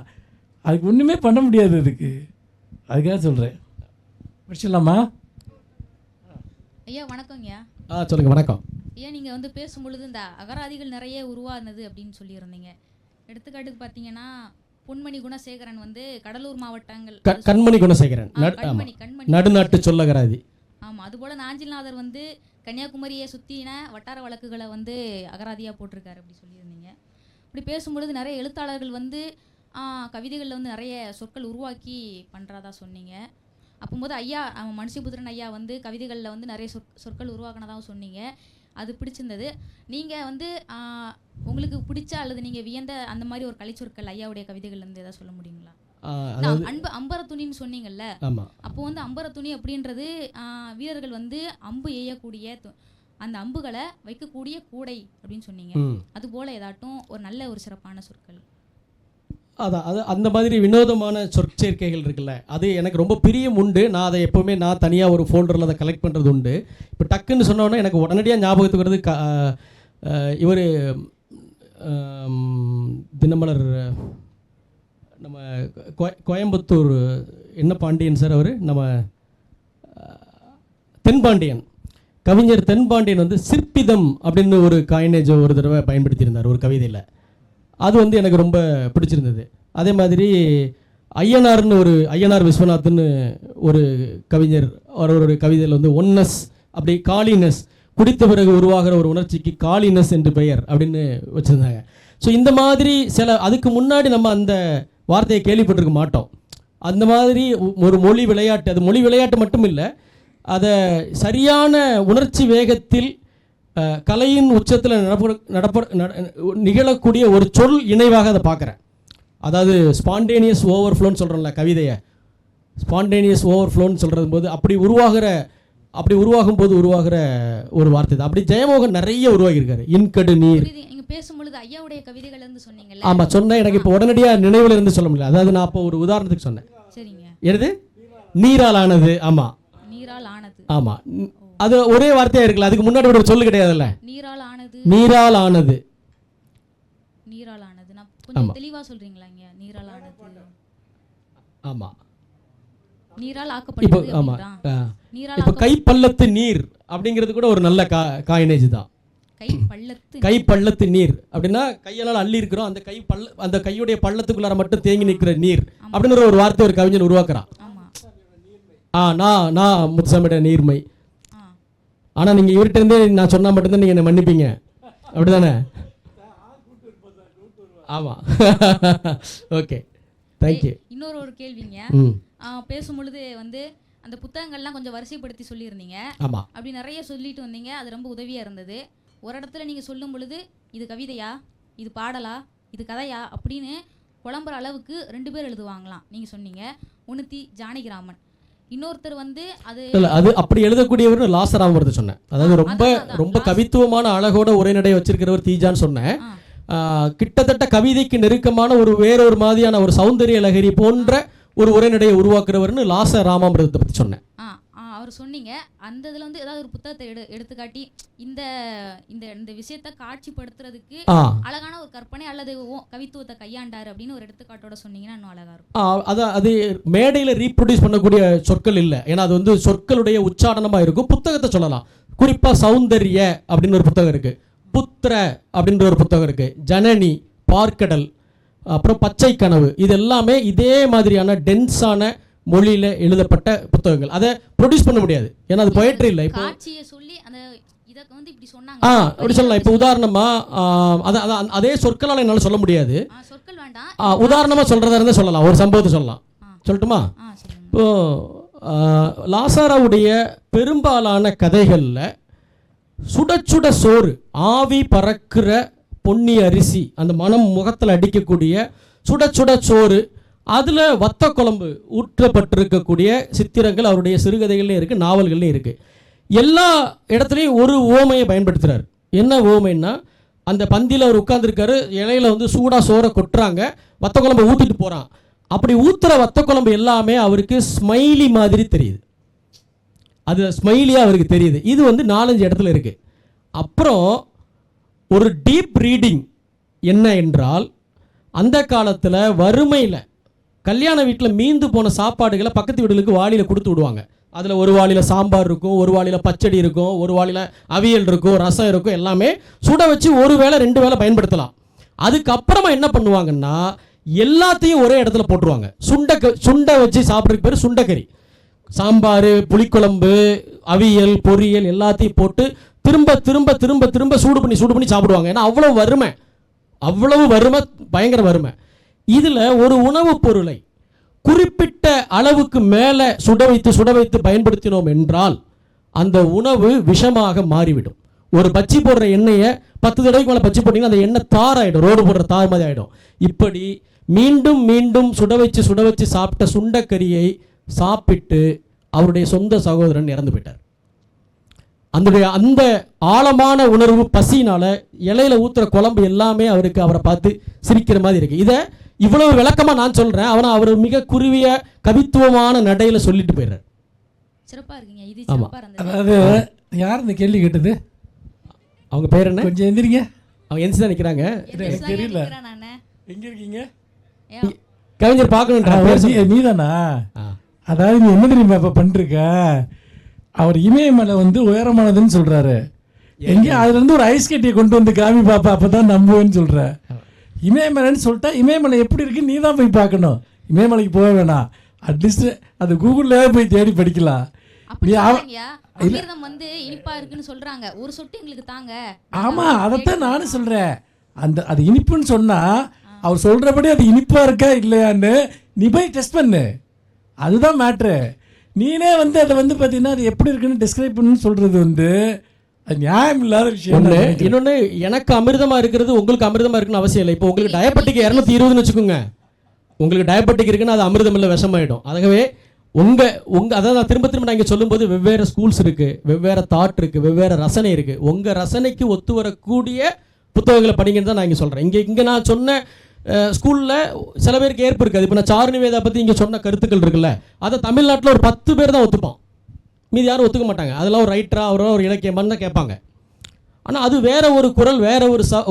அதுக்கு ஒன்றுமே பண்ண முடியாது. அதுக்காக சொல்கிறேன். முடிச்சிடலாமா? ஐயா வணக்கங்க. சொல்லுங்கள். வணக்கம் ஐயா. நீங்கள் வந்து பேசும்பொழுது இந்த அகராதிகள் நிறைய உருவானது அப்படின்னு சொல்லியிருந்தீங்க. எடுத்துக்காட்டுக்கு பார்த்தீங்கன்னா பொன்மணி குணசேகரன் வந்து கடலூர் மாவட்டங்கள் கண்மணி குணசேகரன் நடுநாட்டு சொல்லகராதி. ஆமாம். அதுபோல் நாஞ்சில்நாதர் வந்து கன்னியாகுமரியை சுற்றின வட்டார வழக்குகளை வந்து அகராதியாக போட்டிருக்காரு அப்படி சொல்லியிருந்தீங்க. அப்படி பேசும்பொழுது நிறைய எழுத்தாளர்கள் வந்து கவிதைகளில் வந்து நிறைய சொற்கள் உருவாக்கி பண்ணுறதா சொன்னீங்க. அப்போது ஐயா மனுஷபுத்திரன் ஐயா வந்து கவிதைகளில் வந்து நிறைய சொற்கள் உருவாக்கினதாக சொன்னீங்க. அது பிடிச்சிருந்தது. நீங்கள் வந்து உங்களுக்கு பிடிச்ச அல்லது நீங்கள் வியந்த அந்த மாதிரி ஒரு கலைச்சொற்கள் ஐயாவுடைய கவிதைகள்லேருந்து எதாவது சொல்ல முடியுங்களா? அம்பரத்துணின்னு சொன்னீங்கல்ல, அப்போ வந்து அம்பரத்துணி அப்படின்றது வீரர்கள் வந்து அம்பு எய்யக்கூடிய அந்த அம்புகளை வைக்கக்கூடிய கூடை அப்படின்னு சொன்னீங்க. அது போல் ஏதாட்டும் ஒரு நல்ல ஒரு சிறப்பான சொற்கள்? அது அந்த மாதிரி வினோதமான சொற்சேர்க்கைகள் இருக்குல்ல, அது எனக்கு ரொம்ப பிரியம் உண்டு. நான் அதை எப்போவுமே நான் தனியாக ஒரு ஃபோல்டரில் அதை கலெக்ட் பண்ணுறது உண்டு. இப்போ டக்குன்னு சொன்னோன்னா எனக்கு உடனடியாக ஞாபகத்துக்கு வருது இவர் தினமலர் நம்ம கோயம்புத்தூர் என்ன பாண்டியன் சார், அவர் நம்ம தென்பாண்டியன், கவிஞர் தென்பாண்டியன் வந்து சிற்பிதம் அப்படின்னு ஒரு காயினேஜ் ஒரு தடவை பயன்படுத்தியிருந்தார் ஒரு கவிதையில். அது வந்து எனக்கு ரொம்ப பிடிச்சிருந்தது. அதே மாதிரி ஐயனார் விஸ்வநாத்னு ஒரு கவிஞர் ஒரு கவிதையில் வந்து ஒன்னஸ், அப்படி காலினஸ், குடித்த பிறகு உருவாகிற ஒரு உணர்ச்சிக்கு காலினஸ் என்று பெயர் அப்படின்னு வச்சுருந்தாங்க. ஸோ இந்த மாதிரி அதுக்கு முன்னாடி நம்ம அந்த வார்த்தையை கேள்விப்பட்டிருக்க மாட்டோம். அந்த மாதிரி ஒரு மொழி விளையாட்டு, அது மொழி விளையாட்டு மட்டும் இல்லை, அதை சரியான உணர்ச்சி வேகத்தில் கலையின் உச்சத்தில் நிகழக்கூடிய ஒரு சொல் இணைவாக அதை பார்க்குறேன். அதாவது ஸ்பான்டேனியஸ் ஓவர்ஃப்ளோன்னு சொல்கிறோம்ல கவிதையை, ஸ்பான்டேனியஸ் ஓவர்ஃப்ளோன்னு சொல்கிறது போது அப்படி உருவாகும் போது உருவாகிற ஒரு வார்த்தை தான். அப்படி ஜெயமோகன் நிறைய உருவாகியிருக்காரு. இன்கடு நீர் பேசும்பொழுது ஐயாவுடைய கவிதைகள் இருந்து சொன்னீங்கல்ல. ஆமாம் சொன்னேன். எனக்கு இப்போ உடனடியாக நினைவில் இருந்து சொல்ல முடியல. அதாவது நான் இப்போ ஒரு உதாரணத்துக்கு சொன்னேன். சரிங்க. எது? நீரால் ஆனது. ஆமாம், நீரால் ஆனது. ஆமாம், அது ஒரே வார்த்தையா இருக்குல்ல, அதுக்கு முன்னாடி ஒரு சொல்லு கிடையாதுல்ல. நீரால் ஆனது. நீரால் ஆனது. நீரால் ஆனது. நான் கொஞ்சம் தெளிவா சொல்றீங்களா? நீரால் ஆனது. ஆமா. நீரால் ஆக்கப்படுது. ஆமா. இப்போ கைப்பள்ளத்து நீர் அப்படிங்கிறது கூட ஒரு நல்ல காயினேஜ் தான். கைப்பள்ளத்து நீர் அப்படின்னா கையால் அள்ளி இருக்கிறோம், அந்த கையுடைய பள்ளத்துக்குள்ளார மட்டும் தேங்கி நிற்கிற நீர் அப்படின்னு ஒரு வார்த்தை ஒரு கவிஞன் உருவாக்குறான். நான் முத்துசாமியோட நீர்மை. ஆனால் நீங்கள் இவர்கிட்ட இருந்தே நான் சொன்னால் மட்டும்தான் நீங்கள் என்னை மன்னிப்பீங்க, அப்படிதானே? ஆமாம். Okay, thank you. இன்னொரு ஒரு கேள்விங்க. பேசும் பொழுது வந்து அந்த புத்தகங்கள்லாம் கொஞ்சம் வரிசைப்படுத்தி சொல்லியிருந்தீங்க. ஆமாம். அப்படி நிறைய சொல்லிட்டு வந்தீங்க. அது ரொம்ப உதவியாக இருந்தது. ஒரு இடத்துல நீங்கள் சொல்லும் பொழுது இது கவிதையா, இது பாடலா, இது கதையா அப்படின்னு குழம்புற அளவுக்கு 2 பேர் எழுதுவாங்களாம் நீங்கள் சொன்னீங்க. ஒன்று ஜானகிராமன், இன்னொருத்தர் வந்து அது இல்லை, அது அப்படி எழுதக்கூடியவர் லாசராமர்து சொன்னேன். அதாவது ரொம்ப ரொம்ப கவித்துவமான அழகோட உரைநடை வச்சிருக்கிறவர் தீஜான்னு சொன்னேன். கிட்டத்தட்ட கவிதைக்கு நெருக்கமான ஒரு வேறொரு மாதிரியான ஒரு சௌந்தரிய லகரி போன்ற ஒரு உரைநடையை உருவாக்குறவர்னு லாசராமாமிரதத்தை பற்றி சொன்னேன். அவர் சொன்னீங்க. அந்த இதில் வந்து ஏதாவது ஒரு புத்தகத்தை எடுத்துக்காட்டி இந்த இந்த இந்த விஷயத்தை காட்சிப்படுத்துறதுக்கு அழகான ஒரு கற்பனை அல்லது கவித்துவத்தை கையாண்டாரு அப்படின்னு ஒரு எடுத்துக்காட்டோட சொன்னீங்கன்னா இன்னும் அழகா இருக்கும். அதான், அது மேடையில் ரீப்ரொடியூஸ் பண்ணக்கூடிய சொற்கள் இல்லை. ஏன்னா அது வந்து சொற்களுடைய உச்சாடனமாக இருக்கும். புத்தகத்தை சொல்லலாம். குறிப்பாக சௌந்தர்ய அப்படின்னு ஒரு புத்தகம் இருக்குது, புத்திர அப்படின்ற ஒரு புத்தகம் இருக்குது, ஜனனி, பார்க்கடல், அப்புறம் பச்சை கனவு. இது எல்லாமே இதே மாதிரியான டென்ஸான மொழியில் எழுதப்பட்ட புத்தகங்கள். அதை ப்ரொடியூஸ் பண்ண முடியாது, ஏன்னா அது பொயட்ரி இல்லை. இப்போ காட்சியை சொல்லி அந்த இதை வந்து இப்படி சொன்னாங்க அப்படி சொல்லலாம். இப்போ உதாரணமாக அதே சொற்களால் என்னால் சொல்ல முடியாது. சொற்கள் வேண்டாம், உதாரணமாக சொல்கிறதா இருந்தால் சொல்லலாம். ஒரு சம்பவத்தை சொல்லலாம். சொல்லட்டுமா? இப்போ லாசாராவுடைய பெரும்பாலான கதைகளில் சுட சுட சோறு, ஆவி பறக்கிற பொன்னி அரிசி, அந்த மனம் முகத்தில் அடிக்கக்கூடிய சுட சுட சோறு, அதில் வத்த குழம்பு ஊற்றப்பட்டிருக்கக்கூடிய சித்திரங்கள் அவருடைய சிறுகதைகள்லையும் இருக்குது, நாவல்கள்லையும் இருக்குது. எல்லா இடத்துலையும் ஒரு ஓமையை பயன்படுத்துகிறார். என்ன ஓமைன்னா, அந்த பந்தியில் அவர் உட்கார்ந்துருக்காரு, இலையில வந்து சூடாக சோறை கொட்டுறாங்க, வத்த குழம்பை ஊற்றிட்டு போகிறான். அப்படி ஊற்றுற வத்த குழம்பு எல்லாமே அவருக்கு ஸ்மைலி மாதிரி தெரியுது. அது ஸ்மைலியாக அவருக்கு தெரியுது. இது வந்து 4-5 இடத்துல இருக்குது. அப்புறம் ஒரு டீப் ரீடிங் என்ன என்றால், அந்த காலத்தில் வறுமையில் கல்யாண வீட்டில் மீந்து போன சாப்பாடுகளை பக்கத்து வீடுகளுக்கு வாளியில் கொடுத்து விடுவாங்க. அதில் ஒரு வாளியில் சாம்பார் இருக்கும், ஒரு வாளியில் பச்சடி இருக்கும், ஒரு வாளியில் அவியல் இருக்கும், ரசம் இருக்கும். எல்லாமே சுட வச்சு ஒரு வேளை 2 வேளை பயன்படுத்தலாம். அதுக்கப்புறமா என்ன பண்ணுவாங்கன்னா, எல்லாத்தையும் ஒரே இடத்துல போட்டுருவாங்க. சுண்டை வச்சு சாப்பிட்றதுக்கு பேர் சுண்டைக்கறி. சாம்பார், புளிக்குழம்பு, அவியல், பொரியல் எல்லாத்தையும் போட்டு திரும்ப திரும்ப திரும்ப திரும்ப சூடு பண்ணி சாப்பிடுவாங்க. ஏன்னா அவ்வளவு வறுமை, பயங்கர வறுமை. இதில் ஒரு உணவுப் பொருளை குறிப்பிட்ட அளவுக்கு மேலே சுட வைத்து பயன்படுத்தினோம் என்றால் அந்த உணவு விஷமாக மாறிவிடும். ஒரு பச்சி போடுற எண்ணெயை 10 தடவைக்கு மேலே பச்சி போட்டிங்கன்னா அந்த எண்ணெய் தாராயிடும், ரோடு போடுற தார் மாதிரி ஆகிடும். இப்படி மீண்டும் மீண்டும் சுட வச்சு சாப்பிட்ட சுண்டைக்கறியை சாப்பிட்டு அவருடைய சொந்த சகோதரன் இறந்து போயிட்டார். அந்த ஆழமான உணர்வு, பசினால இலையில ஊத்துற குழம்பு எல்லாமே அவரை பார்த்து சிரிக்கிற மாதிரி இருக்கு. இதை இவ்வளவு விளக்கமா நான் சொல்றேன், அவனை அவர் மிக குறுகிய கவித்துவமான நடையில சொல்லிட்டு போயிடுறார். சிறப்பா இருக்கீங்க. இது ஆமா. சிறப்பா இருந்தது. அதாவது யார் இந்த கேள்வி கேட்டது? அவங்க பேர் என்ன? கொஞ்சம் எந்திரிங்க. அவங்க எந்திரிச்சு தான் நிற்கிறாங்க. எனக்கு தெரியல. எங்க இருக்கீங்க? கவிஞர் பார்க்கணும். நீ தானா? அதாவது நீ என்ன தெரியுமா இப்போ பண்ணிருக்க, அவர் இமயமலை வந்து உயரமானதுன்னு சொல்றாரு. எங்கே அதுல இருந்து ஒரு ஐஸ் கட்டியை கொண்டு வந்து காமி பாப்பா, அப்பதான் நம்புவேன்னு சொல்ற. இமயமலைன்னு சொல்லிட்டா இமயமலை எப்படி இருக்குன்னு நீ தான் போய் பார்க்கணும். இமயமலைக்கு போக வேணாம், அட்லீஸ்ட் அது கூகுள்ல போய் தேடி படிக்கலாம். அமிர்தம் வந்து இனிப்பா இருக்குன்னு சொல்றாங்க, ஒரு சொட்டு எங்களுக்கு தாங்க. ஆமா, அதைத்தான் நானும் சொல்றேன். அது இனிப்புன்னு சொன்னா அவர் சொல்றபடி அது இனிப்பா இருக்கா இல்லையான்னு நீ போய் டெஸ்ட் பண்ணு, அதுதான் மேட்ரு. நீனே வந்து அதை வந்து பார்த்தீங்கன்னா அது எப்படி இருக்குன்னு டிஸ்கிரைப் பண்ணு சொல்றது வந்து அது நியாயம் இல்லாத விஷயம். இன்னொன்று, எனக்கு அமிர்தமா இருக்கிறது உங்களுக்கு அமிர்தமா இருக்குன்னு அவசியம் இல்லை. இப்போ உங்களுக்கு டயபெட்டிக் 220ன்னு வச்சுக்கோங்க, உங்களுக்கு டயபெட்டிக் இருக்குன்னு அது அமிர்தம் இல்லை, விஷமாயிடும். ஆகவே அதாவது நான் திரும்ப நான் இங்கே சொல்லும்போது வெவ்வேறு ஸ்கூல்ஸ் இருக்குது, வெவ்வேறு தாட் இருக்குது, வெவ்வேறு ரசனை இருக்குது. உங்கள் ரசனைக்கு ஒத்து வரக்கூடிய புத்தகங்களை படிங்கன்னு தான் நான் இங்கே சொல்கிறேன். இங்கே நான் சொன்ன ஸ்கூலில் சில பேருக்கு ஏற்பு இருக்காது. இப்போ நான் சாருநிவேதா பற்றி இங்கே சொன்ன கருத்துக்கள் இருக்குல்ல, அதை தமிழ்நாட்டில் ஒரு 10 பேர் தான் ஒத்துப்பான், மீதி யாரும் ஒத்துக்க மாட்டாங்க. அதெல்லாம் ஒரு ரைட்டரா ஒரு இலக்கியமான்னு தான் கேட்பாங்க. ஆனால் அது வேற ஒரு குரல்,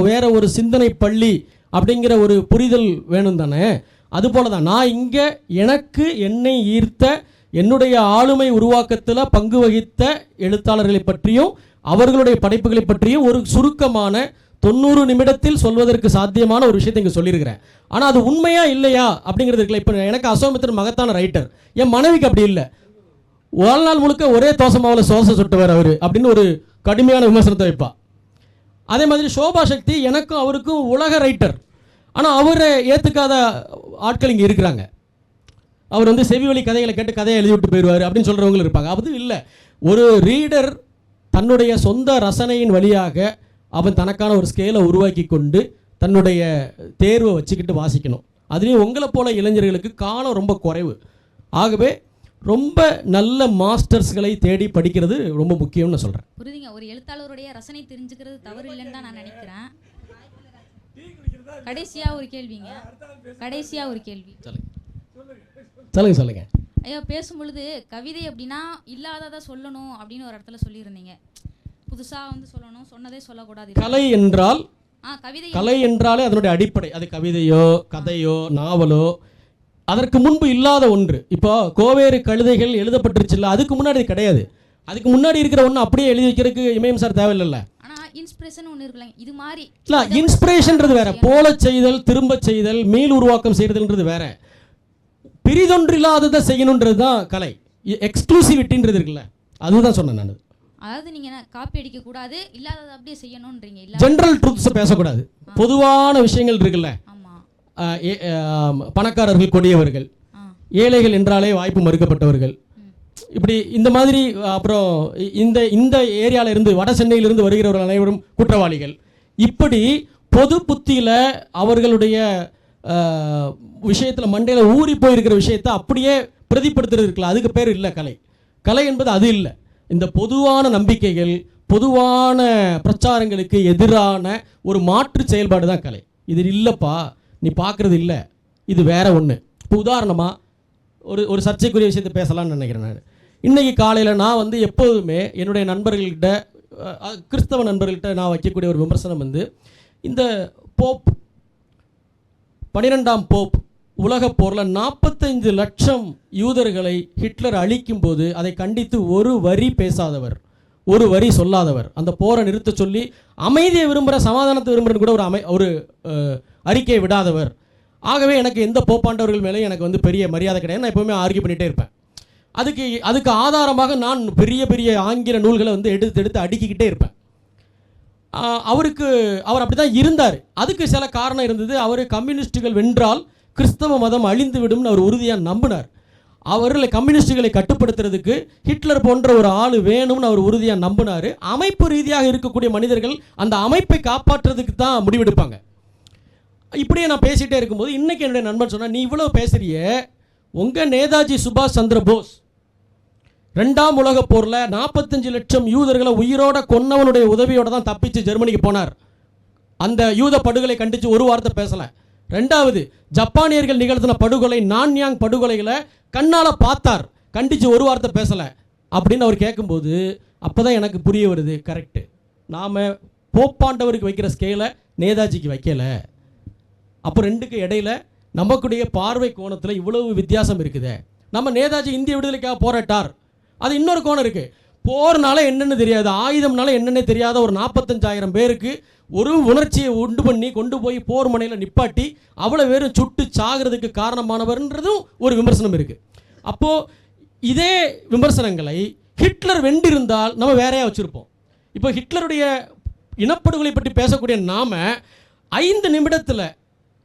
வேற ஒரு சிந்தனை பள்ளி அப்படிங்கிற ஒரு புரிதல் வேணும் தானே. அதுபோல தான் நான் இங்கே எனக்கு என்னை ஈர்த்த என்னுடைய ஆளுமை உருவாக்கத்தில் பங்கு வகித்த எழுத்தாளர்களை பற்றியும் அவர்களுடைய படைப்புகளை பற்றியும் ஒரு சுருக்கமான 90 நிமிடத்தில் சொல்வதற்கு சாத்தியமான ஒரு விஷயத்தை இங்கே சொல்லியிருக்கிறேன். ஆனால் அது உண்மையா இல்லையா அப்படிங்கிறது இருக்குல்ல. இப்போ எனக்கு அசோமித்திரன் மகத்தான ரைட்டர், என் மனைவிக்கு அப்படி இல்லை. வாழ்நாள் முழுக்க ஒரே தோசை மாவில் சோசை சுட்டுவார் அவர் அப்படின்னு ஒரு கடுமையான விமர்சனத்தை வைப்பா. அதே மாதிரி சோபா சக்தி எனக்கும் அவருக்கும் உலக ரைட்டர். ஆனால் அவரை ஏற்றுக்காத ஆட்கள் இங்கே இருக்கிறாங்க. அவர் வந்து செவி வழி கதைகளை கேட்டு கதையை எழுதி விட்டு போயிடுவார் அப்படின்னு சொல்கிறவங்களும் இருப்பாங்க. அது இல்லை, ஒரு ரீடர் தன்னுடைய சொந்த ரசனையின் வழியாக அவன் தனக்கான ஒரு ஸ்கேலை உருவாக்கி கொண்டு தன்னுடைய தேர்வை வச்சுக்கிட்டு வாசிக்கணும். அதுலேயும் உங்களை போல இளைஞர்களுக்கு காலம் ரொம்ப குறைவு. ஆகவே ரொம்ப நல்ல மாஸ்டர்ஸ்களை தேடி படிக்கிறது ரொம்ப முக்கியம்னு நான் சொல்கிறேன். புரியுதுங்க. ஒரு எழுத்தாளருடைய ரசனை தெரிஞ்சுக்கிறது தவறு இல்லைன்னு தான் நான் நினைக்கிறேன். கடைசியா ஒரு கேள்விங்க. கடைசியா ஒரு கேள்வி. சொல்லுங்க. ஐயா, பேசும்பொழுது கவிதை அப்படின்னா இல்லாததை சொல்லணும் அப்படின்னு ஒரு இடத்துல சொல்லியிருந்தீங்க. புதுசா வந்து சொல்லணும், சொன்னதே சொல்லக்கூடாது. கலை என்றால் கவிதை, கலை என்றாலே அதனுடைய அடிப்படை, அது கவிதையோ கதையோ நாவலோ அதற்கு முன்பு இல்லாத ஒன்று. இப்போ கோவேறு கழுதைகள் எழுதப்பட்டுருச்சுல்ல, அதுக்கு முன்னாடி கிடையாது. அதுக்கு முன்னாடி இருக்கிற ஒன்று அப்படியே எழுதி வைக்கிறதுக்கு இமயம் சார் தேவையில்லை. இன்ஸ்பிரேஷன் ஒன்று இருக்குல்ல, இது மாதிரி இல்லை, இன்ஸ்பிரேஷன்றது வேற, போல செய்தல் திரும்ப செய்தல் மீள் உருவாக்கம் செய்யறதுன்றது வேற. பிரிதொன்றில்லாததை செய்யணுன்றது தான் கலை. எக்ஸ்க்ளூசிவிட்டின்றது இருக்குல்ல, அதுதான் சொன்னேன் நான். அதாவது நீங்க காப்பி அடிக்க கூடாது, இல்லாததை அப்படியே செய்யணும்ன்றீங்க. இல்ல, ஜெனரல் ட்ரூத்ஸ் பேசக்கூடாது. பொதுவான விஷயங்கள் இருக்குல்ல, பணக்காரர்கள் கொடியவர்கள், ஏழைகள் என்றாலே வாய்ப்பு மறுக்கப்பட்டவர்கள், இப்படி இந்த மாதிரி. அப்புறம் இந்த ஏரியாவில் இருந்து வட சென்னையிலிருந்து வருகிறவர்கள் அனைவரும் குற்றவாளிகள். இப்படி பொது புத்தியில் அவர்களுடைய விஷயத்தில் மண்டையில் ஊறி போயிருக்கிற விஷயத்தை அப்படியே பிரதிப்படுத்துறது இருக்குல்ல, அதுக்கு பேர் இல்லை கலை. கலை என்பது அது இல்லை. இந்த பொதுவான நம்பிக்கைகள், பொதுவான பிரச்சாரங்களுக்கு எதிரான ஒரு மாற்று செயல்பாடு தான் கலை. இது இல்லைப்பா, நீ பார்க்குறது இல்லை, இது வேற ஒன்று. இப்போ உதாரணமாக ஒரு சர்ச்சைக்குரிய விஷயத்தை பேசலாம்னு நினைக்கிறேன் நான். இன்றைக்கி காலையில் நான் வந்து எப்போதுமே என்னுடைய நண்பர்கள்கிட்ட, கிறிஸ்தவ நண்பர்கள்கிட்ட நான் வைக்கக்கூடிய ஒரு விமர்சனம் வந்து, இந்த போப் 12ஆம் போப் உலகப் போரில் 45 லட்சம் யூதர்களை ஹிட்லர் அழிக்கும் போது அதை கண்டித்து ஒரு வரி பேசாதவர், ஒரு வரி சொல்லாதவர், அந்த போரை நிறுத்த சொல்லி அமைதியை விரும்புகிற, சமாதானத்தை விரும்புகிற கூட ஒரு அறிக்கையை விடாதவர். ஆகவே எனக்கு எந்த போப்பாண்டவர்கள் மேலே எனக்கு வந்து பெரிய மரியாதை கிடையாது. நான் எப்போவுமே ஆர்கியூ பண்ணிகிட்டே இருப்பேன். அதுக்கு ஆதாரமாக நான் பெரிய பெரிய ஆங்கில நூல்களை வந்து எடுத்து அடுக்கிக்கிட்டே இருப்பேன். அவர் அப்படி தான் இருந்தார். அதுக்கு சில காரணம் இருந்தது. அவர் கம்யூனிஸ்டுகள் வென்றால் கிறிஸ்தவ மதம் அழிந்து விடும்னு அவர் உறுதியாக நம்பினார். அவர்களை கம்யூனிஸ்டுகளை கட்டுப்படுத்துறதுக்கு ஹிட்லர் போன்ற ஒரு ஆள் வேணும்னு அவர் உறுதியாக நம்பினார். அமைப்பு ரீதியாக இருக்கக்கூடிய மனிதர்கள் அந்த அமைப்பை காப்பாற்றுறதுக்கு தான் முடிவெடுப்பாங்க. இப்படியே நான் பேசிகிட்டே இருக்கும்போது இன்றைக்கி என்னுடைய நண்பன் சொன்னால், நீ இவ்வளோ பேசுகிறிய, உங்கள் நேதாஜி சுபாஷ் சந்திர போஸ் 2ஆம் உலகப் போரில் 45 லட்சம் யூதர்களை உயிரோட கொன்னவனுடைய உதவியோடு தான் தப்பிச்சு ஜெர்மனிக்கு போனார். அந்த யூத படுகொலை கண்டித்து ஒரு வார்த்தை பேசலை. 2வது, ஜப்பானியர்கள் நிகழ்த்தின படுகொலை, நான்யாங் படுகொலைகளை கண்ணால் பார்த்தார், கண்டித்து ஒரு வார்த்தை பேசலை அப்படின்னு அவர் கேட்கும்போது அப்போ தான் எனக்கு புரிய வருது, கரெக்டு, நாம் போப்பாண்டவருக்கு வைக்கிற ஸ்கேலை நேதாஜிக்கு வைக்கலை. அப்போ ரெண்டுக்கு இடையில நமக்குடைய பார்வை கோணத்தில் இவ்வளவு வித்தியாசம் இருக்குது. நம்ம நேதாஜி இந்திய விடுதலைக்காக போராட்டார், அது இன்னொரு கோணம் இருக்குது. போர்னால என்னென்னு தெரியாது, ஆயுதம்னால என்னென்னு தெரியாத ஒரு 45,000 பேருக்கு ஒரு உணர்ச்சியை உண்டு பண்ணி கொண்டு போய் போர் முனையில் நிப்பாட்டி அவ்வளோ பேரும் சுட்டு சாகிறதுக்கு காரணமானவர்ன்றதும் ஒரு விமர்சனம் இருக்குது. அப்போது இதே விமர்சனங்களை ஹிட்லர் வென்றிருந்தால் நம்ம வேறையாக வச்சுருப்போம். இப்போ ஹிட்லருடைய இனப்படுகொலை பற்றி பேசக்கூடிய நாம் 5 நிமிடத்தில்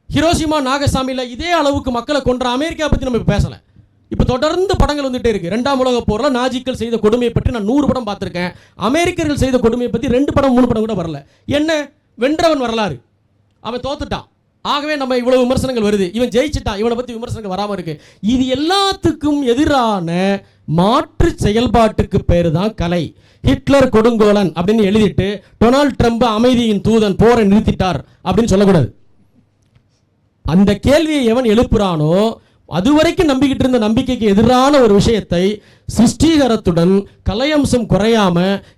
ஹிரோஷிமா நாகசாமியில் இதே அளவுக்கு மக்களை கொன்ற அமெரிக்கா பற்றி நம்ம இப்போ பேசலை. இப்போ தொடர்ந்து படங்கள் வந்துகிட்டே இருக்குது. 2ஆம் உலகப் போரில் நாஜிக்கள் செய்த கொடுமையை பற்றி நான் 100 படம் பார்த்துருக்கேன். அமெரிக்கர்கள் செய்த கொடுமையை பற்றி 2 படம் 3 படம் கூட வரல. என்ன, வென்றவன் வரலாறு, அவன் தோத்துட்டான், ஆகவே நம்ம இவ்வளோ விமர்சனங்கள் வருது, இவன் ஜெயிச்சிட்டான், இவனை பற்றி விமர்சனங்கள் வராமல் இருக்குது. இது எல்லாத்துக்கும் எதிரான மாற்று செயல்பாட்டுக்கு பேர் தான் கலை. ஹிட்லர் கொடுங்கோலன் அப்படின்னு எழுதிட்டு டொனால்ட் ட்ரம்ப் அமைதியின் தூதன், போரை நிறுத்திட்டார் அப்படின்னு சொல்லக்கூடாது. அந்த கேள்வியை எவன் எழுப்புறானோ அதுவரைக்கும் நம்பிக்கிட்டு இருந்த நம்பிக்கைக்கு எதிரான ஒரு விஷயத்தை சிருஷ்டிகரத்துடன் கலையம்சம் குறையாம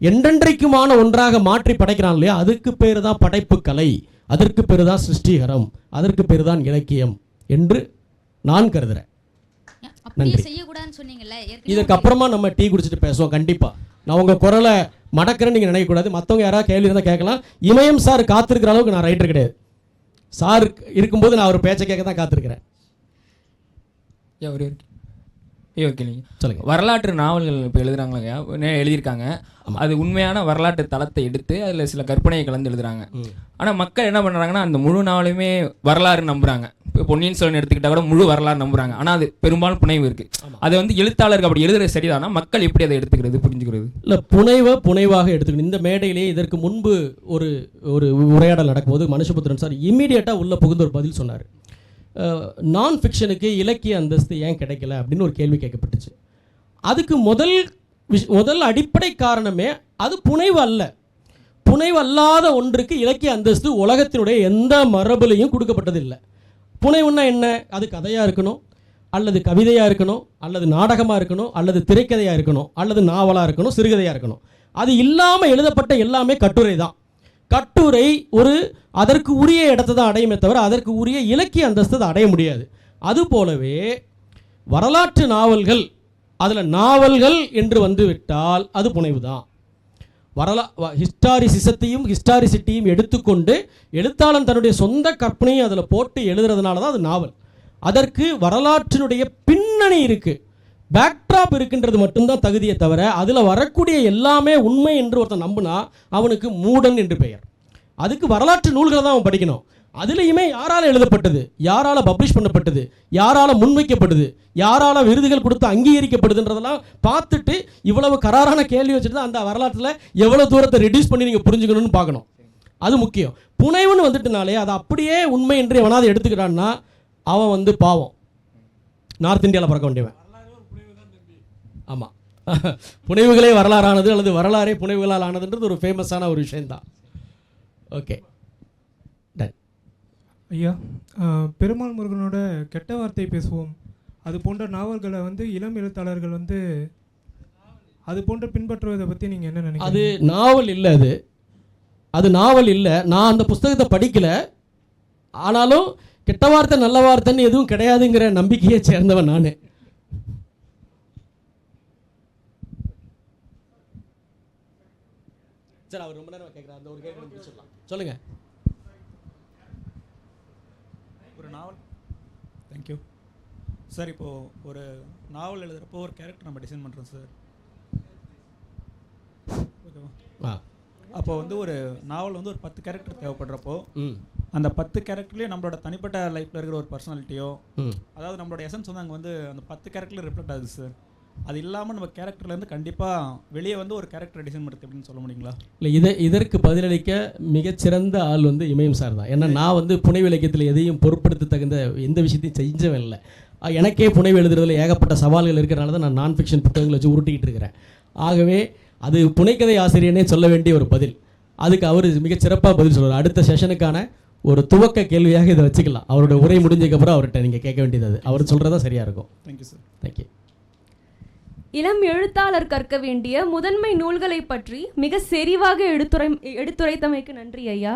என்றென்றைக்குமான ஒன்றாக மாற்றி படைக்கிறான் இல்லையா, அதுக்கு பேர் தான் படைப்பு கலை, அதற்கு பேர் தான் சிருஷ்டிகரம், அதற்கு பேர் தான் இலக்கியம் என்று நான் கருதுறேன். நன்றி. இதற்கு அப்புறமா நம்ம டீ குடிச்சிட்டு பேசுவோம் கண்டிப்பா. நான் உங்க குரலை மடக்கிறேன்னு நீங்க நினைக்கக்கூடாது. மற்றவங்க யாராவது கேள்வி இருந்தால் கேட்கலாம். இமயம் சார் காத்திருக்கிற அளவுக்கு நான் ரைட்டர் கிடையாது. சார் இருக்கும்போது நான் ஒரு பேச்சை கேட்க தான் காத்திருக்கிறேன். ஓகேங்க. சொல்லுங்க. வரலாற்று நாவல்கள் இப்போ எழுதுறாங்களா எழுதியிருக்காங்க. அது உண்மையான வரலாற்று தளத்தை எடுத்து அதில் சில கற்பனையை கலந்து எழுதுறாங்க. ஆனால் மக்கள் என்ன பண்ணுறாங்கன்னா அந்த முழு நாவலையுமே வரலாறு நம்புறாங்க. இப்போ பொன்னியின் செல்வன் எடுத்துக்கிட்டால் கூட முழு வரலாறு நம்புறாங்க. ஆனால் அது பெரும்பாலும் புனைவு இருக்குது. அது வந்து எழுத்தாளருக்கு அப்படி எழுதுறது சரிதானா? மக்கள் எப்படி அதை எடுத்துக்கிறது, புரிஞ்சுக்கிறது? இல்லை, புனைவாக எடுத்துக்கணும். இந்த மேடையிலேயே இதற்கு முன்பு ஒரு ஒரு உரையாடல் நடக்கும்போது மனுஷபுத்திரன் சார் இம்மீடியட்டாக உள்ள புகுந்து ஒரு பதில் சொன்னார். நான் ஃபிக்ஷனுக்கு இலக்கிய அந்தஸ்து ஏன் கிடைக்கல அப்படின்னு ஒரு கேள்வி கேட்கப்பட்டுச்சு. அதுக்கு முதல் அடிப்படை காரணமே அது புனைவு அல்ல. புனைவு அல்லாத ஒன்றுக்கு இலக்கிய அந்தஸ்து உலகத்தினுடைய எந்த மரபுலையும் கொடுக்கப்பட்டதில்லை. புனைவுன்னா என்ன? அது கதையாக இருக்கணும், அல்லது கவிதையாக இருக்கணும், அல்லது நாடகமாக இருக்கணும், அல்லது திரைக்கதையாக இருக்கணும், அல்லது நாவலாக இருக்கணும், சிறுகதையாக இருக்கணும். அது இல்லாமல் எழுதப்பட்ட எல்லாமே கட்டுரை தான். கட்டுரை அதற்கு உரிய இடத்தை தான் அடையுமே தவிர அதற்கு உரிய இலக்கிய அந்தஸ்து அடைய முடியாது. அதுபோலவே வரலாற்று நாவல்கள், அதில் நாவல்கள் என்று வந்துவிட்டால் அது புனைவு தான். ஹிஸ்டாரிசிசத்தையும் ஹிஸ்டாரிசிட்டியும் எடுத்துக்கொண்டு எழுத்தாளன் தன்னுடைய சொந்த கற்பனையும் அதில் போட்டு எழுதுறதுனால தான் அது நாவல். அதற்கு வரலாற்றினுடைய பின்னணி இருக்குது, பேக்ட்ராப் இருக்குன்றது மட்டும்தான் தகுதியை தவிர அதில் வரக்கூடிய எல்லாமே உண்மை என்று ஒருத்தன் நம்பினா அவனுக்கு மூடன் என்று பெயர். அதுக்கு வரலாற்று நூல்களை தான் அவன் படிக்கணும். அதுலேயுமே யாரால் எழுதப்பட்டது, யாரால் பப்ளிஷ் பண்ணப்பட்டது, யாரால் முன்வைக்கப்பட்டது, யாரால் விருதுகள் கொடுத்து அங்கீகரிக்கப்படுதுன்றதெல்லாம் பார்த்துட்டு இவ்வளவு கராரான கேள்வி வச்சுட்டு தான் அந்த வரலாற்றில் எவ்வளோ தூரத்தை ரெடியூஸ் பண்ணி நீங்கள் புரிஞ்சுக்கணும்னு பார்க்கணும். அது முக்கியம். புனைவுன்னு வந்துட்டுனாலே அதை அப்படியே உண்மை என்று எவனாவது எடுத்துக்கிறான்னா அவன் பாவம், நார்த் இந்தியாவில் பிறக்க வேண்டியவன். ஆமாம், புனைவுகளே வரலாறானது அல்லது வரலாறே புனைவுகளால் ஆனதுன்றது ஒரு ஃபேமஸான ஒரு விஷயந்தான். ஓகே, ஐயா, பெருமாள் முருகனோட கெட்ட வார்த்தை பேசுவோம் அது போன்ற நாவல்களை இளம் எழுத்தாளர்கள் அது போன்ற பின்பற்றுவதை பற்றி நீங்கள் என்ன நினைக்கிறீங்க? அது நாவல் இல்லை, அது நாவல் இல்லை. நான் அந்த புஸ்தகத்தை படிக்கல, ஆனாலும் கெட்ட வார்த்தை நல்ல வார்த்தைன்னு எதுவும் கிடையாதுங்கிற நம்பிக்கையை சேர்ந்தவன் நான். சரி, அவர் ரொம்ப நேரம் கேட்குறாரு, அந்த ஒரு கேள்வி முடிச்சிடலாம். சொல்லுங்க. ஒரு நாவல், தேங்க்யூ சார். இப்போது ஒரு நாவல் எழுதுகிறப்போ ஒரு கேரக்டர் நம்ம டிசைன் பண்ணுறோம் சார், ஓகேவா? அப்போ ஒரு நாவல் ஒரு 10 கேரக்டர் தேவைப்படுறப்போ அந்த 10 கேரக்டர்லேயே நம்மளோட தனிப்பட்ட லைஃப்பில் இருக்கிற ஒரு பர்சனாலிட்டியோ, அதாவது நம்மளோட எசன்ஸ் அங்கே அந்த 10 கேரக்டரில் ரிஃப்ளெக்ட் ஆகுது சார். அது இல்லாமல் நம்ம கேரக்டர்லேருந்து கண்டிப்பாக வெளியே ஒரு கேரக்டர் டிசைன் பண்ணுறது எப்படின்னு சொல்ல முடியுங்களா? இல்லை, இதற்கு பதிலளிக்க மிகச்சிறந்த ஆள் இமயம் சார் தான். ஏன்னா நான் புனைவு இலக்கியத்தில் எதையும் பொருட்படுத்த தகுந்த எந்த விஷயத்தையும் செஞ்சவன் இல்லை. எனக்கே புனைவு எழுதுறதுல ஏகப்பட்ட சவால்கள் இருக்கிறனால தான் நான் நான் ஃபிக்ஷன் புத்தகங்களை வச்சு உருட்டிக்கிட்டு இருக்கிறேன். ஆகவே அது புனைக்கதை ஆசிரியனே சொல்ல வேண்டிய ஒரு பதில். அதுக்கு அவர் மிகச்சிறப்பாக பதில் சொல்கிறார். அடுத்த செஷனுக்கான ஒரு துவக்க கேள்வியாக இதை வச்சுக்கலாம். அவரோட உரை முடிஞ்சதுக்கப்புறம் அவர்கிட்ட நீங்கள் கேட்க வேண்டியது அது. அவர் சொல்கிறதா சரியாக இருக்கும். Thank you sir. தேங்க்யூ. இளம் எழுத்தாளர் கற்க வேண்டிய முதன்மை நூல்களை பற்றி மிக செறிவாக எடுத்துரைத்தமைக்கு நன்றி ஐயா.